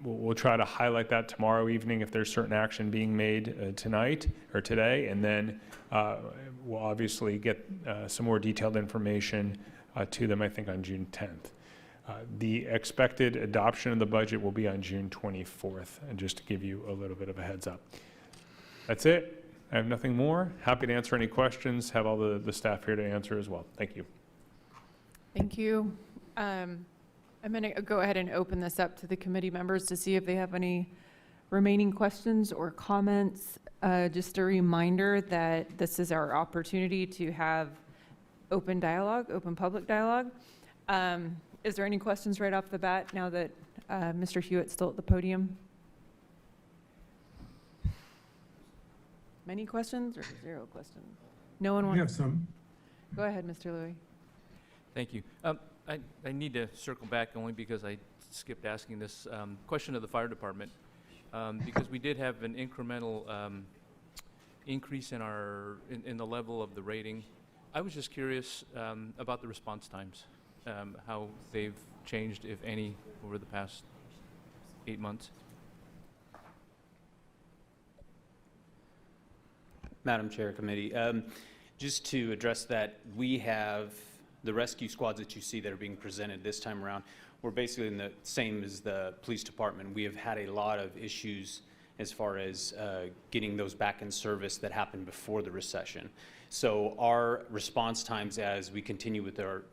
Speaker 10: We'll try to highlight that tomorrow evening if there's certain action being made tonight or today, and then we'll obviously get some more detailed information to them, I think, on June 10th. The expected adoption of the budget will be on June 24th, and just to give you a little bit of a heads up. That's it. I have nothing more. Happy to answer any questions. Have all the staff here to answer as well. Thank you.
Speaker 2: Thank you. I'm going to go ahead and open this up to the committee members to see if they have any remaining questions or comments. Just a reminder that this is our opportunity to have open dialogue, open public dialogue. Is there any questions right off the bat now that Mr. Hewitt's still at the podium? Many questions or zero questions? No one
Speaker 3: We
Speaker 2: wants?
Speaker 3: have some.
Speaker 2: Go ahead, Mr. Louie.
Speaker 12: Thank you. I need to circle back only because I skipped asking this question of the fire department, because we did have an incremental increase in the level of the rating. I was just curious about the response times, how they've changed, if any, over the past 8 months.
Speaker 18: Madam Chair, Committee, just to address that, we have the rescue squads that you see that are being presented this time around. We're basically in the same as the police department. We have had a lot of issues as far as getting those back in service that happened before the recession. So our response times, as we continue with our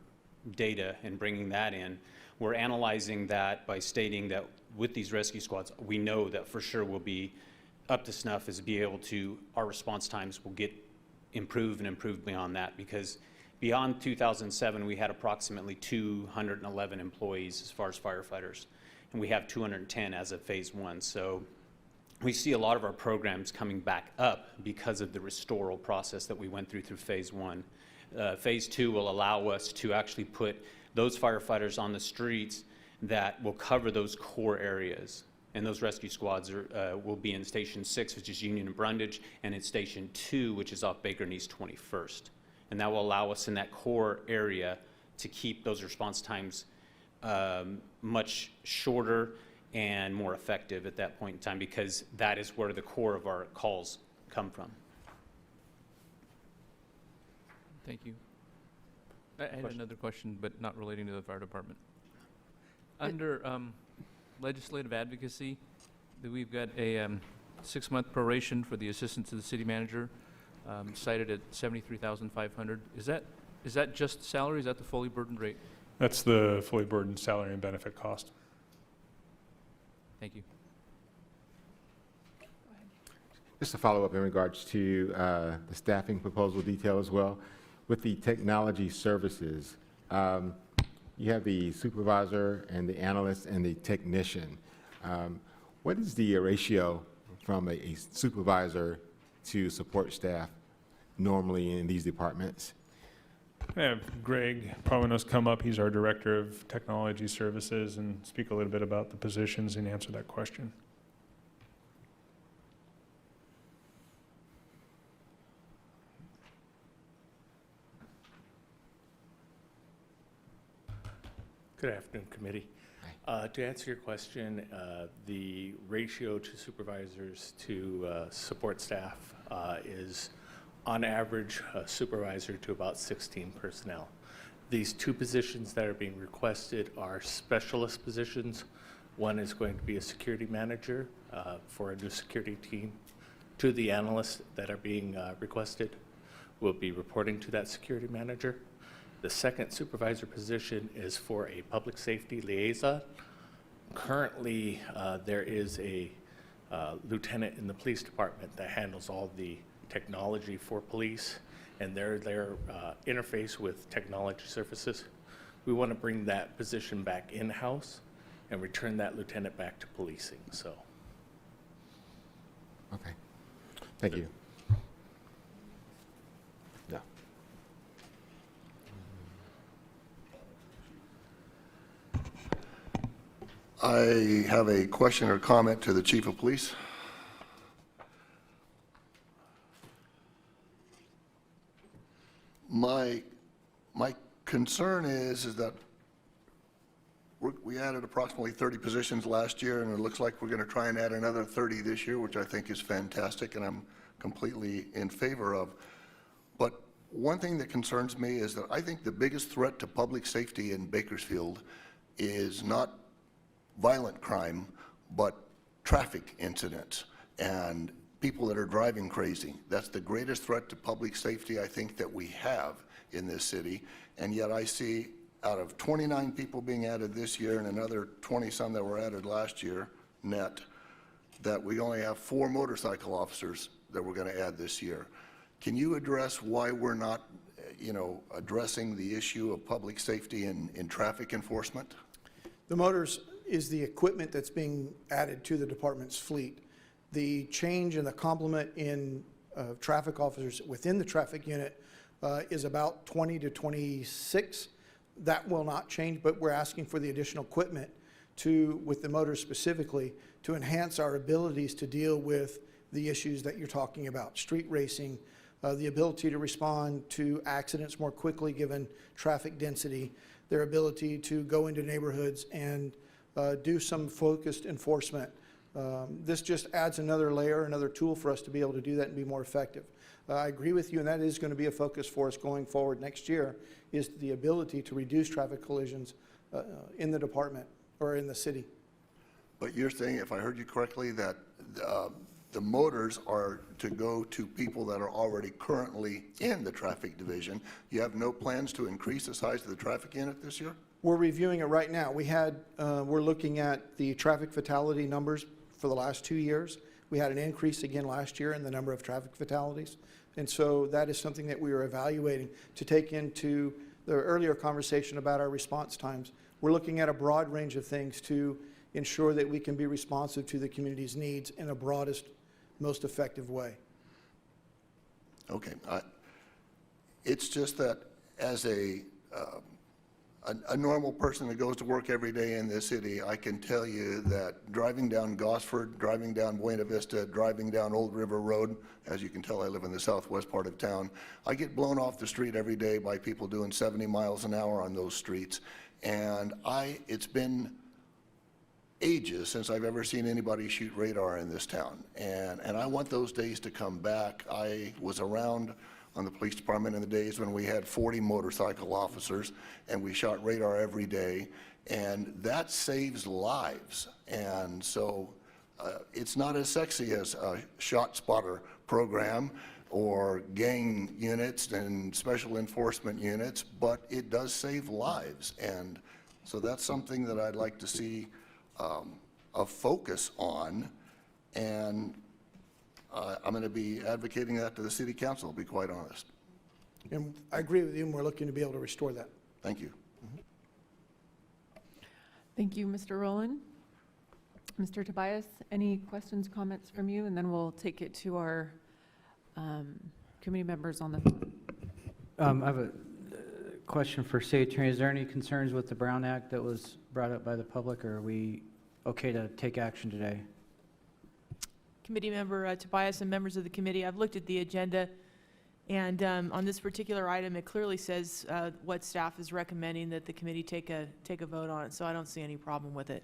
Speaker 18: data and bringing that in, we're analyzing that by stating that with these rescue squads, we know that for sure we'll be up to snuff, as be able to, our response times will get improved and improved beyond that, because beyond 2007, we had approximately 211 employees as far as firefighters, and we have 210 as of phase 1. So we see a lot of our programs coming back up because of the restoral process that we went through phase 1. Phase 2 will allow us to actually put those firefighters on the streets that will cover those core areas. And those rescue squads will be in Station 6, which is Union and Brundage, and in Station 2, which is off Baker and East 21st. And that will allow us in that core area to keep those response times much shorter and more effective at that point in time, because that is where the core of our calls come from.
Speaker 12: Thank you. I had another question, but not relating to the fire department. Under legislative advocacy, we've got a 6-month proration for the assistant to the city manager, cited at $73,500. Is that just salary? Is that the fully burdened rate?
Speaker 10: That's the fully burdened salary and benefit cost.
Speaker 12: Thank you.
Speaker 14: Just a follow-up in regards to the staffing proposal detail as well. With the technology services, you have the supervisor and the analyst and the technician. What is the ratio from a supervisor to support staff normally in these departments?
Speaker 10: I have Greg Provenos come up. He's our Director of Technology Services, and speak a little bit about the positions and answer that question.
Speaker 19: Good afternoon, committee. To answer your question, the ratio to supervisors to support staff is on average a supervisor to about 16 personnel. These 2 positions that are being requested are specialist positions. One is going to be a security manager, for a new security team to the analysts that are being requested. We'll be reporting to that security manager. The second supervisor position is for a public safety liaison. Currently, there is a lieutenant in the police department that handles all the technology for police and their interface with technology services. We want to bring that position back in-house and return that lieutenant back to policing, so.
Speaker 14: Okay. Thank you. No.
Speaker 9: I have a question or comment to the chief of police. My concern is that we added approximately 30 positions last year, and it looks like we're going to try and add another 30 this year, which I think is fantastic, and I'm completely in favor of. But one thing that concerns me is that I think the biggest threat to public safety in Bakersfield is not violent crime, but traffic incidents and people that are driving crazy. That's the greatest threat to public safety I think that we have in this city, and yet I see out of 29 people being added this year and another 20-some that were added last year net, that we only have 4 motorcycle officers that we're going to add this year. Can you address why we're not, addressing the issue of public safety in traffic enforcement?
Speaker 13: The motors is the equipment that's being added to the department's fleet. The change in the complement in traffic officers within the traffic unit is about 20 to 26. That will not change, but we're asking for the additional equipment with the motors specifically, to enhance our abilities to deal with the issues that you're talking about. Street racing, the ability to respond to accidents more quickly given traffic density, their ability to go into neighborhoods and do some focused enforcement. This just adds another layer, another tool for us to be able to do that and be more effective. I agree with you, and that is going to be a focus for us going forward next year, is the ability to reduce traffic collisions in the department or in the city.
Speaker 9: But you're saying, if I heard you correctly, that the motors are to go to people that are already currently in the traffic division. You have no plans to increase the size of the traffic unit this year?
Speaker 13: We're reviewing it right now. We're looking at the traffic fatality numbers for the last 2 years. We had an increase again last year in the number of traffic fatalities. And so that is something that we are evaluating to take into the earlier conversation about our response times. We're looking at a broad range of things to ensure that we can be responsive to the community's needs in a broadest, most effective way.
Speaker 9: Okay. It's just that as a normal person that goes to work every day in this city, I can tell you that driving down Gosford, driving down Buena Vista, driving down Old River Road, as you can tell, I live in the southwest part of town, I get blown off the street every day by people doing 70 miles an hour on those streets. And it's been ages since I've ever seen anybody shoot radar in this town. And I want those days to come back. I was around on the police department in the days when we had 40 motorcycle officers and we shot radar every day, and that saves lives. And so it's not as sexy as a shot spotter program or gang units and special enforcement units, but it does save lives. And so that's something that I'd like to see a focus on, and I'm going to be advocating that to the city council, to be quite honest.
Speaker 13: And I agree with you, and we're looking to be able to restore that.
Speaker 9: Thank you.
Speaker 2: Thank you, Mr. Rowland. Mr. Tobias, any questions, comments from you? And then we'll take it to our committee members on the phone.
Speaker 5: I have a question for City Attorney. Is there any concerns with the Brown Act that was brought up by the public, or are we okay to take action today?
Speaker 6: Committee member Tobias and members of the committee, I've looked at the agenda, and on this particular item, it clearly says what staff is recommending that the committee take a vote on it, so I don't see any problem with it.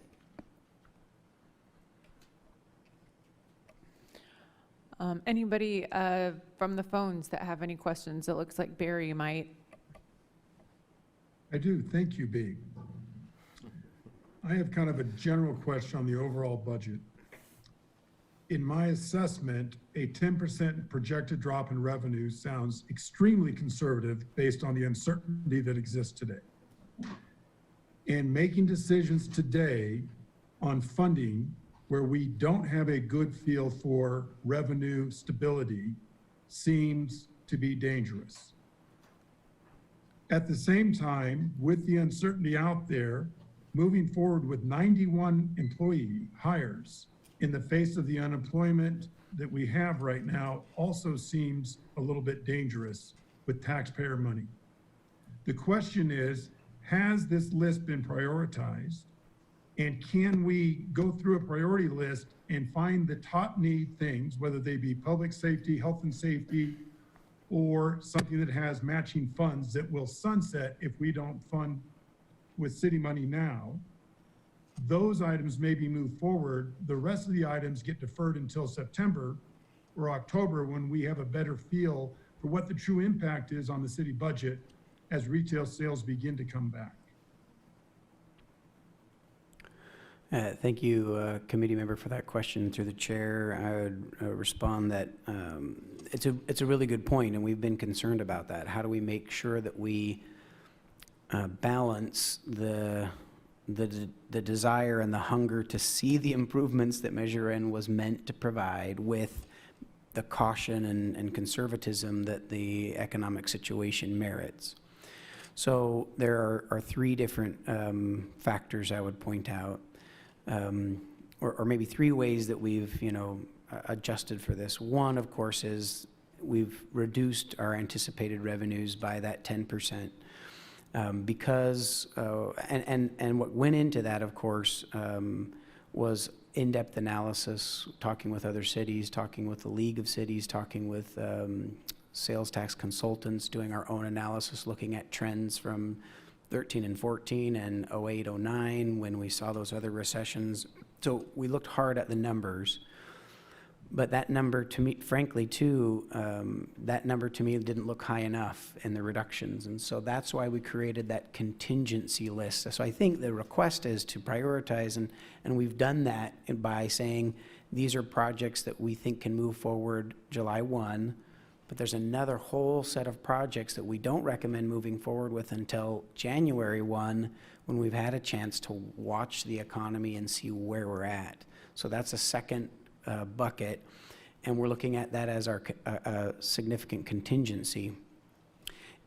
Speaker 2: Anybody from the phones that have any questions? It looks like Barry might.
Speaker 3: I do. Thank you, B. I have kind of a general question on the overall budget. in my assessment, a 10% projected drop in revenue sounds extremely conservative based on the uncertainty that exists today. And making decisions today on funding where we don't have a good feel for revenue stability seems to be dangerous. At the same time, with the uncertainty out there, moving forward with 91 employee hires in the face of the unemployment that we have right now also seems a little bit dangerous with taxpayer money. The question is, has this list been prioritized? And can we go through a priority list and find the top need things, whether they be public safety, health and safety, or something that has matching funds that will sunset if we don't fund with city money now? Those items may be moved forward. The rest of the items get deferred until September or October when we have a better feel for what the true impact is on the city budget as retail sales begin to come back.
Speaker 11: Thank you, committee member, for that question. Through the chair, I would respond that it's a really good point, and we've been concerned about that. How do we make sure that we balance the desire and the hunger to see the improvements that Measure N was meant to provide with the caution and conservatism that the economic situation merits? So there are three different factors I would point out. Or maybe three ways that we've, adjusted for this. One, of course, is we've reduced our anticipated revenues by that 10%. Because, and what went into that, of course, was in-depth analysis, talking with other cities, talking with the League of Cities, talking with sales tax consultants, doing our own analysis, looking at trends from 13 and 14 and 08, 09 when we saw those other recessions. So we looked hard at the numbers, but that number to me, frankly too, that number to me didn't look high enough in the reductions. And so that's why we created that contingency list. So I think the request is to prioritize, and we've done that by saying these are projects that we think can move forward July 1, but there's another whole set of projects that we don't recommend moving forward with until January 1, when we've had a chance to watch the economy and see where we're at. So that's a second bucket, and we're looking at that as our significant contingency.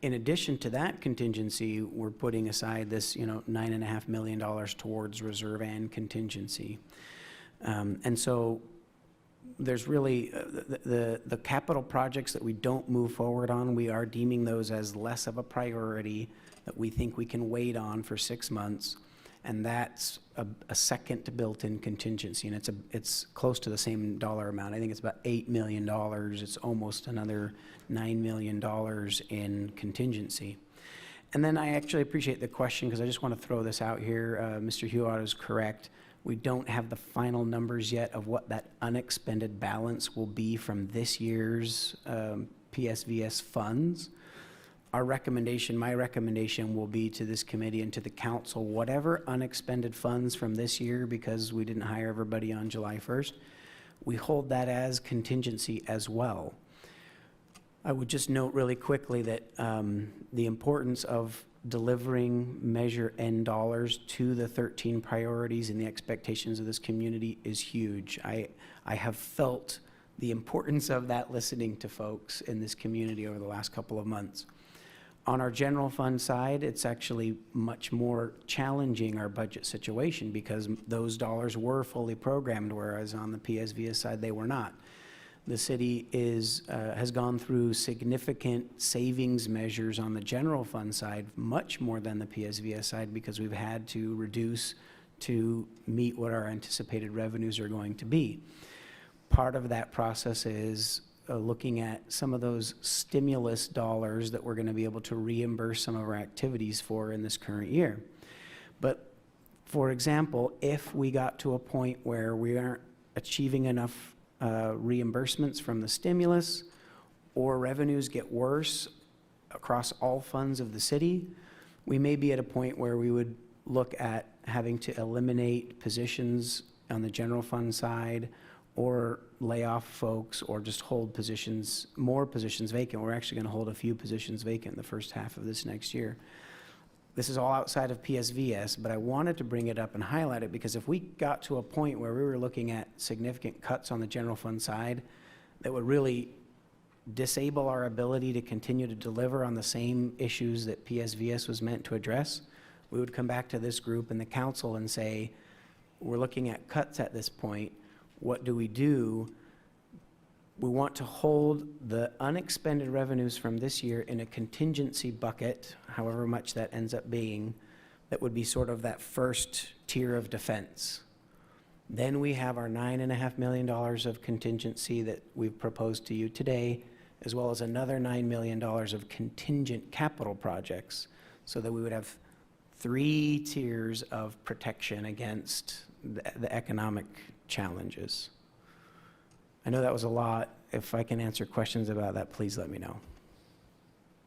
Speaker 11: In addition to that contingency, we're putting aside this, $9.5 million towards reserve and contingency. And so there's really the capital projects that we don't move forward on, we are deeming those as less of a priority that we think we can wait on for 6 months. And that's a second built-in contingency, and it's close to the same dollar amount. I think it's about $8 million. It's almost another $9 million in contingency. And then I actually appreciate the question, because I just want to throw this out here. Mr. Huot is correct. We don't have the final numbers yet of what that unexpended balance will be from this year's PSVS funds. Our recommendation, my recommendation, will be to this committee and to the council, whatever unexpended funds from this year, because we didn't hire everybody on July 1st, we hold that as contingency as well. I would just note really quickly that the importance of delivering Measure N dollars to the 13 priorities and the expectations of this community is huge. I have felt the importance of that listening to folks in this community over the last couple of months. On our general fund side, it's actually much more challenging, our budget situation, because those dollars were fully programmed, whereas on the PSVS side, they were not. The city has gone through significant savings measures on the general fund side, much more than the PSVS side, because we've had to reduce to meet what our anticipated revenues are going to be. Part of that process is looking at some of those stimulus dollars that we're going to be able to reimburse some of our activities for in this current year. But for example, if we got to a point where we aren't achieving enough reimbursements from the stimulus, or revenues get worse across all funds of the city, we may be at a point where we would look at having to eliminate positions on the general fund side, or lay off folks or just hold positions, more positions vacant. We're actually going to hold a few positions vacant the first half of this next year. This is all outside of PSVS, but I wanted to bring it up and highlight it because if we got to a point where we were looking at significant cuts on the general fund side that would really disable our ability to continue to deliver on the same issues that PSVS was meant to address, we would come back to this group and the council and say, we're looking at cuts at this point. What do? We want to hold the unexpended revenues from this year in a contingency bucket, however much that ends up being, that would be sort of that first tier of defense. Then we have our $9.5 million of contingency that we've proposed to you today, as well as another $9 million of contingent capital projects, so that we would have 3 tiers of protection against the economic challenges. I know that was a lot. If I can answer questions about that, please let me know.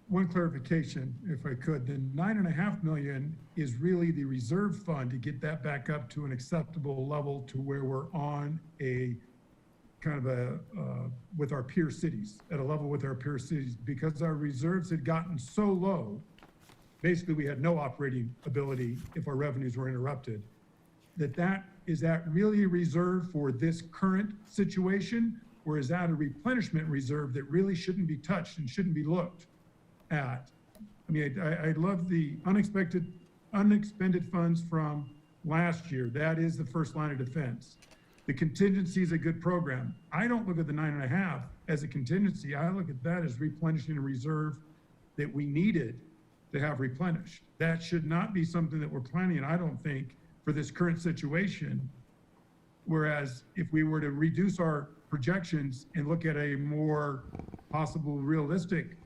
Speaker 3: One clarification, if I could, the $9.5 million is really the reserve fund to get that back up to an acceptable level to where we're on a kind of with our peer cities, at a level with our peer cities, because our reserves had gotten so low, basically we had no operating ability if our revenues were interrupted. Is that really a reserve for this current situation, or is that a replenishment reserve that really shouldn't be touched and shouldn't be looked at? I mean, I love the unexpended funds from last year. That is the first line of defense. The contingency is a good program. I don't look at the 9.5 as a contingency. I look at that as replenishing a reserve that we needed to have replenished. That should not be something that we're planning, I don't think, for this current situation. Whereas if we were to reduce our projections and look at a more possible realistic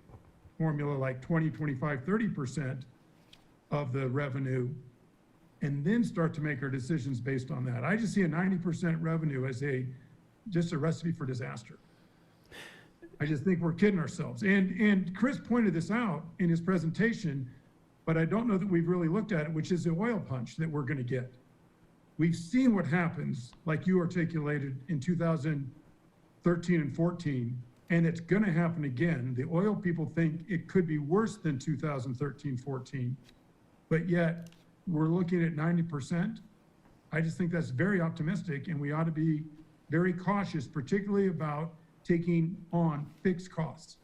Speaker 3: formula like 20, 25, 30% of the revenue, and then start to make our decisions based on that. I just see a 90% revenue as just a recipe for disaster. I just think we're kidding ourselves. And Chris pointed this out in his presentation, but I don't know that we've really looked at it, which is the oil punch that we're going to get. We've seen what happens, like you articulated, in 2013 and 14, and it's going to happen again. The oil people think it could be worse than 2013, 14, but yet we're looking at 90%. I just think that's very optimistic, and we ought to be very cautious, particularly about taking on fixed costs.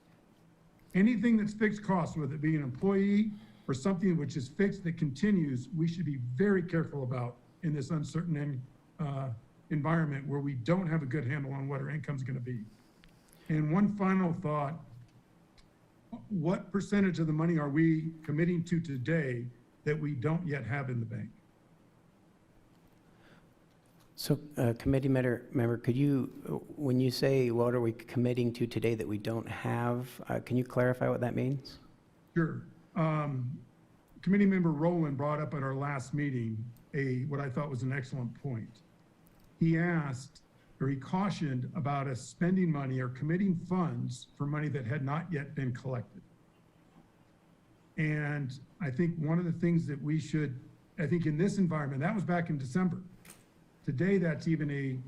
Speaker 3: Anything that's fixed costs, whether it be an employee or something which is fixed that continues, we should be very careful about in this uncertain environment where we don't have a good handle on what our income is going to be. And one final thought, what percentage of the money are we committing to today that we don't yet have in the bank?
Speaker 11: So committee member, could you, when you say what are we committing to today that we don't have, can you clarify what that means?
Speaker 3: Sure. Committee member Rowland brought up at our last meeting what I thought was an excellent point. He asked, or he cautioned about us spending money or committing funds for money that had not yet been collected. And I think one of the things that we should, I think in this environment, that was back in December. Today, that's even a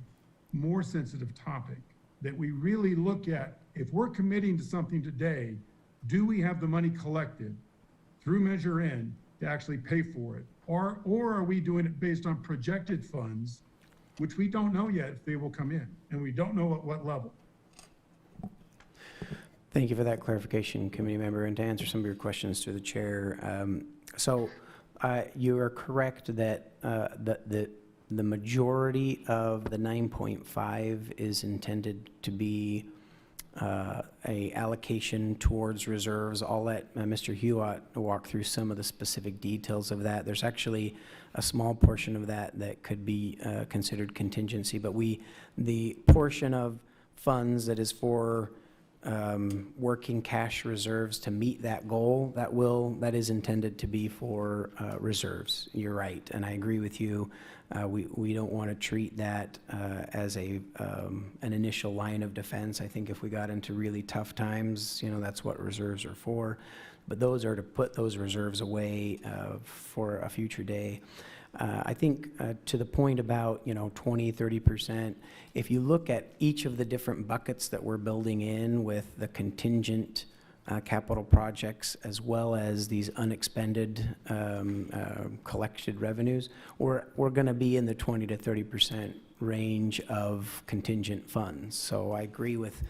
Speaker 3: more sensitive topic, that we really look at, if we're committing to something today, do we have the money collected through Measure N to actually pay for it? Or are we doing it based on projected funds, which we don't know yet if they will come in, and we don't know at what level.
Speaker 11: Thank you for that clarification, committee member, and to answer some of your questions through the chair. You are correct that the majority of the 9.5 is intended to be a allocation towards reserves. I'll let Mr. Hewitt walk through some of the specific details of that. There's actually a small portion of that that could be considered contingency, but the portion of funds that is for working cash reserves to meet that goal, that is intended to be for reserves. You're right, and I agree with you. We don't want to treat that as an initial line of defense. I think if we got into really tough times, that's what reserves are for. But those are to put those reserves away for a future day. I think to the point about, 20, 30%, if you look at each of the different buckets that we're building in with the contingent capital projects as well as these unexpended collected revenues, we're going to be in the 20 to 30% range of contingent funds. So I agree with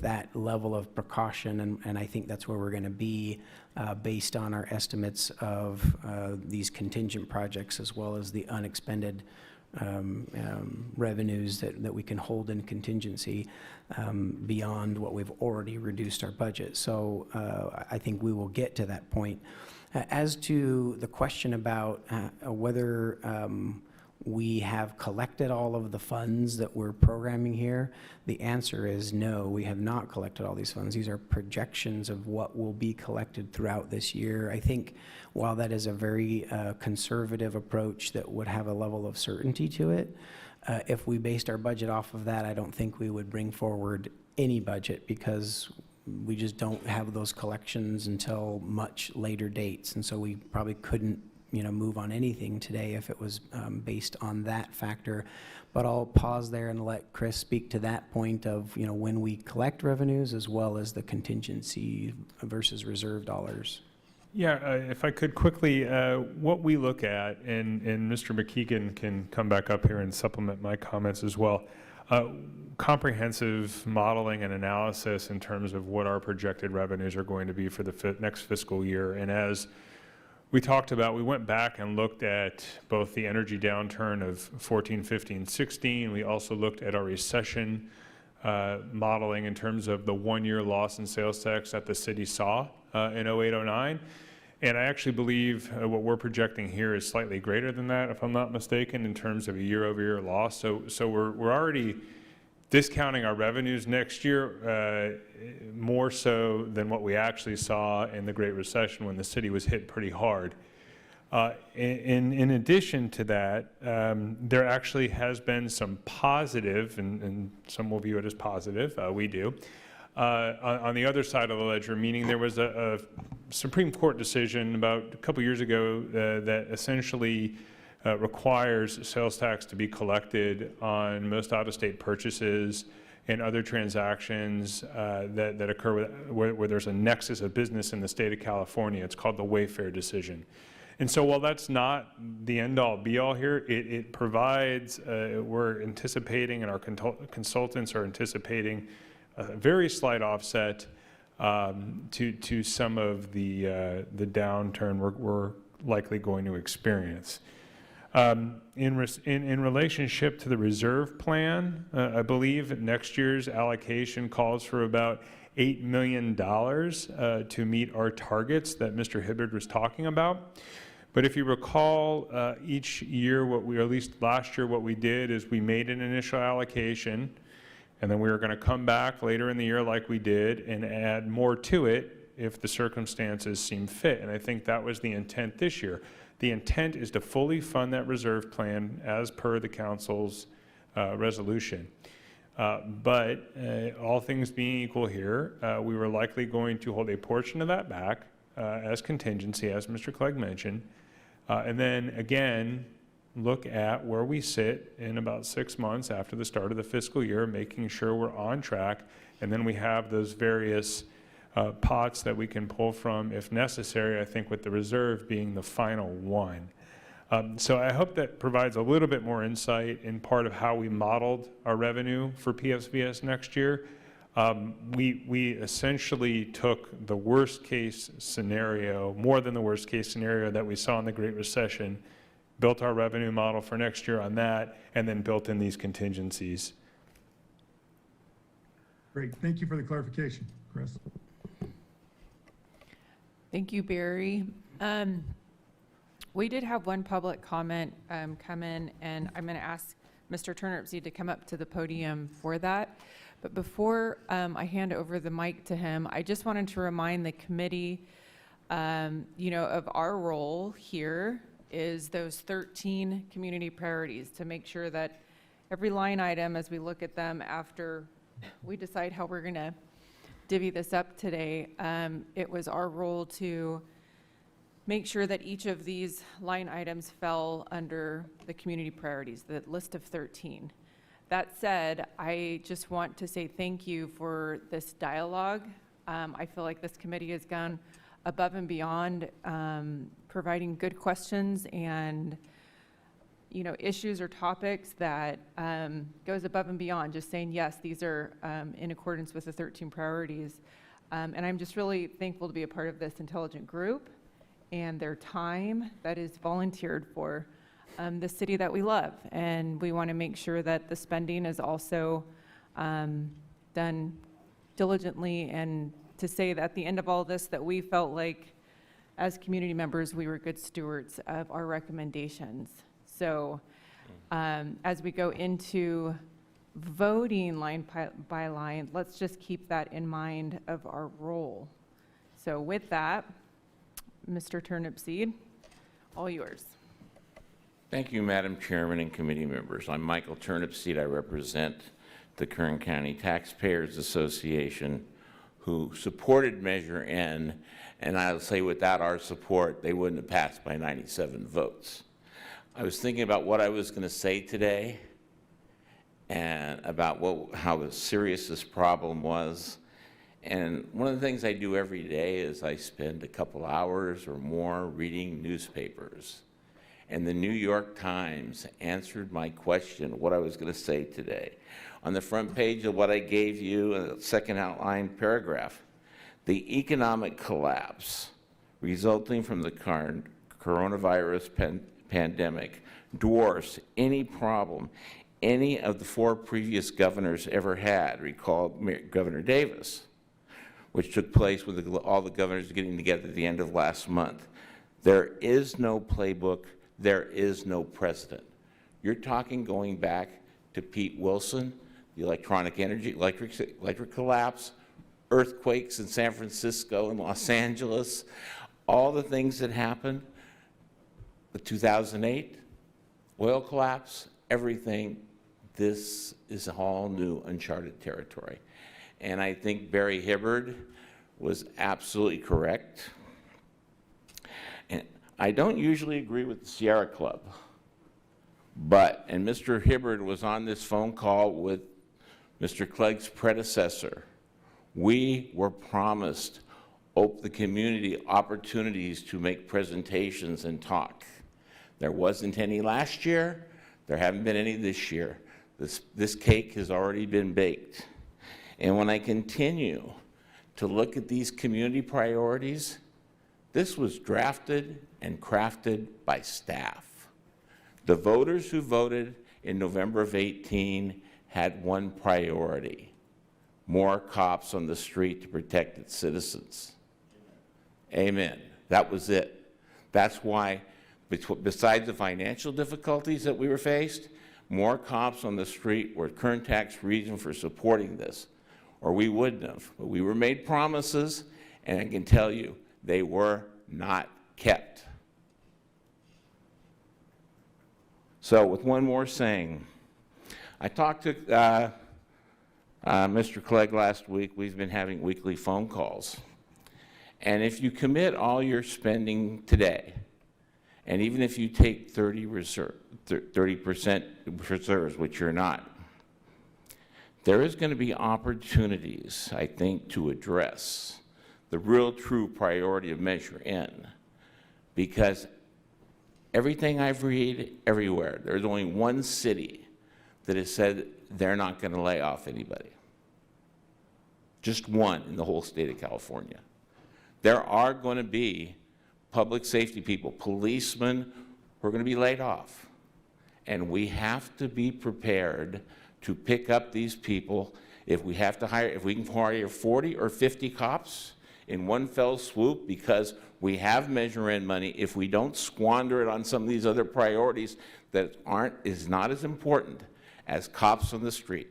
Speaker 11: that level of precaution, and I think that's where we're going to be based on our estimates of these contingent projects as well as the unexpended revenues that we can hold in contingency beyond what we've already reduced our budget. So I think we will get to that point. As to the question about whether we have collected all of the funds that we're programming here, the answer is no, we have not collected all these funds. These are projections of what will be collected throughout this year. I think while that is a very conservative approach that would have a level of certainty to it, if we based our budget off of that, I don't think we would bring forward any budget because we just don't have those collections until much later dates. And so we probably couldn't move on anything today if it was based on that factor. But I'll pause there and let Chris speak to that point of, when we collect revenues as well as the contingency versus reserve dollars.
Speaker 10: Yeah, if I could quickly, what we look at, and Mr. McKeegan can come back up here and supplement my comments as well, comprehensive modeling and analysis in terms of what our projected revenues are going to be for the next fiscal year. And as we talked about, we went back and looked at both the energy downturn of 14, 15, 16. We also looked at our recession modeling in terms of the one-year loss in sales tax that the city saw in 08, 09. And I actually believe what we're projecting here is slightly greater than that, if I'm not mistaken, in terms of a year-over-year loss. So we're already discounting our revenues next year more so than what we actually saw in the Great Recession when the city was hit pretty hard. In addition to that, there actually has been some positive, and some will view it as positive, we do, on the other side of the ledger, meaning there was a Supreme Court decision about a couple years ago that essentially requires sales tax to be collected on most out-of-state purchases and other transactions that occur where there's a nexus of business in the state of California. It's called the Wayfair decision. And so while that's not the end-all, be-all here, it provides, we're anticipating, and our consultants are anticipating, a very slight offset to some of the downturn we're likely going to experience. In relationship to the reserve plan, I believe next year's allocation calls for about $8 million to meet our targets that Mr. Hibbard was talking about. But if you recall, each year, or at least last year, what we did is we made an initial allocation, and then we were going to come back later in the year like we did and add more to it if the circumstances seem fit. And I think that was the intent this year. The intent is to fully fund that reserve plan as per the council's resolution. But all things being equal here, we were likely going to hold a portion of that back as contingency, as Mr. Clegg mentioned, and then again, look at where we sit in about 6 months after the start of the fiscal year, making sure we're on track, and then we have those various pots that we can pull from if necessary, I think with the reserve being the final one. So I hope that provides a little bit more insight in part of how we modeled our revenue for PSVS next year. We essentially took the worst case scenario, more than the worst case scenario that we saw in the Great Recession, built our revenue model for next year on that, and then built in these contingencies.
Speaker 3: Great, thank you for the clarification, Chris.
Speaker 2: Thank you, Barry. We did have one public comment come in, and I'm going to ask Mr. Turnipseed to come up to the podium for that. But before I hand over the mic to him, I just wanted to remind the committee, of our role here is those 13 community priorities to make sure that every line item, as we look at them after we decide how we're going to divvy this up today, it was our role to make sure that each of these line items fell under the community priorities, the list of 13. That said, I just want to say thank you for this dialogue. I feel like this committee has gone above and beyond providing good questions and issues or topics that goes above and beyond just saying, yes, these are in accordance with the 13 priorities. And I'm just really thankful to be a part of this intelligent group and their time that is volunteered for the city that we love. And we want to make sure that the spending is also done diligently, and to say that at the end of all this that we felt like as community members we were good stewards of our recommendations. So as we go into voting line by line, let's just keep that in mind of our role. So with that, Mr. Turnipseed, all yours.
Speaker 20: Thank you, Madam Chairman and committee members. I'm Michael Turnipseed. I represent the Kern County Taxpayers Association, who supported Measure N, and I'll say without our support, they wouldn't have passed by 97 votes. I was thinking about what I was going to say today and about how serious this problem was. And one of the things I do every day is I spend a couple hours or more reading newspapers. And the New York Times answered my question, what I was going to say today. On the front page of what I gave you, a second outline paragraph, the economic collapse resulting from the current coronavirus pandemic dwarfs any problem any of the 4 previous governors ever had. Recall Governor Davis, which took place with all the governors getting together at the end of last month. There is no playbook. There is no precedent. You're talking going back to Pete Wilson, the electric collapse, earthquakes in San Francisco and Los Angeles, all the things that happened, the 2008 oil collapse, everything. This is all new, uncharted territory. And I think Barry Hibbard was absolutely correct. And I don't usually agree with the Sierra Club, and Mr. Hibbard was on this phone call with Mr. Clegg's predecessor. We were promised the community opportunities to make presentations and talk. There wasn't any last year. There haven't been any this year. This cake has already been baked. And when I continue to look at these community priorities, this was drafted and crafted by staff. The voters who voted in November of 18 had one priority: more cops on the street to protect its citizens. Amen. That was it. That's why, besides the financial difficulties that we were faced, more cops on the street were Kern Tax reason for supporting this, or we wouldn't have. But we were made promises, and I can tell you, they were not kept. So with one more saying, I talked to Mr. Clegg last week. We've been having weekly phone calls. And if you commit all your spending today, and even if you take 30% reserves, which you're not, there is going to be opportunities, I think, to address the real true priority of Measure N. Because everything I've read everywhere, there's only one city that has said they're not going to lay off anybody. Just one in the whole state of California. There are going to be public safety people, policemen, who are going to be laid off. And we have to be prepared to pick up these people. If we have to hire, if we can hire 40 or 50 cops in one fell swoop because we have Measure N money, if we don't squander it on some of these other priorities that is not as important as cops on the street.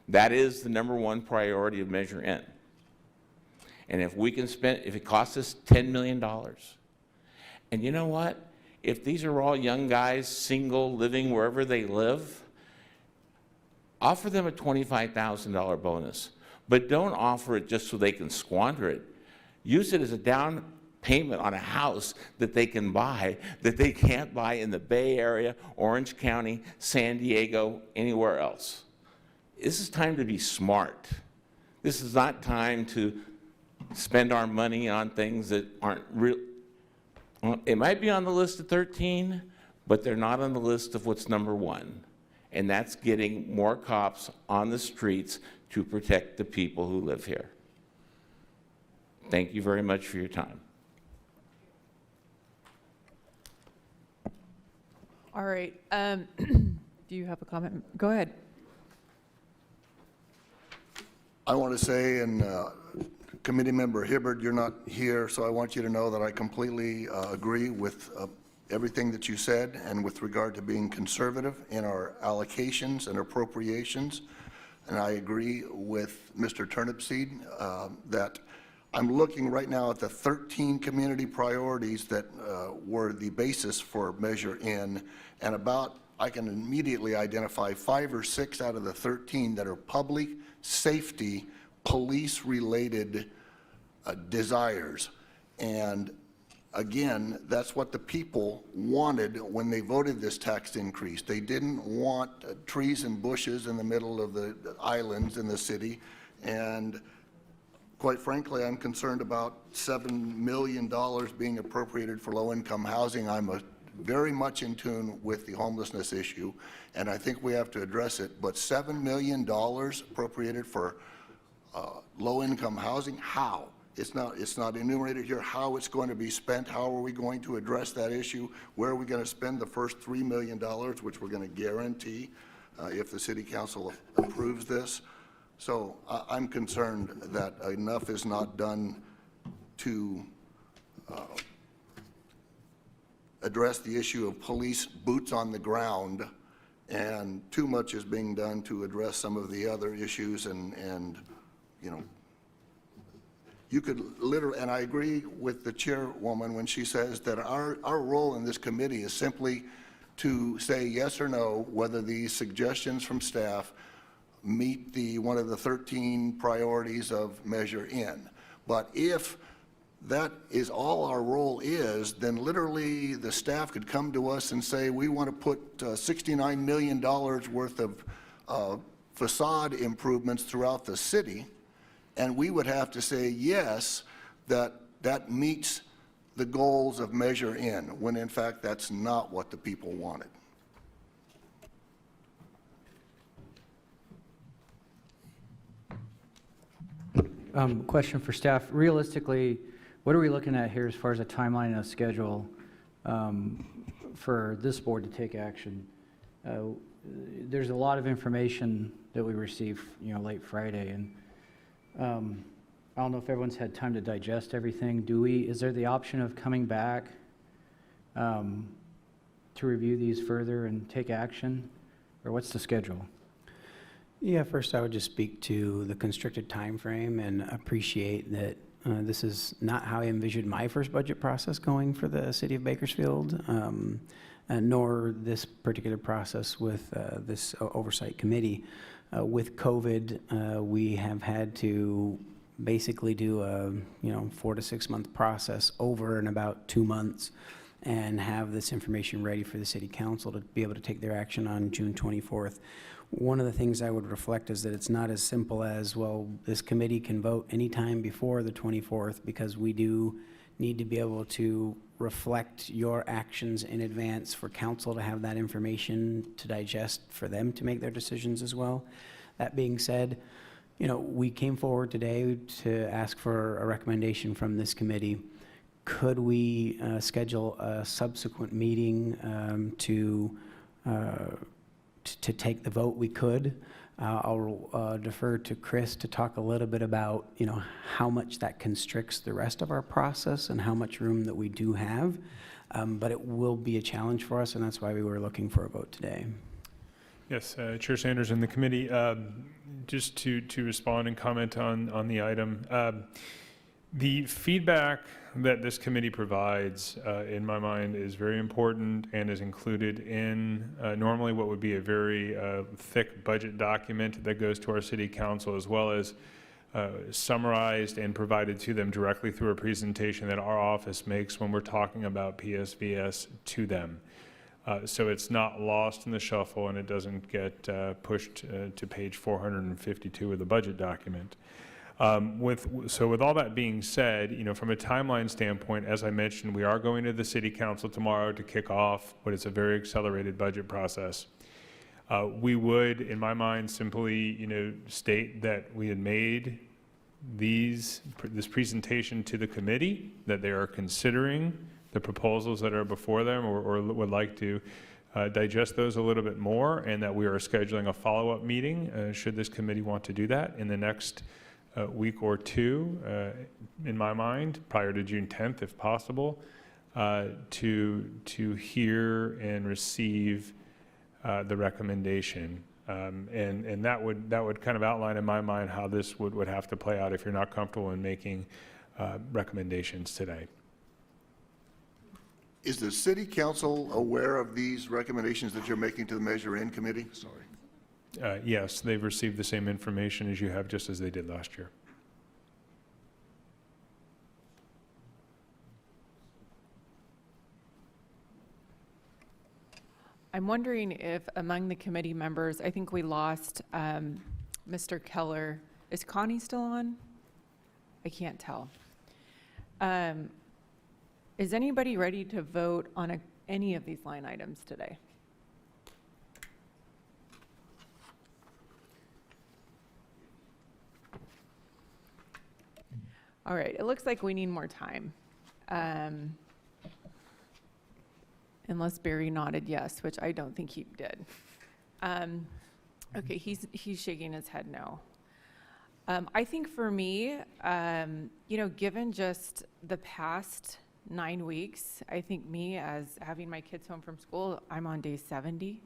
Speaker 20: That is the #1 priority of Measure N. And if we can spend, if it costs us $10 million, and you know what? If these are all young guys, single, living wherever they live, offer them a $25,000 bonus. But don't offer it just so they can squander it. Use it as a down payment on a house that they can buy that they can't buy in the Bay Area, Orange County, San Diego, anywhere else. This is time to be smart. This is not time to spend our money on things that aren't real. It might be on the list of 13, but they're not on the list of what's number 1. And that's getting more cops on the streets to protect the people who live here. Thank you very much for your time.
Speaker 2: All right. Do you have a comment? Go ahead.
Speaker 9: I want to say, and Committee Member Hibbard, you're not here, so I want you to know that I completely agree with everything that you said, and with regard to being conservative in our allocations and appropriations. And I agree with Mr. Turnipseed that I'm looking right now at the 13 community priorities that were the basis for Measure N, and I can immediately identify 5 or 6 out of the 13 that are public safety, police-related desires. And again, that's what the people wanted when they voted this tax increase. They didn't want trees and bushes in the middle of the islands in the city. And quite frankly, I'm concerned about $7 million being appropriated for low-income housing. I'm very much in tune with the homelessness issue, and I think we have to address it. But $7 million appropriated for low-income housing, how? It's not enumerated here how it's going to be spent. How are we going to address that issue? Where are we going to spend the first $3 million, which we're going to guarantee if the City Council approves this? So I'm concerned that enough is not done to address the issue of police boots on the ground, and too much is being done to address some of the other issues. And you know, you could literally, and I agree with the chairwoman when she says that our role in this committee is simply to say yes or no whether these suggestions from staff meet one of the 13 priorities of Measure N. But if that is all our role is, then literally the staff could come to us and say, we want to put $69 million worth of facade improvements throughout the city, and we would have to say yes, that meets the goals of Measure N, when in fact that's not what the people wanted.
Speaker 5: Question for staff. Realistically, what are we looking at here as far as a timeline and a schedule for this board to take action? There's a lot of information that we received, late Friday, and I don't know if everyone's had time to digest everything. Is there the option of coming back to review these further and take action, or what's the schedule?
Speaker 11: Yeah, first I would just speak to the constricted time frame and appreciate that this is not how I envisioned my first budget process going for the city of Bakersfield, nor this particular process with this Oversight Committee. With COVID, we have had to basically do a 4 to 6 month process over in about 2 months and have this information ready for the City Council to be able to take their action on June 24th. One of the things I would reflect is that it's not as simple as, well, this committee can vote anytime before the 24th, because we do need to be able to reflect your actions in advance for council to have that information to digest for them to make their decisions as well. That being said, we came forward today to ask for a recommendation from this committee. Could we schedule a subsequent meeting to take the vote? We could. I'll defer to Chris to talk a little bit about, how much that constricts the rest of our process and how much room that we do have. But it will be a challenge for us, and that's why we were looking for a vote today.
Speaker 10: Yes, Chair Sanders and the committee, just to respond and comment on the item. The feedback that this committee provides, in my mind, is very important and is included in normally what would be a very thick budget document that goes to our City Council, as well as summarized and provided to them directly through a presentation that our office makes when we're talking about PSVS to them. So it's not lost in the shuffle and it doesn't get pushed to page 452 of the budget document. So with all that being said, from a timeline standpoint, as I mentioned, we are going to the City Council tomorrow to kick off what is a very accelerated budget process. We would, in my mind, simply, state that we had made this presentation to the committee, that they are considering the proposals that are before them or would like to digest those a little bit more, and that we are scheduling a follow-up meeting, should this committee want to do that, in the next week or two, in my mind, prior to June 10th, if possible, to hear and receive the recommendation. And that would kind of outline in my mind how this would have to play out if you're not comfortable in making recommendations today.
Speaker 9: Is the city council aware of these recommendations that you're making to the Measure In committee? Sorry.
Speaker 10: Yes, they've received the same information as you have, just as they did last year.
Speaker 2: I'm wondering if among the committee members, I think we lost Mr. Keller. Is Connie still on? I can't tell. Is anybody ready to vote on any of these line items today? All right, it looks like we need more time. Unless Barry nodded yes, which I don't think he did. Okay, he's shaking his head no. I think for me, given just the past 9 weeks, I think me, as having my kids home from school, I'm on day 70.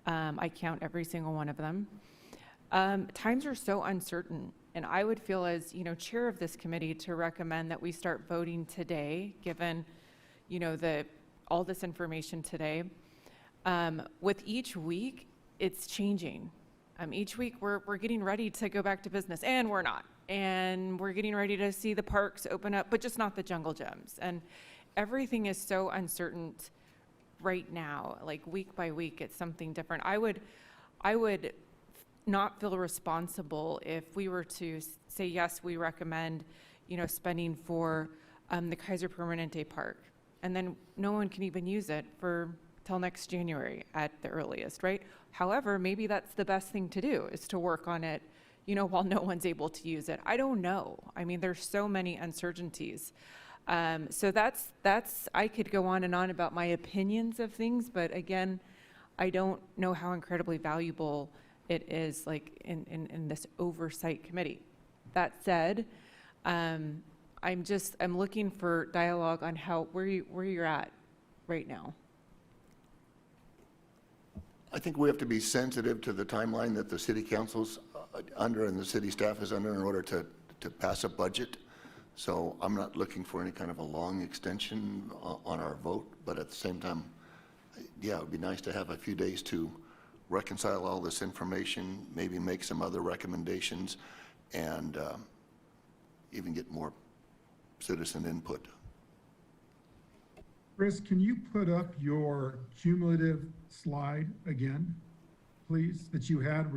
Speaker 2: I count every single one of them. Times are so uncertain, and I would feel as, chair of this committee to recommend that we start voting today, given, all this information today. With each week, it's changing. Each week, we're getting ready to go back to business, and we're not. And we're getting ready to see the parks open up, but just not the jungle gyms. And everything is so uncertain right now. Like week by week, it's something different. I would not feel responsible if we were to say, yes, we recommend, spending for the Kaiser Permanente Park. And then no one can even use it till next January at the earliest, right? However, maybe that's the best thing to do, is to work on it, while no one's able to use it. I don't know. There's so many uncertainties. So that's, I could go on and on about my opinions of things, but again, I don't know how incredibly valuable it is, like in this oversight committee. That said, I'm looking for dialogue on where you're at right now.
Speaker 9: I think we have to be sensitive to the timeline that the city council's under and the city staff is under in order to pass a budget. So I'm not looking for any kind of a long extension on our vote, but at the same time, yeah, it would be nice to have a few days to reconcile all this information, maybe make some other recommendations, and even get more citizen input.
Speaker 3: Chris, can you put up your cumulative slide again, please, that you had,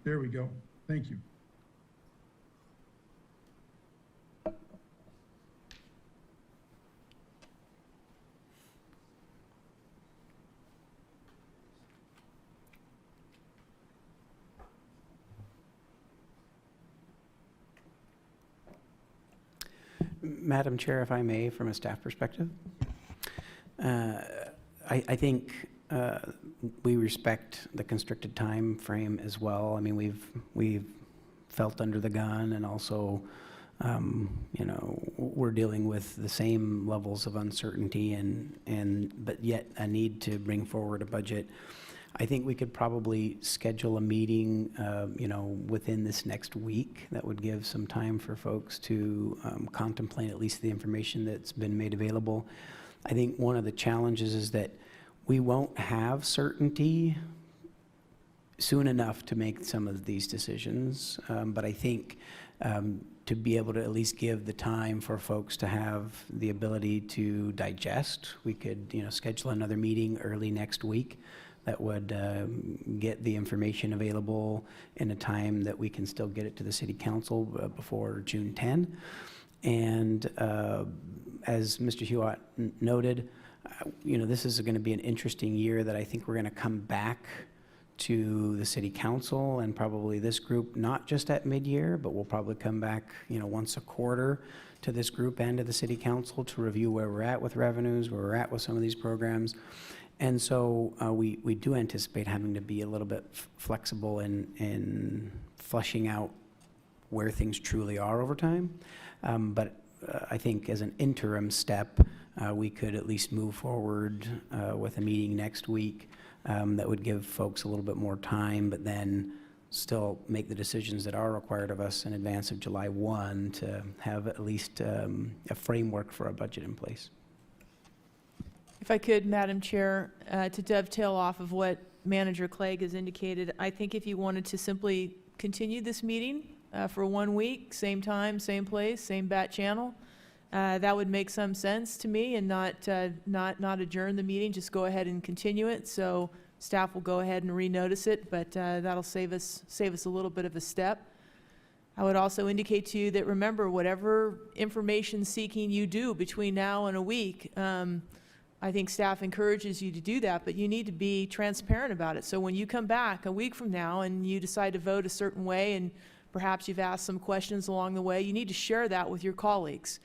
Speaker 3: there we go. Thank you.
Speaker 11: Madam Chair, if I may, from a staff perspective, I think we respect the constricted time frame as well. We've felt under the gun, and also, we're dealing with the same levels of uncertainty, but yet a need to bring forward a budget. I think we could probably schedule a meeting, within this next week that would give some time for folks to contemplate at least the information that's been made available. I think one of the challenges is that we won't have certainty soon enough to make some of these decisions, but I think to be able to at least give the time for folks to have the ability to digest. We could, schedule another meeting early next week that would get the information available in a time that we can still get it to the city council before June 10. And as Mr. Hewitt noted, this is going to be an interesting year that I think we're going to come back to the city council and probably this group, not just at mid-year, but we'll probably come back, once a quarter to this group and to the city council to review where we're at with revenues, where we're at with some of these programs. And so we do anticipate having to be a little bit flexible in fleshing out where things truly are over time. But I think as an interim step, we could at least move forward with a meeting next week that would give folks a little bit more time, but then still make the decisions that are required of us in advance of July 1 to have at least a framework for a budget in place.
Speaker 6: If I could, Madam Chair, to dovetail off of what Manager Clegg has indicated, I think if you wanted to simply continue this meeting for 1 week, same time, same place, same bat channel, that would make some sense to me, and not adjourn the meeting, just go ahead and continue it. So staff will go ahead and renotice it, but that'll save us a little bit of a step. I would also indicate to you that, remember, whatever information seeking you do between now and a week, I think staff encourages you to do that, but you need to be transparent about it. So when you come back a week from now and you decide to vote a certain way, and perhaps you've asked some questions along the way, you need to share that with your colleagues,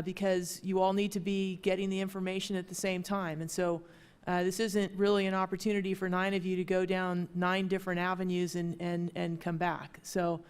Speaker 6: because you all need to be getting the information at the same time. And so this isn't really an opportunity for 9 of you to go down 9 different avenues and come back. So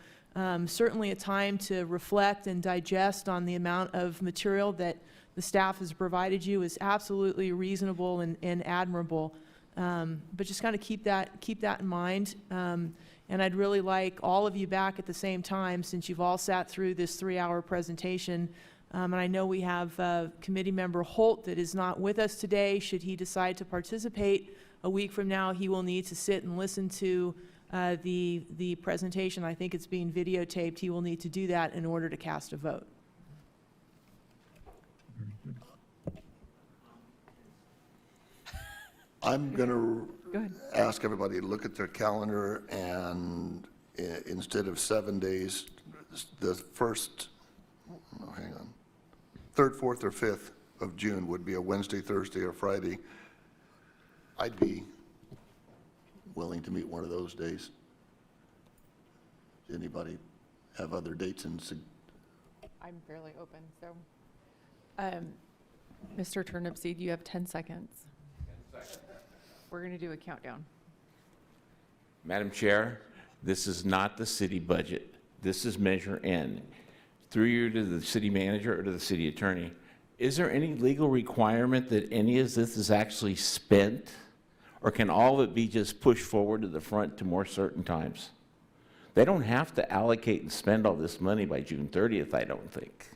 Speaker 6: certainly a time to reflect and digest on the amount of material that the staff has provided you is absolutely reasonable and admirable. But just kind of keep that in mind. And I'd really like all of you back at the same time, since you've all sat through this 3-hour presentation. And I know we have Committee Member Holt that is not with us today. Should he decide to participate a week from now, he will need to sit and listen to the presentation. I think it's being videotaped. He will need to do that in order to cast a vote.
Speaker 9: I'm going to ask everybody to look at their calendar, and instead of 7 days, the first, hang on, 3rd, 4th, or 5th of June would be a Wednesday, Thursday, or Friday. I'd be willing to meet one of those days. Does anybody have other dates?
Speaker 2: I'm fairly open, so. Mr. Turnipseed, you have 10 seconds. 10 seconds. We're going to do a countdown.
Speaker 20: Madam Chair, this is not the city budget. This is Measure N. Through you to the city manager or to the city attorney, is there any legal requirement that any of this is actually spent, or can all of it be just pushed forward to the front to more certain times? They don't have to allocate and spend all this money by June 30th, I don't think.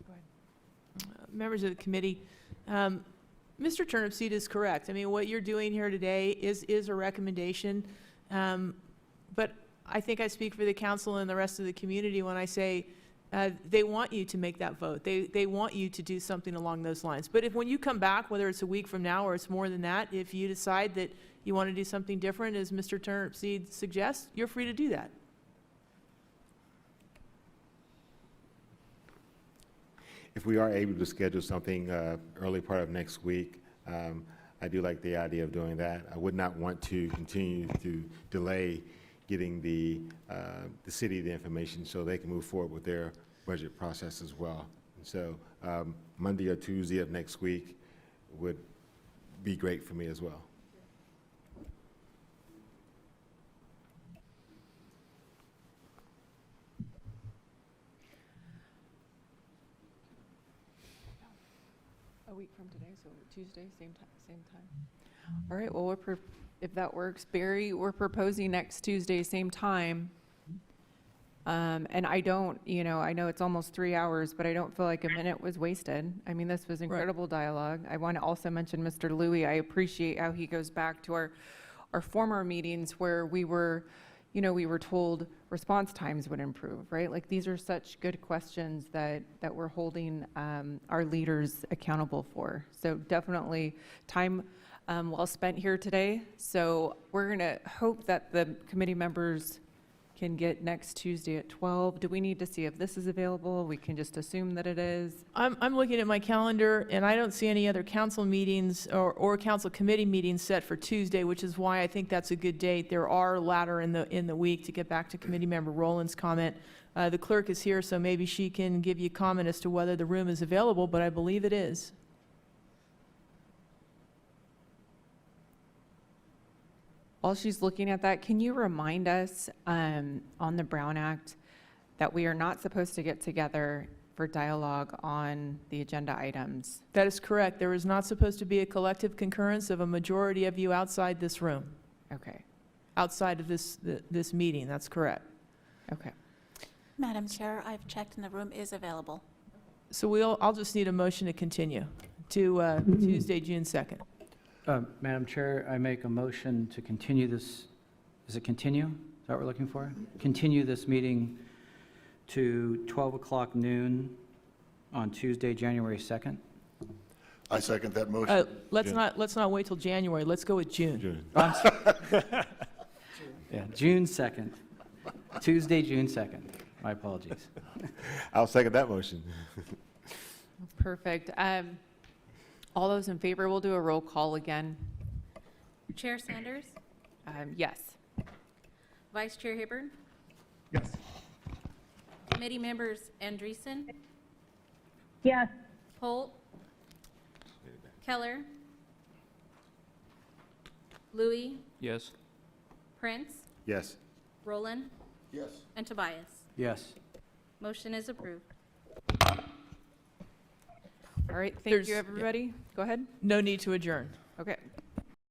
Speaker 6: Go ahead. Members of the committee, Mr. Turnipseed is correct. I mean, what you're doing here today is a recommendation, but I think I speak for the council and the rest of the community when I say they want you to make that vote. They want you to do something along those lines. But if when you come back, whether it's a week from now or it's more than that, if you decide that you want to do something different, as Mr. Turnipseed suggests, you're free to do that.
Speaker 14: If we are able to schedule something early part of next week, I do like the idea of doing that. I would not want to continue to delay getting the city the information so they can move forward with their budget process as well. And so Monday or Tuesday of next week would be great for me as well.
Speaker 2: A week from today, so Tuesday, same time. All right, well, if that works, Barry, we're proposing next Tuesday, same time. And I don't, I know it's almost 3 hours, but I don't feel like a minute was wasted. I mean, this was incredible dialogue. I want to also mention Mr. Louie. I appreciate how he goes back to our former meetings where we were, we were told response times would improve, right? Like, these are such good questions that we're holding our leaders accountable for. So definitely time well spent here today. So we're going to hope that the committee members can get next Tuesday at 12. Do we need to see if this is available? We can just assume that it is.
Speaker 6: I'm looking at my calendar, and I don't see any other council meetings or council committee meetings set for Tuesday, which is why I think that's a good date. There are latter in the week, to get back to committee member Rowland's comment. The clerk is here, so maybe she can give you comment as to whether the room is available, but I believe it is.
Speaker 2: While she's looking at that, can you remind us on the Brown Act that we are not supposed to get together for dialogue on the agenda items?
Speaker 6: That is correct. There is not supposed to be a collective concurrence of a majority of you outside this room.
Speaker 2: Okay.
Speaker 6: Outside of this meeting, that's correct.
Speaker 2: Okay.
Speaker 21: Madam Chair, I've checked and the room is available.
Speaker 6: So I'll just need a motion to continue to Tuesday, June 2nd.
Speaker 5: Madam Chair, I make a motion to continue this, is it continue? Is that what we're looking for? Continue this meeting to 12 o'clock noon on Tuesday, January 2nd.
Speaker 9: I second that motion.
Speaker 6: Let's not wait till January. Let's go with June.
Speaker 5: Oh, I'm sorry. Yeah, June 2nd. Tuesday, June 2nd. My apologies.
Speaker 14: I'll second that motion.
Speaker 2: Perfect. All those in favor, we'll do a roll call again.
Speaker 1: Chair Sanders?
Speaker 2: Yes.
Speaker 1: Vice Chair Hibbard?
Speaker 3: Yes.
Speaker 1: Committee members Andreessen?
Speaker 21: Yes.
Speaker 1: Holt? Keller? Louis?
Speaker 12: Yes.
Speaker 1: Prince?
Speaker 14: Yes.
Speaker 1: Rowland?
Speaker 9: Yes.
Speaker 1: And Tobias?
Speaker 5: Yes.
Speaker 1: Motion is approved.
Speaker 2: All right, thank you, everybody. Go ahead.
Speaker 6: No need to adjourn.
Speaker 2: Okay.